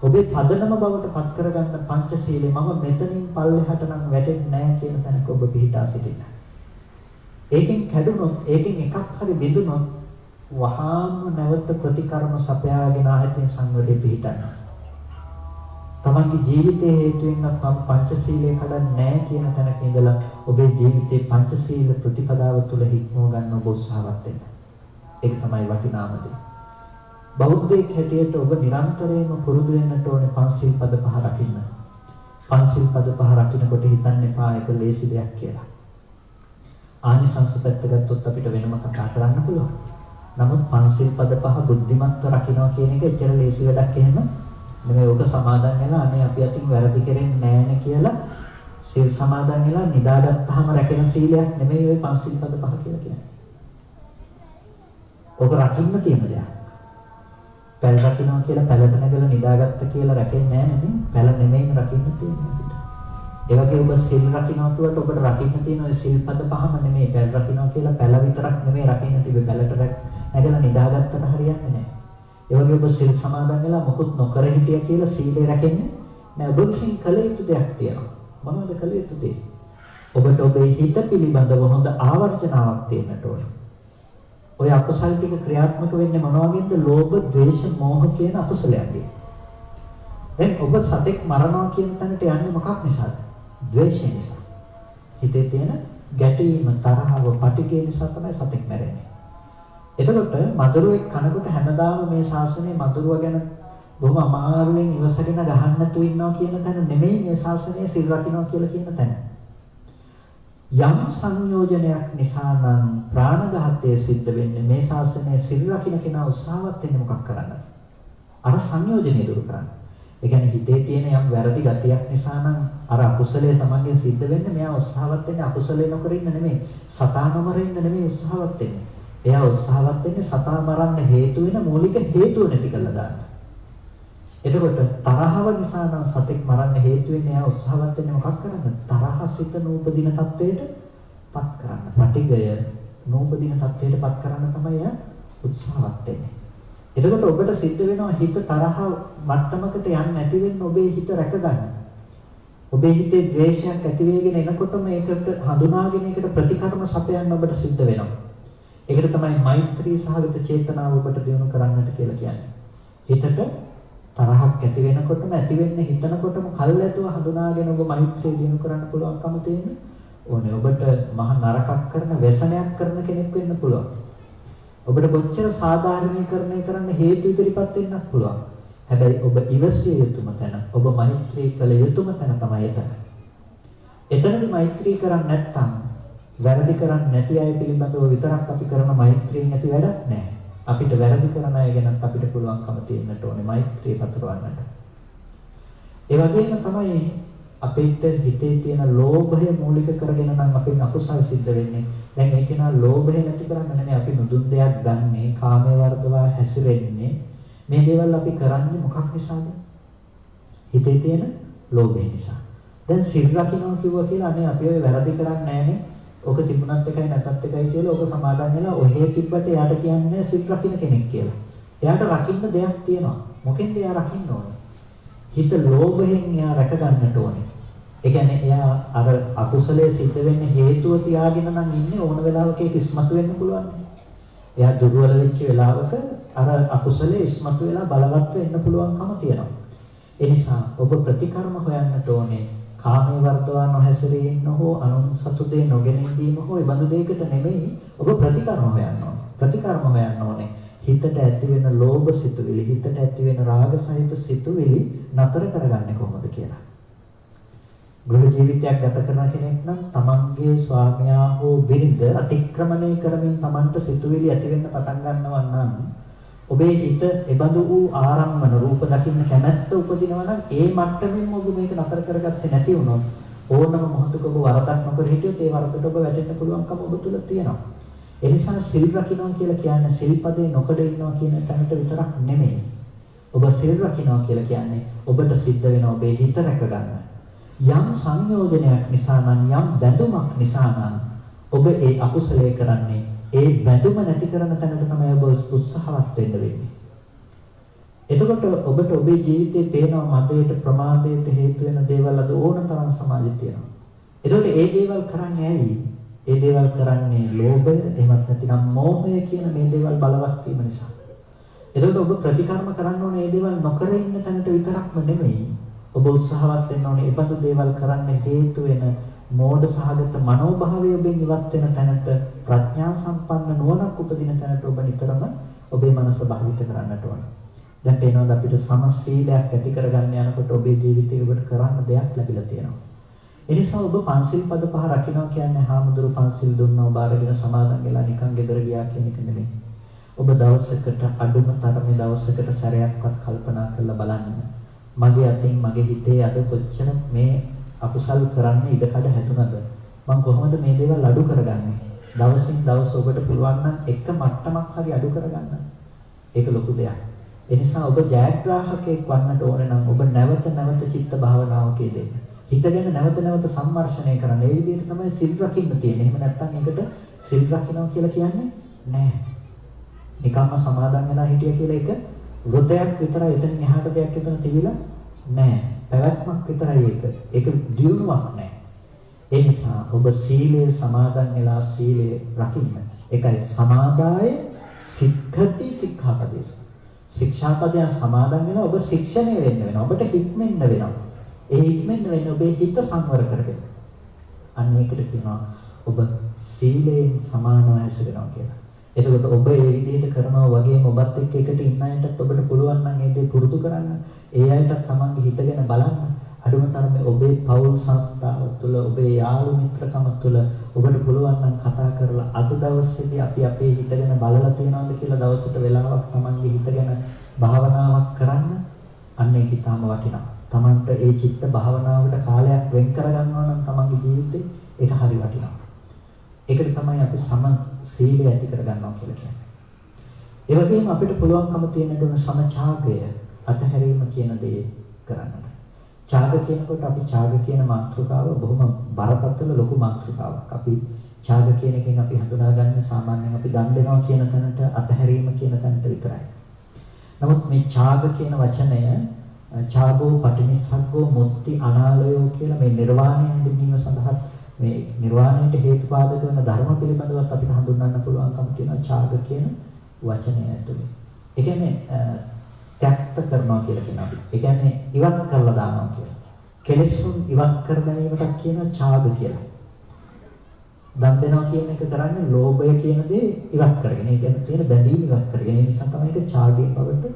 ඔබේ පදනම බවට පත් කරගන්න පංචශීලය මම මෙතනින් පල්ලෙහාට නම් වැටෙන්නේ නැහැ කියන තැනක ඔබ පිහිටා සිටින්න. ඒකෙන් කැඩුනොත්, ඒකෙන් එකක් හරි බිඳුනොත් වහාම නැවත ප්‍රතිකර්ම සපයාගෙන ආයතන සංවරේ පිහිටන්න. තමන්ගේ ජීවිතයේ හේතුවෙන් මම පංචශීලය කඩන්නේ නැහැ කියන තැනක ඉඳලා ඔබේ ජීවිතේ පංචශීල ප්‍රතිපදාව තුළ හික්මව ගන්න ඔබ උත්සාහවත් වෙන්න. ඒක තමයි වටිනාම දේ. බෞද්ධයෙක් හැටියට ඔබ නිරන්තරයෙන්ම පුරුදු වෙන්නට ඕනේ පංචශීල පද පහ රකින්න. පංචශීල පද පහ රකින්නකොට හිතන්න එපා ඒක ලේසි දෙයක් කියලා. ආනිසංස පැත්ත ගත්තොත් අපිට වෙනම කතා කරන්න පුළුවන්. නමුත් පංචශීල පද පහ බුද්ධිමත්ව රකින්නවා කියන එක එච්චර ලේසි වැඩක් එහෙම නෙමෙයි. ඔබ සමාදන් වෙලා අනේ අපි අතින් වැරදි කරන්නේ නැහැ නේ කියලා සීල් සමාදන් වෙලා නිදාගත්තාම රැකෙන සීලයක් නෙමෙයි ওই පංචශීල පද පහ කියලා කියන්නේ. ඔබ රකින්න තියෙන දෙයක්. පැල රකින්නවා කියලා පැලට නැගලා නිදාගත්ත කියලා රැකෙන්නේ නැහැ නේ. පැල නෙමෙයි රකින්න තියෙන්නේ අපිට. ඒ වගේ ඔබ සීල් රකින්නවා කියුවට ඔබට රකින්න තියෙන ওই සීල් පද පහම නෙමෙයි. පැල රකින්නවා කියලා පැල විතරක් නෙමෙයි රකින්න තිබෙ. පැලට නැගලා නිදාගත්තට හරියන්නේ නැහැ. ඒ වගේ ඔබ සීල් සමාදන් වෙලා මොකුත් නොකර හිටියා කියලා සීලය රැකෙන්නේ නැහැ. ඔබ විසින් කළ යුතු දෙයක් තියෙනවා. මොනවද කළ යුතු දේ? ඔබට ඔබේ හිත පිළිබඳව හොඳ ආවර්ජනාවක් තියෙන්නට ඕනේ. ඔය අකුසල් ටික ක්‍රියාත්මක වෙන්නේ මොන වගේද? ලෝභ, ද්වේෂ, මෝහ කියන අකුසලයන්ගෙන්. දැන් ඔබ සතෙක් මරනවා කියන තැනට යන්නේ මොකක් නිසාද? ද්වේෂය නිසා. හිතේ තියෙන ගැටීම, තරහව, පටිඝය නිසා තමයි සතෙක් මැරෙන්නේ. එතකොට මදුරුවෙක් කනකොට හැමදාම මේ ශාසනයේ මදුරුව ගැන බොහොම අමාරුවෙන් ඉවසගෙන ගහන්න තු ඉන්නවා කියන තැන නෙමෙයි මේ ශාසනය සිල් රකින්නවා කියලා කියන තැන. යම් සංයෝජනයක් නිසා නම් ප්‍රාණඝාතය සිද්ධ වෙන්නේ මේ ශාසනයේ සිල් රකින්න කෙනා උත්සාහවත් වෙන්නේ මොකක් කරන්නද? අර සංයෝජනය දුරු කරන්න. ඒ කියන්නේ හිතේ තියෙන යම් වැරදි ගතියක් නිසා නම් අර අකුසලයේ සමගින් සිද්ධ වෙන්නේ මෙයා උත්සාහවත් වෙන්නේ අකුසලේ නොකර ඉන්න නෙමෙයි, සතා නොමර ඉන්න නෙමෙයි උත්සාහවත් වෙන්නේ. එයා උත්සාහවත් වෙන්නේ සතා මරන්න හේතු වෙන මූලික හේතුව නැති කරලා දාන්න. එතකොට තරහව නිසා නම් සතෙක් මරන්න හේතු වෙන්නේ එයා උත්සාහවත් වෙන්නේ මොකක් කරන්නද? තරහ සිත නූපදින තත්වයට පත් කරන්න. පටිඝය නූපදින තත්වයට පත් කරන්න තමයි එයා උත්සාහවත් වෙන්නේ. එතකොට ඔබට සිද්ධ වෙනවා හිත තරහ මට්ටමකට යන්නේ නැති වෙන්න ඔබේ හිත රැකගන්න. ඔබේ හිතේ ද්වේෂයක් ඇති වෙගෙන එනකොට මේකට හඳුනාගෙන ඒකට ප්‍රතිකර්ම සපයන්න ඔබට සිද්ධ වෙනවා. ඒකට තමයි මෛත්‍රී සහගත චේතනාව ඔබට දියුණු කරන්නට කියලා කියන්නේ. හිතට තරහක් ඇති වෙනකොටම ඇති වෙන්නේ හිතනකොටම කල්ැතුව හඳුනාගෙන ඔබ මෛත්‍රිය දියුණු කරන්න පුළුවන්කම තියෙන ඕනේ. ඔබට මහා නරකක් කරන व्यसනයක් කරන කෙනෙක් වෙන්න පුළුවන්. ඔබට කොච්චර සාධාරණීකරණය කරන්න හේතු ඉදිරිපත් වෙන්නත් පුළුවන්. හැබැයි ඔබ ඉවසිය යුතුම තැන, ඔබ මෛත්‍රී කළ යුතුම තැන තමයි එතන. එතනදී මෛත්‍රී කරන්නේ නැත්නම් වැරදි කරන්නේ නැති අය පිළිබඳව විතරක් අපි කරන මෛත්‍රියෙන් නැති වැඩක් නැහැ. අපිට වැරදි කරන අය ගැනත් අපිට පුළුවන්කම තියෙන්නට ඕනේ මෛත්‍රිය පතුරවන්නට. ඒ වගේම තමයි අපිට හිතේ තියෙන ලෝභය මූලික කරගෙන නම් අපේ අකුසල් සිද්ධ වෙන්නේ. දැන් ඒක නා ලෝභය නැති කරන්න නෙමෙයි අපි නුදුන් දෙයක් ගන්නෙ, කාමයේ වර්ධවා හැසිරෙන්නේ. මේ දේවල් අපි කරන්නේ මොකක් නිසාද? හිතේ තියෙන ලෝභය නිසා. දැන් සිල් රකින්නවා කිව්වා කියලා අනේ අපි ඔය වැරදි කරන්නේ නැහනේ. ඔක තිබුණත් එකයි නැතත් එකයි කියලා ඔක සමාදන් වෙලා ඔහෙ තිබ්බට එයාට කියන්නේ සිල් රකින්න කෙනෙක් කියලා. එයාට රකින්න දෙයක් තියෙනවා. මොකෙන්ද එයා රකින්න ඕනේ? හිත ලෝභයෙන් එයා රැක ගන්නට ඕනේ. ඒ කියන්නේ එයා අර අකුසලයේ සිද්ධ වෙන්න හේතුව තියාගෙන නම් ඉන්නේ ඕන වෙලාවක ඒක ඉස්මතු වෙන්න පුළුවන්. එයා දුර්වල වෙච්ච වෙලාවක අර අකුසලයේ ඉස්මතු වෙලා බලවත් වෙන්න පුළුවන්කම තියෙනවා. ඒ නිසා ඔබ ප්‍රතිකර්ම හොයන්නට ඕනේ. කාමයේ වර්ධවා නොහැසිරී ඉන්න හෝ අනුන් සතු දෙ නොගෙන ඉඳීම හෝ ඒ බඳු දෙයකට නෙමෙයි ඔබ ප්‍රතිකර්ම හොයන්න ඕනේ. ප්‍රතිකර්ම හොයන්න ඕනේ. හිතට ඇති වෙන ලෝභ සිතුවිලි, හිතට ඇති වෙන රාග සහිත සිතුවිලි නතර කරගන්නේ කොහොමද කියලා. ගෘහ ජීවිතයක් ගත කරන කෙනෙක් නම් තමන්ගේ තමන්ගේ ස්වාමියා හෝ බිරිඳ අතික්‍රමණය කරමින් තමන්ට සිතුවිලි ඇති වෙන්න පටන් ගන්නවා නම් ඔබේ හිත එබඳු වූ ආරම්මන රූප දකින්න කැමැත්ත උපදිනවා නම් ඒ මට්ටමින්ම ඔබ මේක නතර කරගත්තේ නැති වුණොත් ඕනම මොහොතක ඔබ වරදක් නොකර හිටියොත් ඒ වරදට ඔබ වැටෙන්න පුළුවන්කම ඔබ තුල තියෙනවා. ඒ නිසා සිල් රකින්නවා කියලා කියන්නේ සිල්පදේ නොකඩ ඉන්නවා කියන තැනට විතරක් නෙමෙයි. ඔබ සිල් රකින්නවා කියලා කියන්නේ ඔබට සිද්ධ වෙන ඔබේ හිත රැක ගන්න. යම් සංයෝජනයක් නිසා නම් යම් බැඳුමක් නිසා නම් ඔබ ඒ අකුසලයේ කරන්නේ ඒ බැඳුම නැති කරන තැනට තමයි ඔබ උත්සාහවත් වෙන්න වෙන්නේ. එතකොට ඔබට ඔබේ ජීවිතේ පේනවා මදයට ප්‍රමාදයට හේතු වෙන දේවල් අද ඕන තරම් සමාජයේ තියෙනවා. එතකොට ඒ දේවල් කරන්නේ ඇයි? ඒ දේවල් කරන්නේ ලෝභය, එහෙමත් නැතිනම් මෝහය කියන මේ දේවල් බලවත් වීම නිසා. එතකොට ඔබ ප්‍රතිකර්ම කරන්න ඕනේ මේ දේවල් නොකර ඉන්න තැනට විතරක්ම නෙමෙයි. ඔබ උත්සාහවත් වෙන්න ඕනේ ඒ බඳු දේවල් කරන්න හේතු වෙන මෝඩ සහගත මනෝභාවය ඔබෙන් ඉවත් වෙන තැනට ප්‍රඥා සම්පන්න නුවණක් උපදින තැනට ඔබ නිතරම ඔබේ මනස භාවිත කරන්නට ඕන. දැන් පේනවාද අපිට සමසීලයක් ඇති කරගන්න යනකොට ඔබේ ජීවිතේ ඔබට කරන්න දෙයක් ලැබිලා තියෙනවා. ඒ නිසා ඔබ පන්සිල් පද පහ රකින්න කියන්නේ හාමුදුරු පන්සිල් දුන්නා ඔබ අරගෙන සමාදන් වෙලා නිකන් ගෙදර ගියා කියන එක නෙමෙයි. ඔබ දවසකට අඩුම තරමේ දවසකට සැරයක්වත් කල්පනා කරලා බලන්න. මගේ අතින් මගේ හිතේ අද කොච්චර මේ අකුසල් කරන්න ඉඩකඩ හැදුනද? මම කොහොමද මේ දේවල් අඩු කරගන්නේ? දවසින් දවස ඔබට පුළුවන් නම් එක මට්ටමක් හරි අඩු කරගන්න. ඒක ලොකු දෙයක්. ඒ නිසා ඔබ ජයග්‍රාහකයෙක් වන්නට ඕන නම් ඔබ නැවත නැවත චිත්ත භාවනාවක යෙදෙන්න. හිතගෙන නැවත නැවත සම්මර්ෂණය කරන්න. ඒ විදිහට තමයි සිල් රකින්න තියෙන්නේ. එහෙම නැත්නම් ඒකට සිල් රකින්නවා කියලා කියන්නේ නෑ. නිකම්ම සමාදන් වෙලා හිටිය කියලා එක වෘතයක් විතරයි. එතනින් එහාට දෙයක් එතන තිබිලා නෑ. පැවැත්මක් විතරයි ඒක. ඒක දියුණුවක් නෑ. ඒ නිසා ඔබ සීලය සමාදන් වෙලා සීලය රකින්න. ඒකයි සමාදාය සික්ඛති සික්ඛාපදේශ. ශික්ෂාපදයන් සමාදන් වෙනවා ඔබ ශික්ෂණය වෙන්න වෙනවා. ඔබට හික්මෙන්න වෙනවා. ඒ හික්මෙන්න වෙන්නේ ඔබේ හිත සංවර කරගෙන. අන්න ඒකට කියනවා ඔබ සීලයෙන් සමානව හැසිරෙනවා කියලා. එතකොට ඔබ ඒ විදිහට කරනවා වගේම ඔබත් එක්ක එකට ඉන්න අයටත් ඔබට පුළුවන් නම් ඒ දේ පුරුදු කරන්න. ඒ අයටත් තමන්ගේ හිතගෙන බලන්න. අඩුම තරමේ ඔබේ පෞල් සංස්ථාව තුළ ඔබේ යාළු මිත්‍රකම තුළ ඔබට පුළුවන් නම් කතා කරලා අද දවසේදී අපි අපේ හිතගෙන බලලා තියනවාද කියලා දවසට වෙලාවක් තමන්ගේ හිතගෙන භාවනාවක් කරන්න. අන්න ඒක ඊටාම වටිනවා. තමන්ට ඒ චිත්ත භාවනාවට කාලයක් වෙන් කරගන්නවා නම් තමන්ගේ ජීවිතේ ඒක හරි වටිනවා. ඒකට තමයි අපි සම සීලය ඇති කරගන්නවා කියලා කියන්නේ. ඒ වගේම අපිට පුළුවන්කම තියෙන සමඡාගය අතහැරීම කියන දේ කරන්නට. ඡාග කියනකොට අපි ඡාග කියන මාතෘකාව බොහොම බරපතල ලොකු මාතෘකාවක්. අපි ඡාග කියන එකෙන් අපි හඳුනාගන්නේ සාමාන්‍යයෙන් අපි දන් දෙනවා කියන තැනට අතහැරීම කියන තැනට විතරයි. නමුත් මේ ඡාග කියන වචනය ඡාගෝ පටිනිස්සග්ගෝ මුක්ති අනාලයෝ කියලා මේ නිර්වාණය හැඳින්වීම සඳහා මේ නිර්වාණයට හේතුපාදක වෙන ධර්ම පිළිබඳවත් අපිට හඳුන්වන්න පුළුවන්කම තියෙනවා ඡාග කියන වචනය ඇතුලේ. ඒ කියන්නේ ත්‍යාග කරනවා කියලා කියනවා. ඒ කියන්නේ ඉවත් කරලා දානවා කියලා. කෙලෙසුන් ඉවත් කර ගැනීමට කියනවා ඡාග කියලා. දන් දෙනවා කියන එක කරන්නේ ලෝභය කියන දේ ඉවත් කරගෙන. ඒ කියන්නේ තියෙන බැඳීම ඉවත් කරගෙන. ඒ නිසා තමයි ඒක ඡාගයෙන් බවට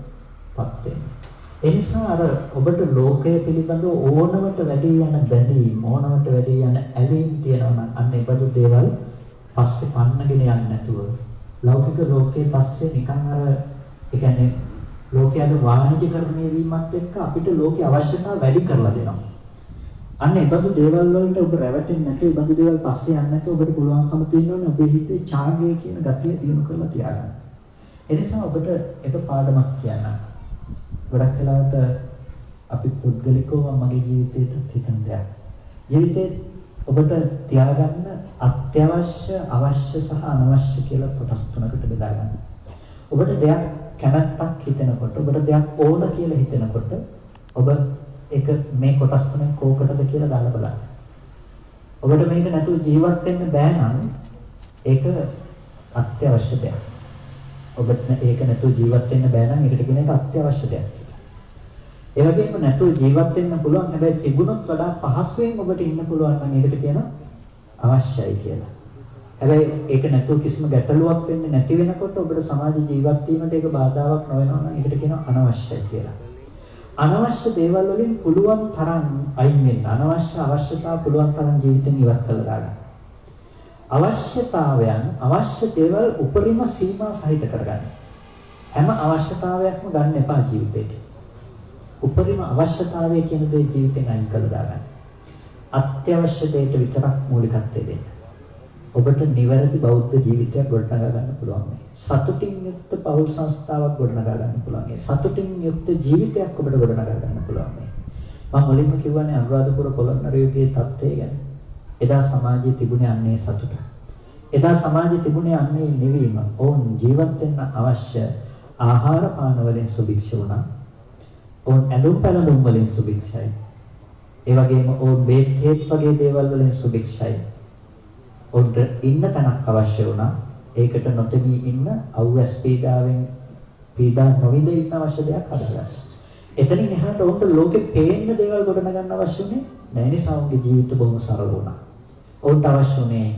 පත් වෙන්නේ. ඒ නිසා අර ඔබට ලෝකය පිළිබඳව ඕනමට වැඩි යන බැඳීම්, ඕනමට වැඩි යන ඇලීම් තියෙනවා නම් අන්න ඒ බඳු දේවල් පස්සේ පන්නගෙන යන්නේ නැතුව ලෞකික ලෝකයේ පස්සේ නිකන් අර ඒ කියන්නේ ලෝකයේ වාණිජකරණය වීමත් එක්ක අපිට ලෝකේ අවශ්‍යතාව වැඩි කරලා දෙනවා. අන්න ඒ බඳු දේවල් වලට ඔබ රැවටෙන්නේ නැතුව ඒ බඳු දේවල් පස්සේ යන්නේ නැතුව ඔබට පුළුවන්කම තියෙනවනේ ඔබේ හිතේ ඡාගය කියන ගතිය දිනු කරලා තියාගන්න. ඒ නිසා ඔබට එක පාඩමක් කියන්න. ගොඩක් වෙලාවට අපි පුද්ගලිකව මගේ ජීවිතේට හිතන දෙයක්. ජීවිතේ ඔබට තියාගන්න අත්‍යවශ්‍ය, අවශ්‍ය සහ අනවශ්‍ය කියලා කොටස් තුනකට බෙදා ගන්න. ඔබට දෙයක් කැමැත්තක් හිතෙනකොට, ඔබට දෙයක් ඕන කියලා හිතෙනකොට ඔබ ඒක මේ කොටස් තුනෙන් කෝකටද කියලා දාලා බලන්න. ඔබට මේක නැතුව ජීවත් වෙන්න බෑ නම් ඒක අත්‍යවශ්‍ය දෙයක්. ඔබට ඒක නැතුව ජීවත් වෙන්න බෑ නම් ඒකට කියන එක අත්‍යවශ්‍ය දෙයක්. ඒ වගේම නැතුව ජීවත් වෙන්න පුළුවන් හැබැයි තිබුණොත් වඩා පහසුවෙන් ඔබට ඉන්න පුළුවන් නම් ඒකට කියන අවශ්‍යයි කියලා. හැබැයි ඒක නැතුව කිසිම ගැටලුවක් වෙන්නේ නැති වෙනකොට ඔබට සමාජ ජීවත් වීමට ඒක බාධාවක් නොවෙනවා නම් ඒකට කියන අනවශ්‍යයි කියලා. අනවශ්‍ය දේවල් වලින් පුළුවන් තරම් අයින් වෙන්න. අනවශ්‍ය අවශ්‍යතාව පුළුවන් තරම් ජීවිතෙන් ඉවත් කරලා දාගන්න. අවශ්‍යතාවයන් අවශ්‍ය දේවල් උපරිම සීමා සහිත කරගන්න. හැම අවශ්‍යතාවයක්ම ගන්න එපා ජීවිතේට. උපරිම අවශ්‍යතාවය කියන දේ ජීවිතෙන් අයින් කරලා දාගන්න. අත්‍යවශ්‍ය දෙයට විතරක් මූලිකත්වය දෙන්න. ඔබට නිවැරදි බෞද්ධ ජීවිතයක් ගොඩනගා ගන්න පුළුවන්. සතුටින් යුක්ත පෞල් සංස්ථාවක් ගොඩනගා ගන්න පුළුවන්. සතුටින් යුක්ත ජීවිතයක් ඔබට ගොඩනගා ගන්න පුළුවන්. මම මුලින්ම කියවනේ අනුරාධපුර පොළොන්නරු යුගයේ තත්ත්වය ගැන. එදා සමාජයේ තිබුණේ අන්නේ සතුට. එදා සමාජයේ තිබුණේ අන්නේ නිවීම. ඔවුන් ජීවත් වෙන්න අවශ්‍ය ආහාර පාන වලින් සුභික්ෂ වුණා. ඔවුන් ඇඳුම් පැළඳුම් වලින් සුභික්ෂයි. ඒ වගේම ඔවුන් බේත් හේත් වගේ දේවල් වලින් සුභික්ෂයි. ඔවුන්ට ඉන්න තැනක් අවශ්‍ය වුණා. ඒකට නොතෙමී ඉන්න අවුස් පීඩා නොවිඳ ඉන්න අවශ්‍ය දෙයක් හදාගන්න. එතනින් එහාට ඔවුන්ට ලෝකෙ පේන්න දේවල් ගොඩනගන්න අවශ්‍ය උනේ නැහැ. නිසා ඔවුන්ගේ ජීවිත බොහොම සරල වුණා. ඔවුන්ට අවශ්‍ය උනේ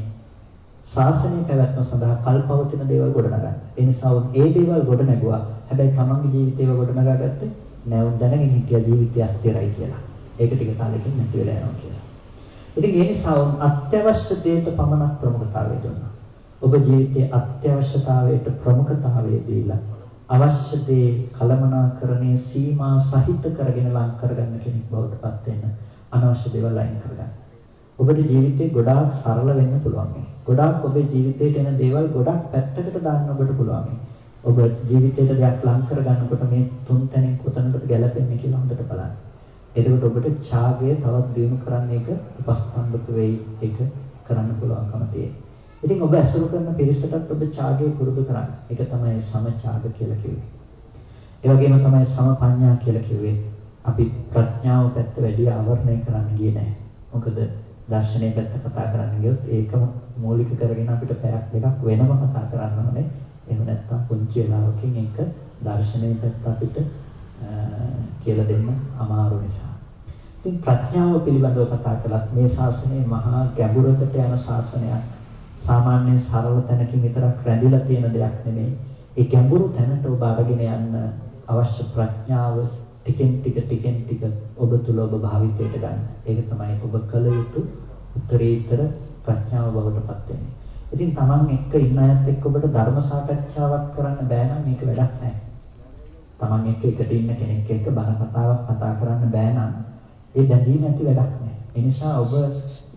ශාසනය පැවැත්ම සඳහා කල්පවතින දේවල් ගොඩනගන්න. ඒ නිසා ඔවුන් ඒ දේවල් ගොඩනගුවා. හැබැයි තමන්ගේ ජීවිතේව ගොඩනගා ගත්තේ නෑ. ඔවුන් දැනගෙන හිටියා ජීවිතය අස්තිරයි කියලා. ඒක ටික කාලෙකින් නැති වෙලා යනවා කියලා. ඉතින් ඒ නිසා ඔවුන් අත්‍යවශ්‍ය දේට පමණක් ප්‍රමුඛතාවය දුන්නා. ඔබ ජීවිතයේ අත්‍යවශ්‍යතාවයට ප්‍රමුඛතාවය දීලා අවශ්‍ය දේ කළමනාකරණයේ සීමා සහිත කරගෙන ලං කරගන්න කෙනෙක් බවට පත් වෙන්න අනවශ්‍ය දේවල් අයින් කරගන්න. ඔබේ ජීවිතේ ගොඩාක් සරල වෙන්න පුළුවන්. ගොඩාක් ඔබේ ජීවිතේට එන දේවල් ගොඩක් පැත්තකට දාන්න ඔබට පුළුවන්. ඔබ ජීවිතේට දෙයක් ලං කරගන්නකොට මේ තුන් තැනින් කොතනකට ගැලපෙන්නේ කියලා හොඳට බලන්න. එතකොට ඔබට ඡාගය තවත් දියුණු කරන්න එක උපස්තම්භක වෙයි. ඒක කරන්න පුළුවන්කම තියෙනවා. ඉතින් ඔබ අසුරු කරන පිරිසටත් ඔබ ඡාගය පුරුදු කරන්න. ඒක තමයි සමඡාග කියලා කිව්වේ. ඒ වගේම තමයි සමපඤ්ඤා කියලා කිව්වේ. අපි ප්‍රඥාව පැත්ත වැඩි ආවරණය කරන්න ගියේ නැහැ. මොකද දර්ශනීය පැත්ත කතා කරන්න ගියොත් ඒකම මූලික කරගෙන අපිට පැයක් දෙකක් වෙනම කතා කරන්න ඕනේ. එහෙම නැත්නම් පුංචි වෙලාවකින් ඒක දර්ශනීය පැත්ත අපිට කියලා දෙන්න අමාරු නිසා. ඉතින් ප්‍රඥාව පිළිබඳව කතා කළත් මේ ශාසනය මහා ගැඹුරකට යන ශාසනයක්. සාමාන්‍ය සරල තැනකින් විතරක් රැඳිලා තියෙන දෙයක් නෙමෙයි. ඒ ගැඹුරු තැනට ඔබ අරගෙන යන්න අවශ්‍ය ප්‍රඥාව ටිකෙන් ටික ඔබ තුල ඔබ භාවිතයට ගන්න. ඒක තමයි ඔබ කළ යුතු උත්තරීතර ප්‍රඥාව බවට පත් වෙන්නේ. ඉතින් Taman එක්ක ඉන්න අයත් එක්ක ඔබට ධර්ම සාකච්ඡාවක් කරන්න බෑ නම් මේක වැඩක් නැහැ. Taman එක්ක එකට ඉන්න කෙනෙක් එක්ක බණ කතාවක් කතා කරන්න බෑ නම් ඒ බැඳීම ඇති වැඩක් නැහැ. ඒ නිසා ඔබ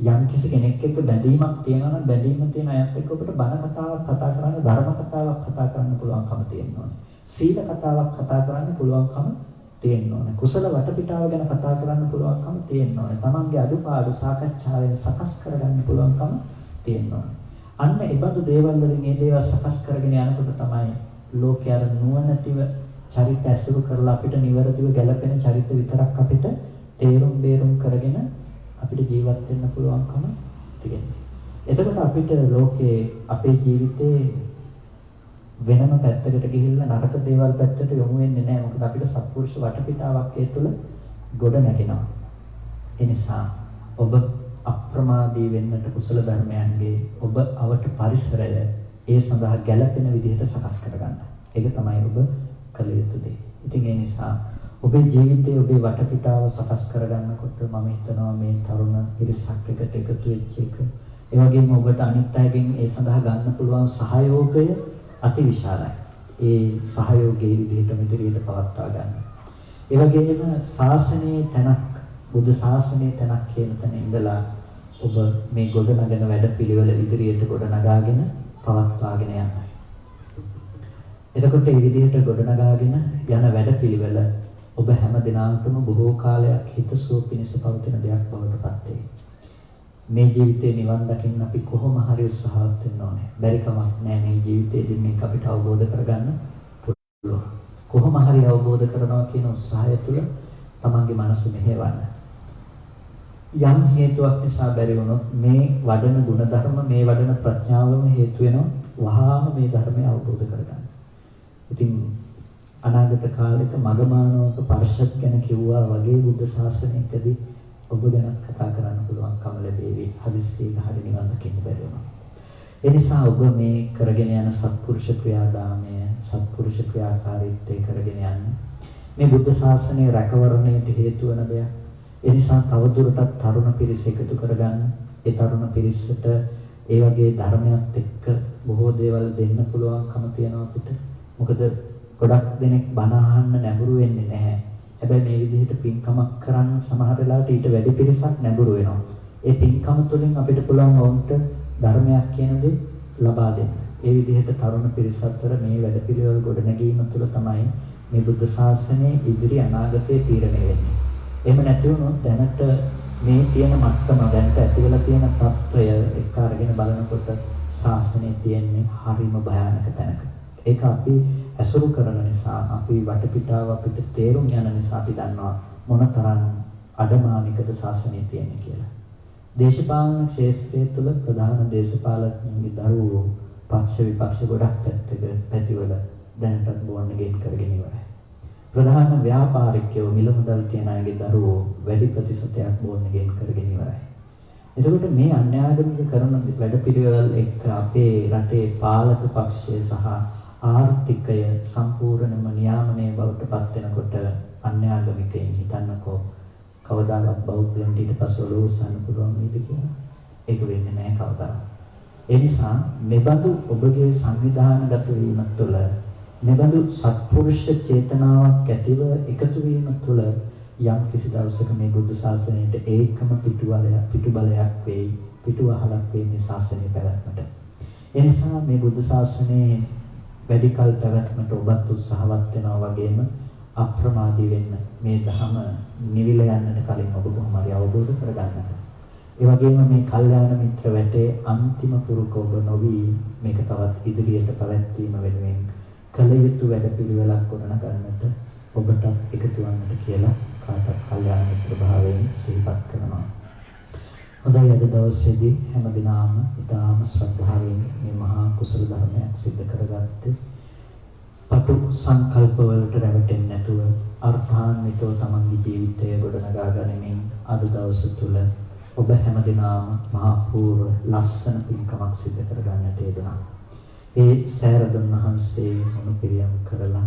යම් කිසි කෙනෙක් එක්ක බැඳීමක් තියෙනවා නම් බැඳීම තියෙන අයත් එක්ක ඔබට බණ කතාවක් කතා කරන්න, ධර්ම කතාවක් කතා කරන්න පුළුවන්කම තියෙනවා. සීල කතාවක් කතා කරන්න පුළුවන්කම තියෙනවා. කුසල වටපිටාව ගැන කතා කරන්න පුළුවන්කම තියෙනවා. තමන්ගේ අඩුපාඩු සාකච්ඡාවෙන් සකස් කරගන්න පුළුවන්කම තියෙනවා. අන්න ඒ බඳු දේවල් වලින් මේ දේවල් සකස් කරගෙන යනකොට තමයි ලෝකයේ නුවණැතිව චරිත ඇසුරු කරලා අපිට නිවැරදිව ගැලපෙන චරිත විතරක් අපිට තේරුම් බේරුම් කරගෙන අපිට ජීවත් වෙන්න පුළුවන්කම තියෙනවා. එතකොට අපිට ලෝකේ අපේ ජීවිතේ වෙනම පැත්තකට ගිහිල්ලා නරක දේවල් පැත්තට යොමු වෙන්නේ නැහැ. මොකද අපිට සත්පුරුෂ වටපිටාවක් ඒ තුළ ගොඩ නැගෙනවා. ඒ නිසා ඔබ අප්‍රමාදී වෙන්නට කුසල ධර්මයන්ගේ ඔබ අවට පරිසරය ඒ සඳහා ගැළපෙන විදිහට සකස් කරගන්න. ඒක තමයි ඔබ කළ යුතු දේ. ඉතින් ඒ නිසා ඔබේ ජීවිතයේ ඔබේ වටපිටාව සකස් කරගන්නකොට මම හිතනවා මේ තරුණ පිරිසක් එකට එකතු වෙච්ච එක. ඒ වගේම ඔබට අනිත් අයගෙන් ඒ සඳහා ගන්න පුළුවන් සහයෝගය අතිවිශාලයි. ඒ සහයෝගයේ විදිහටම ඉදිරියට පවත්වා ගන්න. ඒ වගේම ශාසනයේ තැනක්, බුද්ධ ශාසනයේ තැනක් කියන තැන ඉඳලා ඔබ මේ ගොඩනගෙන වැඩපිළිවෙල ඉදිරියට ගොඩනගාගෙන පවත්වාගෙන යන්න. එතකොට මේ විදිහට ගොඩනගාගෙන යන වැඩපිළිවෙල ඔබ හැම දිනකටම බොහෝ කාලයක් හිතසුව පිණිස පවතින දෙයක් බවට පත් වේ. මේ ජීවිතේ නිවන් දකින්න අපි කොහොම හරි උත්සාහවත් වෙන්න ඕනේ. බැරි කමක් නැහැ මේ ජීවිතේදී මේක අපිට අවබෝධ කරගන්න පුළුවන්. කොහොම හරි අවබෝධ කරනවා කියන උත්සාහය තුළ තමන්ගේ මනස මෙහෙවන්න. යම් හේතුවක් නිසා බැරි වුණොත් මේ වඩන ගුණධර්ම, මේ වඩන ප්‍රඥාවම හේතු වෙනවා වහාම මේ ධර්මය අවබෝධ කරගන්න. ඉතින් අනාගත කාලෙක මගමානවක පරිශත් ගැන කිව්වා වගේ බුද්ධ ශාසනයකදී ඔබ ගැන කතා කරන්න පුළුවන්කම ලැබෙවි. හදිස්සියක හරි නිවන් දකින්න බැරි වුණා. ඒ නිසා ඔබ මේ කරගෙන යන සත්පුරුෂ ක්‍රියාදාමය, සත්පුරුෂ ක්‍රියාකාරීත්වය කරගෙන යන්න මේ බුද්ධ ශාසනයේ රැකවරණයට හේතු වන දෙයක්. ඒ නිසා තවදුරටත් තරුණ පිරිස එකතු කරගන්න. ඒ තරුණ පිරිසට ඒ වගේ ධර්මයක් එක්ක බොහෝ දේවල් දෙන්න පුළුවන්කම තියෙනවා අපිට. මොකද ගොඩක් දෙනෙක් බණ අහන්න නැඹුරු වෙන්නේ නැහැ. හැබැයි මේ විදිහට පින්කමක් කරන්න සමහර වෙලාවට ඊට වැඩි පිරිසක් නැඹුරු වෙනවා. ඒ පින්කම තුළින් අපිට පුළුවන් වුන්ට ධර්මයක් කියන දේ ලබා දෙන්න. ඒ විදිහට තරුණ පිරිස අතර මේ වැඩපිළිවෙල ගොඩනැගීම තුළ තමයි මේ බුද්ධ ශාසනයේ ඉදිරි අනාගතයේ තීරණය වෙන්නේ. එහෙම නැති වුණොත් දැනට මේ තියෙන මට්ටම දැනට ඇති වෙලා තියෙන තත්ත්වය එක්ක අරගෙන බලනකොට ශාසනයේ තියෙන්නේ හරිම භයානක තැනක. ඒක අපි ඇසුරු කරන නිසා, අපි වටපිටාව අපිට තේරුම් යන නිසා අපි දන්නවා මොනතරම් අඩමානිකද ශාසනයේ තියෙන්නේ කියලා. දේශපාලන ක්ෂේත්‍රය තුළ ප්‍රධාන දේශපාලකයන්ගේ දරුවෝ පක්ෂ විපක්ෂ ගොඩක් පැතිවල දැනටත් බෝන් ගෙන් කරගෙන ඉවරයි. ප්‍රධාන ව්‍යාපාරිකයෝ මිල මුදල් තියන අයගේ දරුවෝ වැඩි ප්‍රතිශතයක් බෝන් ගෙන් කරගෙන ඉවරයි. එතකොට මේ අන්‍යාගමික කරන වැඩපිළිවෙල එක්ක අපේ රටේ පාලක පක්ෂය සහ ආර්ථිකය සම්පූර්ණයෙන්ම නියාමනය බවට පත් වෙනකොට අන්‍යාගමිකයින් හිතන්නකෝ කවදාවත් බෞද්ධයන්ට ඊට පස්සේ ඔලුව උස්සන්න පුළුවන් වේද කියලා. ඒක වෙන්නේ නැහැ කවදාවත්. ඒ නිසා මෙබඳු ඔබගේ සංවිධානගත වීම තුළ මෙබඳු සත්පුරුෂ චේතනාවක් ඇතිව එකතු වීම තුළ යම් කිසි දවසක මේ බුද්ධ ශාසනයට ඒකම පිටුබලයක් වෙයි, පිටුවහලක් වෙයි මේ ශාසනය පැවැත්මට. ඒ නිසා මේ බුද්ධ ශාසනයේ වැඩි කල පැවැත්මට ඔබත් උත්සාහවත් වෙනවා වගේම අප්‍රමාදී වෙන්න, මේ ධම නිවිල යන්නට කලින් ඔබ කොහොම හරි අවබෝධ කරගන්නට. ඒ වගේම මේ කල්යාණ මිත්‍ර වැටේ අන්තිම පුරුක ඔබ නොවි මේක තවත් ඉදිරියට පැවැත්වීම වෙනුවෙන් කල යුතු වැඩපිළිවෙලක් ගොඩනගන්නට ඔබට එකතු වන්නට කියලා කාටත් කල්යාණ මිත්‍ර භාවයෙන් සිහිපත් කරනවා. හොඳයි, අද දවසේදී හැම දිනම ඉතාම ශ්‍රද්ධාවෙන් මේ මහා කුසල ධර්මයක් සිද්ධ කරගත්තේ පටු සංකල්ප වලට රැවටෙන්නේ නැතුව අර්ථාන්විතව තමන්ගේ ජීවිතය ගොඩනගා ගනිමින් අද දවස තුල ඔබ හැමදෙනාම මහා පූර්ව ලස්සන පින්කමක් සිදු කරගන්නට යෙදුණා. ඒ සෑරදුන් වහන්සේ මොන පිරියම් කරලා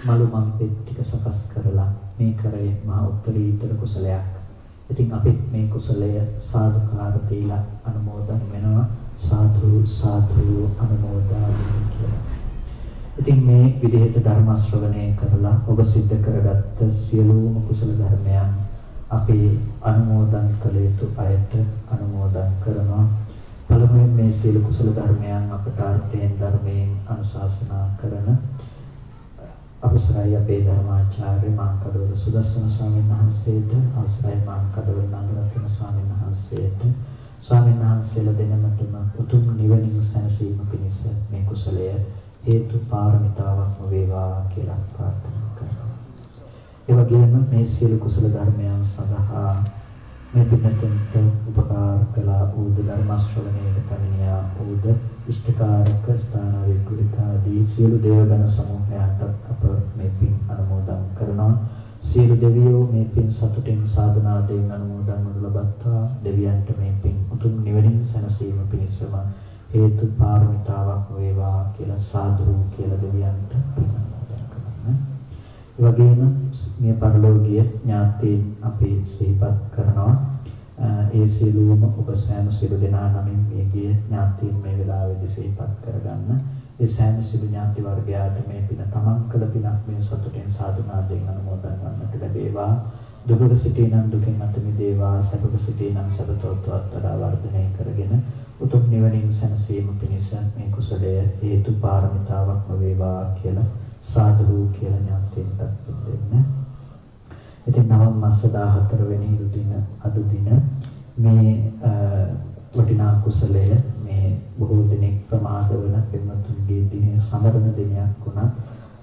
මලු මංපෙත් ටික සකස් කරලා මේ කරේ මහා උත්තරීතර කුසලයක්. ඉතින් අපි මේ කුසලය සාදුකාර දීලා අනුමෝදන් වෙනවා. සාදු සාදු අනුමෝදාමි කියලා. ඉතින් මේ විදිහට ධර්ම ශ්‍රවණය කරලා ඔබ සිද්ධ කරගත්ත සියලුම කුසල ධර්මයන් අපි අනුමෝදන් කළ යුතු අයට අනුමෝදන් කරනවා. පළමුවෙන් මේ සියලු කුසල ධර්මයන් අපට අර්ථයෙන් ධර්මයෙන් අනුශාසනා කරන අවසරයි අපේ ධර්මාචාර්ය මාංකඩවල සුදස්සන ස්වාමීන් වහන්සේට, අවසරයි මාංකඩවල නන්දරත්න ස්වාමීන් වහන්සේට, ස්වාමීන් වහන්සේලා දෙනමතම උතුම් නිවනින් සැනසීම පිණිස මේ කුසලය හේතු පාරමිතාවක්ම වේවා කියලා ප්‍රාර්ථනා කරනවා. ඒ වගේම මේ සියලු කුසල ධර්මයන් සඳහා මේ පිටතට උපකාර කළා වූ ධර්ම ශ්‍රවණයට පැමිණියා වූ ඉෂ්ඨකාරක ස්ථානාවිකුලිතාදී සියලු දේවගණ සමූහයන්ට අප මේ පින් අනුමෝදන් කරනවා. සියලු දෙවියෝ මේ පින් සතුටින් සාධනාවෙන් අනුමෝදන් වනු ලබත්තා. දෙවියන්ට මේ පින් උතුම් නිවනින් සැනසීම පිණිසම හේතු පාරමිතාවක් වේවා කියලා සාදු කියලා දෙවියන්ට පින් අනුමෝදන් කරනවා. ඒ වගේම මේ පරලෝකීය ඥාතීන් අපි සිහිපත් කරනවා. ඒ සියලුම ඔබ සෑම සියලු දෙනා නමින් මේ ගිය ඥාතීන් මේ වෙලාවේදී සිහිපත් කරගන්න. ඒ සෑම සියලු ඥාති වර්ගයාට මේ පින තමන් කළ පිනක් මේ සතුටින් සාදුනාදයෙන් අනුමෝදන් වන්නට ලැබේවා. දුකක සිටිනම් දුකින් අත මිදේවා. සැපක සිටිනම් සැපතොත් වඩා වර්ධනය කරගෙන උතුම් නිවනින් සැනසීම පිණිස මේ කුසලය හේතු පාරමිතාවක්ම වේවා කියලා සාදු කියලා ඥාතීන්ට දෙන්න. ඉතින් නවම් මාස 14 වෙනි දින අද දින මේ වටිනා කුසලය මේ බොහෝ දිනක් ප්‍රමාද වන පින්වත්තුන්ගේ දිනේ සමරන දිනයක් වුණා.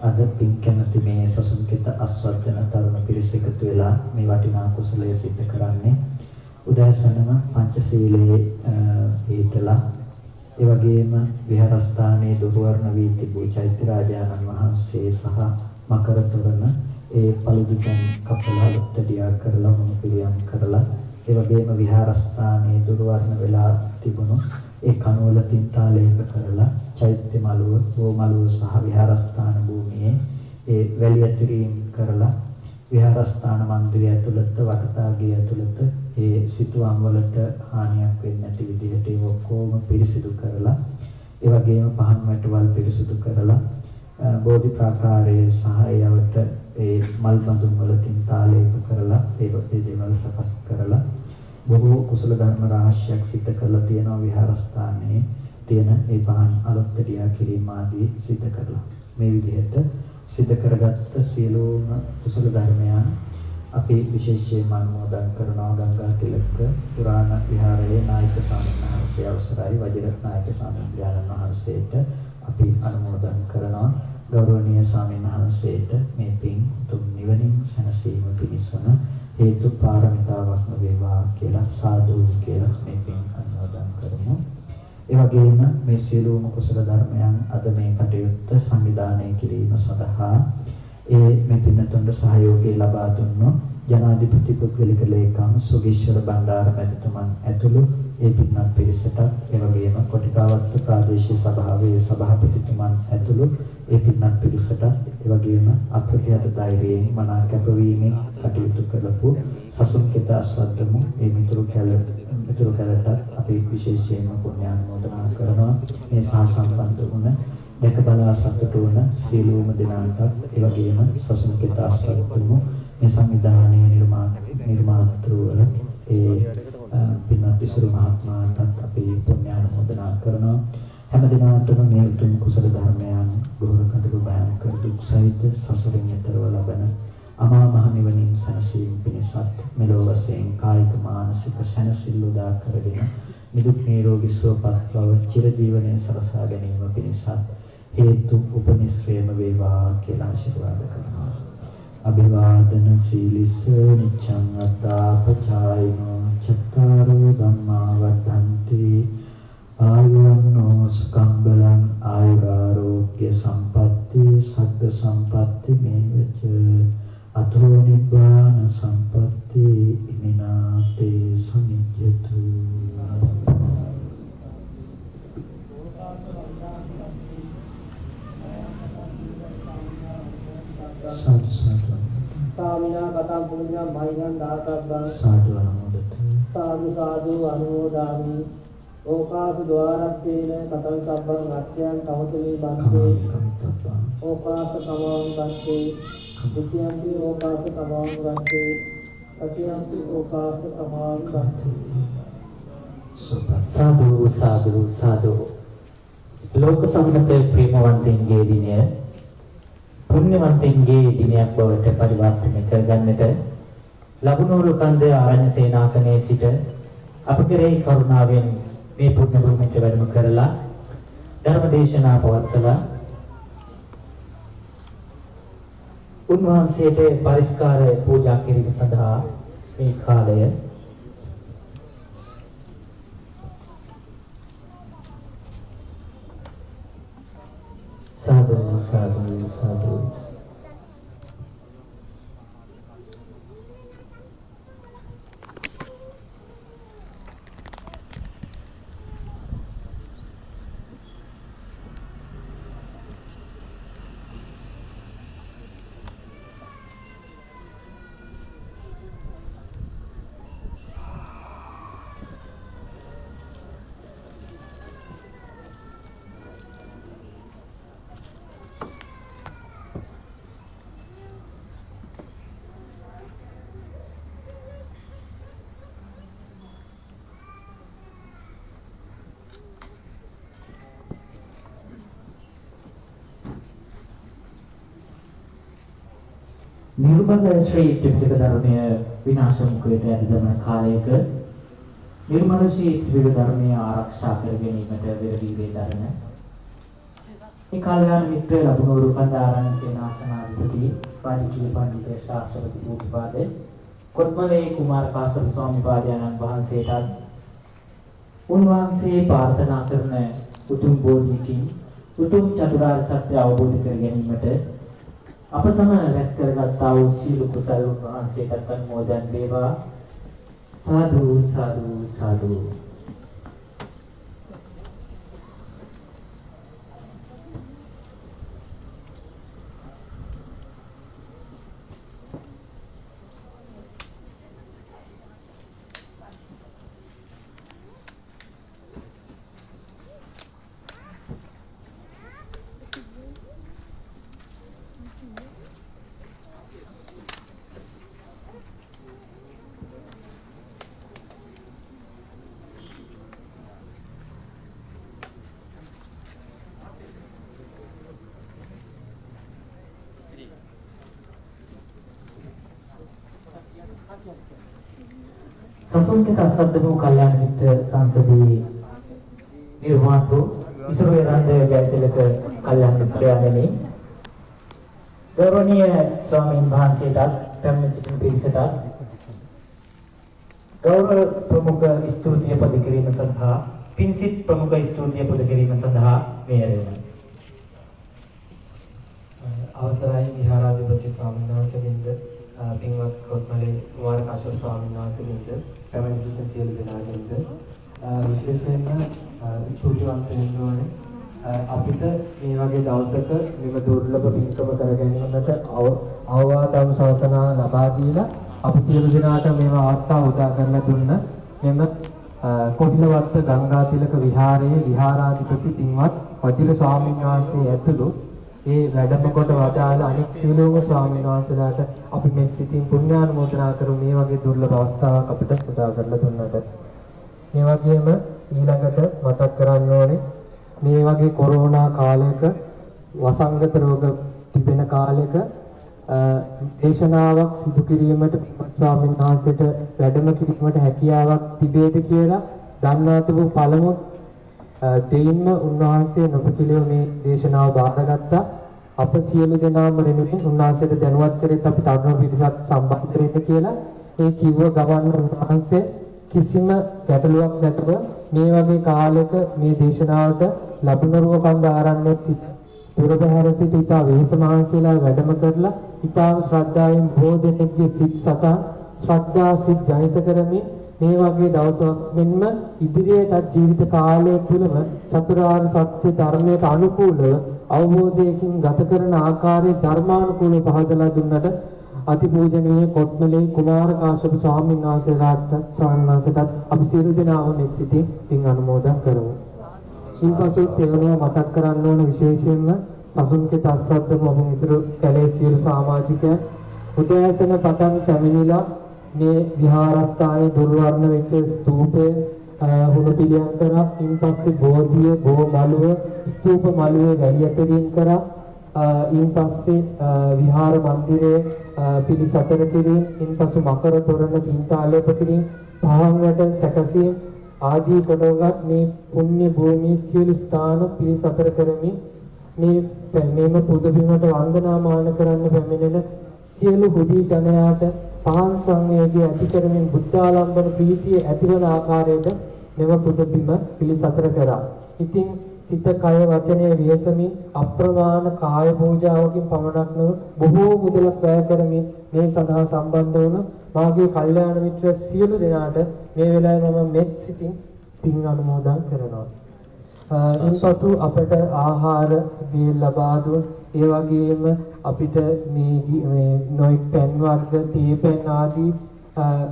අද පින් කැමති මේ සසුන්කිත අස්වර්ධන තරුණ පිරිස එකතු වෙලා මේ වටිනා කුසලය සිද්ධ කරන්නේ. උදෑසනම පංචශීලයේ හේතලා ඒ වගේම විහාරස්ථානයේ දුර්වර්ණ වී තිබූ චෛත්‍ය රාජානන් වහන්සේ සහ මකර තොරණ ඒ පළුදුකන් කපලා ලොට්ටඩියා කරලා මොන පිළියම් කරලා ඒ වගේම විහාරස්ථානයේ දුර්වර්ණ වෙලා තිබුණු ඒ කණුවල තින්තාලේප කරලා චෛත්‍ය මළුව, බෝ මළුව සහ විහාරස්ථාන භූමියේ ඒ වැලි ඇතිරීම් කරලා විහාරස්ථාන මන්දිරය ඇතුළත වටතාගේ ඇතුළත ඒ සිතුවම් වලට හානියක් වෙන්නේ නැති විදිහට ඒ ඔක්කොම පිරිසිදු කරලා ඒ වගේම පහන් වැටවල් පිරිසිදු කරලා බෝධි ප්‍රාකාරයේ සහායවට ඒ මල් බඳුන් වලින් තාලේප කරලා ඒ දේවල් සකස් කරලා බොහෝ කුසල ධර්ම රාශියක් සිද්ධ කරලා තියෙනවා විහාරස්ථානයේ තියෙන ඒ පහන් අලුත්දියා කිරීම ආදී සිද්ධ කරලා මේ විදිහට සිද්ධ කරගත්ත සියලුම කුසල ධර්මයන් අපි විශේෂයෙන්ම අනුමෝදන් කරනවා ගංගා තිලක පුරාණ විහාරයේ නායක ස්වාමීන් වහන්සේ අවසරයි වජිරනායක ස්වාමීන් වහන්සේට අපි අනුමෝදන් කරනවා ගෞරවනීය ස්වාමීන් වහන්සේට මේ පින් උතුම් නිවනින් සැනසීම පිණිසම හේතු පාරමිතාවක් වේවා කියලා සාදු කියලා මේ පින් අනුමෝදන් කරමු. ඒ වගේම මේ සියලුම කුසල ධර්මයන් අද මේ කටයුත්ත සංවිධානය කිරීම සඳහා මේ පින්නතුන්ට සහයෝගය ලබා දුන්නු ජනාධිපති පුද්ගලික ලේකම් සුගීශ්වර බණ්ඩාර මැතිතුමන් ඇතුළු ඒ පින්නත් පිරිසට ඒ වගේම කොටිකාවත්තු ප්‍රාදේශීය සභාවේ සභාපතිතුමන් ඇතුළු ඒ පින්නත් පිරිසට ඒ වගේම අප්‍රතිහත ධෛර්යයෙන් මනා කැපවීමෙන් කටයුතු කරපු සසුන් කෙත අස්වද්දමු ඒ මිතුරු කැලට අපි විශේෂයෙන්ම පුණ්‍යානුමෝදනා කරනවා මේ සහ සම්බන්ධ වුණ දැක බලා සතුටු වන සියලුම දෙනාට ඒ වගේම සසුන් කෙත අස්වද්දමු මේ සංවිධානයේ නිර්මාතෘවල ඒ පින්වත් ඉසුරු මහත්මයාට අපි පුණ්‍යානුමෝදනා කරනවා හැම දිනකටම මේ උතුම් කුසල ධර්මයන් ගෞරවකටු බයන් කර දුක් සහිත සසරින් ඈතරව ලබන අමා මහ නිවනින් සැනසීම පිණිසත් මෙලොව වශයෙන් කායික මානසික සැනසෙල්ල උදා කරගෙන නිදුක් නිරෝගී සුවපත් බව චිරජීවනයේ සලසා ගැනීම පිණිසත් හේතු උපනිශ්‍රේම වේවා කියලා ආශිර්වාද කරනවා. අභිවාදන සීලිස නිච්ඡං අත්තාපචායිනෝ චත්තාරෝ ධම්මා වඩ්ඩන්ති ආයුන්නෝ සුඛං බලං ආයුරාෝග්‍ය සම්පatti සග්ග සම්පatti මේවච අතෝ නිබ්බාන සම්පatti ඉමිනාතේ සමිජ්ජතු සාමිනා කතම් පුඤ්ඤං මහිරං දාතබ්බං සාදු අනුමෝදත සාදු සාදු අනුමෝදාමි ඕකාස ద్వාරත්තේන කතං සබ්බං අත්‍යං තවතුනි බන්තේ ඕකාස සමං බන්තේ द्वितीयंति ඕකාස සමං බන්තේ තතියන්ති ඕකාස සමං බන්තේ සාදු සාදු සාදු ලෝක සම්මත ප්‍රේමවන්තයින්ගේ දිනය පුණ්‍යවන්තයින්ගේ දිනයක් බවට පරිවර්තනය කරගන්නට ලබුණෝරු කන්ද ආරණ්‍ය සේනාසනයේ සිට අප කෙරෙහි කරුණාවෙන් මේ පුණ්‍ය භූමියට වැඩම කරලා ධර්ම දේශනා පවත්වලා උන්වහන්සේට පරිස්කාර පූජා කිරීම සඳහා මේ කාලය සාදු සාදු සාදු නිර්මල ශ්‍රී ත්‍රිපිටක ධර්මය විනාශ මුඛයට ඇදදමන කාලයක නිර්මල ශ්‍රී ත්‍රිපිටක ධර්මය ආරක්ෂා කර ගැනීමට පෙරදීවේ දරන මේ කාලයන් මිත්‍ර ලබුණෝරු කන්දාරණ සේනාසනාධිපති පාටිකී පඬිතුක ශාස්ත්‍රපති පූජ්‍යපාද කොත්මලේ කුමාර කාශ්‍යප ස්වාමීන් වහන්සේටත් උන්වහන්සේ ප්‍රාර්ථනා කරන උතුම් බෝධිකින් උතුම් චතුරාර්ය සත්‍ය අවබෝධ කර ගැනීමට අප සම රැස් කරගත්තා වූ සීල කුසල වහන්සේට අනුමෝදන් වේවා සාදු සාදු සාදු සසුන්කිත අසද්දමු කල්යාණ මිත්‍ර සංසදී නිර්මාතු ඉසුරු එරන්ද ජයතිලක කල්යාණ මිත්‍රයාණෙනි, ගෞරවනීය ස්වාමීන් වහන්සේටත් පැමිණ සිටින පිරිසටත් ගෞරව ප්‍රමුඛ ස්තුතිය පද කිරීම සඳහා පින්සිට ප්‍රමුඛ ස්තුතිය පද කිරීම සඳහා මේ ඇරෙනවා. අවසරයි විහාරාධිපති ස්වාමීන් වහන්සේගෙන්ද පින්වත් කොත්මලේ කුමාර කාශ්‍යප ස්වාමීන් වහන්සේගෙන්ද පැමිණ සිටින සියලු දෙනාගෙන්ද විශේෂයෙන්ම ස්තුතිවන්ත වෙන්න ඕනේ. අපිට මේ වගේ දවසක මෙව දුර්ලභ පින්කම කර ගැනීමට අවවාදම් ශාසනා ලබා දීලා අපි සියලු දෙනාට මේව අවස්ථාව උදා කරලා දුන්න මෙම කොටිලවත්ත ගංගාතිලක විහාරයේ විහාරාධිපති පින්වත් වජිර ස්වාමීන් වහන්සේ ඇතුළු ඒ වැඩම කොට වදාළ අනෙක් සියලුම ස්වාමීන් වහන්සේලාට අපි මෙත් සිතින් පුණ්‍යානුමෝදනා කරු මේ වගේ දුර්ලභ අවස්ථාවක් අපිට උදා කරලා දුන්නට. මේ වගේම ඊළඟට මතක් කරන්න ඕනේ මේ වගේ කොරෝනා කාලයක වසංගත රෝග තිබෙන කාලයක දේශනාවක් සිදු කිරීමට ස්වාමීන් වහන්සේට වැඩම කිරීමට හැකියාවක් තිබේද කියලා දන්වා තිබු පළමු දෙයින්ම උන්වහන්සේ නොපිළිවෙල මේ දේශනාව බාරගත්තා. අප සියලු දෙනාම වෙනුවෙන් උන්වහන්සේට දැනුවත් කරෙත් අපිට අනුව පිරිසක් සම්බන්ධ වෙන්න කියලා. ඒ කිව්ව ගමන් උන්වහන්සේ කිසිම ගැටලුවක් නැතුව මේ වගේ කාලයක මේ දේශනාවට ලබුනරුව කන්ද ආරණ්‍යයේ සිට පුරබහැර සිට ඉතා වෙහෙස මහන්සියලා වැඩම කරලා ඉතාම ශ්‍රද්ධාවෙන් බොහෝ දෙනෙක්ගේ සිත් සතා ශ්‍රද්ධා සිත් ජනිත කරමින් මේ වගේ දවසක් මෙන්ම ඉදිරියටත් ජීවිත කාලය තුළම චතුරාර්ය සත්‍ය ධර්මයට අනුකූලව අවබෝධයකින් ගත කරන ආකාරයේ ධර්මානුකූලව පහදලා දුන්නට අතිපූජනීය කොත්මලේ කුමාර කාශ්‍යප ස්වාමීන් වහන්සේලාට අපි සියලු දෙනාම මෙත් සිතින් පින් අනුමෝදන් කරමු. ඊපසු තෙවනුව මතක් කරන්න ඕන විශේෂයෙන්ම සසුන්කිත අස්සද්දම ඔබ මිතුරු කැලේ සියලු සමාජිකයන් උදෑසන පටන් පැමිණිලා මේ විහාරස්ථානයේ දුර්වර්ණ වෙච්ච ස්තූපය හුණු පිළියම් කරා. ඉන්පස්සේ බෝධිය බෝ මළුව ස්තූප මළුවේ වැලි අතරින් කරා. ඉන්පස්සේ විහාර මන්දිරයේ පිළිසතර කිරීම, ඉන්පසු මකර තොරණ පින්තාලේප කිරීම, පහන්වට සැකසීම ආදී කොටගත් මේ පුණ්‍ය භූමියේ සියලු ස්ථාන පිළිසතර කරමින් මේ පුද බිමට වන්දනාමාන කරන්න පැමිණෙන සියලු හුදී ජනයාට පහන් සංවේගය ඇති කරමින් බුද්ධාලම්බන ප්‍රීතිය ඇතිවන ආකාරයට මෙව පුද බිම පිළිසතර කරා. ඉතින් සිත කය වචනය වියසමින් අප්‍රමාණ කාය පූජාවකින් පමණක් නොව බොහෝ මුදලක් වැය කරමින් මේ සඳහා සම්බන්ධ වුණ මාගේ කල්යාණ මිත්‍ර සියලු දෙනාට මේ වෙලාවේ මම මෙත් සිතින් පින් අනුමෝදන් කරනවා. ඉන්පසු අපට ආහාර දී ලබා දුන් ඒ වගේම අපිට මේ නොයෙක් පැන් වර්ග තේ පැන් ආදී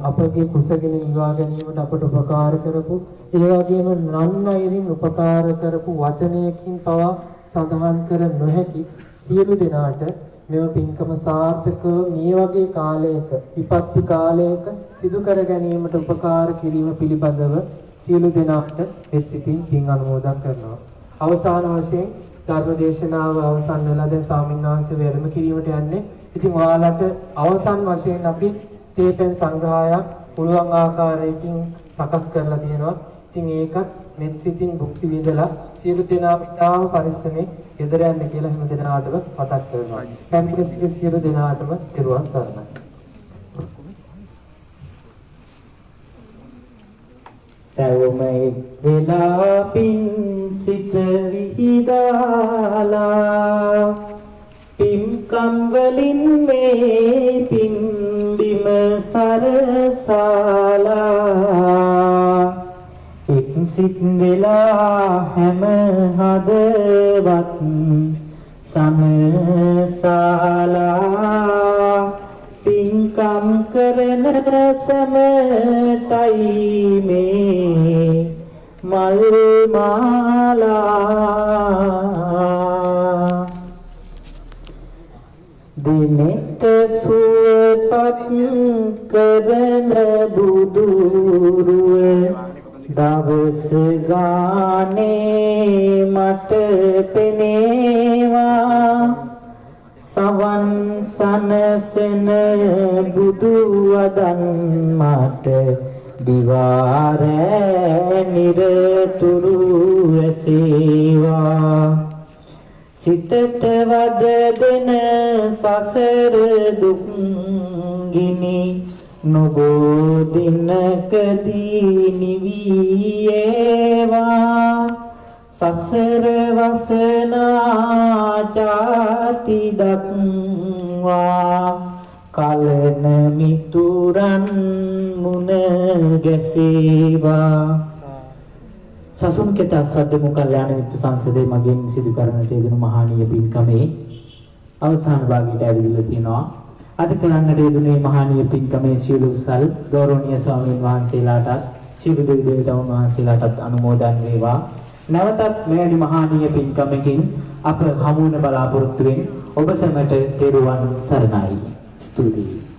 අපගේ කුසගින නිවා ගැනීමට අපට උපකාර කරපු ඒ වගේම නන්නයිරින් උපකාර කරපු වචනයකින් පවා සඳහන් කර නොහැකි සියලු දෙනාට මෙව පින්කම සාර්ථකව මේ වගේ කාලයක විපත්ති කාලයක සිදු කර ගැනීමට උපකාර කිරීම පිළිබඳව සියලු දෙනාට එත් සිතින් පින් අනුමෝදන් කරනවා. අවසාන වශයෙන් ධර්ම දේශනාව අවසන් වෙලා දැන් ස්වාමීන් වහන්සේ වැඩම කිරීමට යන්නේ. ඉතින් ඔයාලට අවසන් වශයෙන් අපි තේපෙන් සංග්‍රහයක් පුළුවන් ආකාරයකින් සකස් කරලා තියෙනවා. ඉතින් ඒකත් මෙත් සිතින් භුක්ති විඳලා සියලු දෙනා ඉතාම පරිස්සමෙන් ගෙදර යන්න කියලා හැම දෙනාටම මතක් කරනවා. පැමිණ සියලු දෙනාටම දරුවන් සරණයි. සැවොමෙක් වෙලා පින් සිත විහිදාලා පින්කම් වලින් මේ පින් බිම සරසාලා එක් සිත් වෙලා හැම හදවත් සමසාලා පින්කම් කරන සමටයි මේ මල් මාලා දිනෙත සුවපත් කරන බුදුරුව දවස ගානේ මට පෙනේවා සවන් සනසන බුදු වදන් මට දිවාරෑ නිරතුරු ඇසේවා සිතට වද දෙන සසර දුක් ගිනි නොබෝ දිනකදී නිවියේවා සසර වසනා ජාති දක්වා කලන මිතුරන් මුන ගැසේවා සසුන් කෙත සද්දමු කල්යාණ මිත්‍ර සංසදේ මගෙන් සිදු කරන්නට යෙදුණු මහානීය පින්කමේ අවසාන භාගයට ඇවිල්ලා තියෙනවා අද කරන්නට යෙදුනේ මහානීය පින්කමේ සියලු සල් ගෞරවනීය ස්වාමීන් වහන්සේලාටත් සියලු දෙවි දේවතාවුන් වහන්සේලාටත් අනුමෝදන් වේවා නැවතත් මෙවැනි මහානීය පින්කමකින් අප හමු වන බලාපොරොත්තු වෙන ඔබ සැමට තෙරුවන් සරණයි ස්තුතියි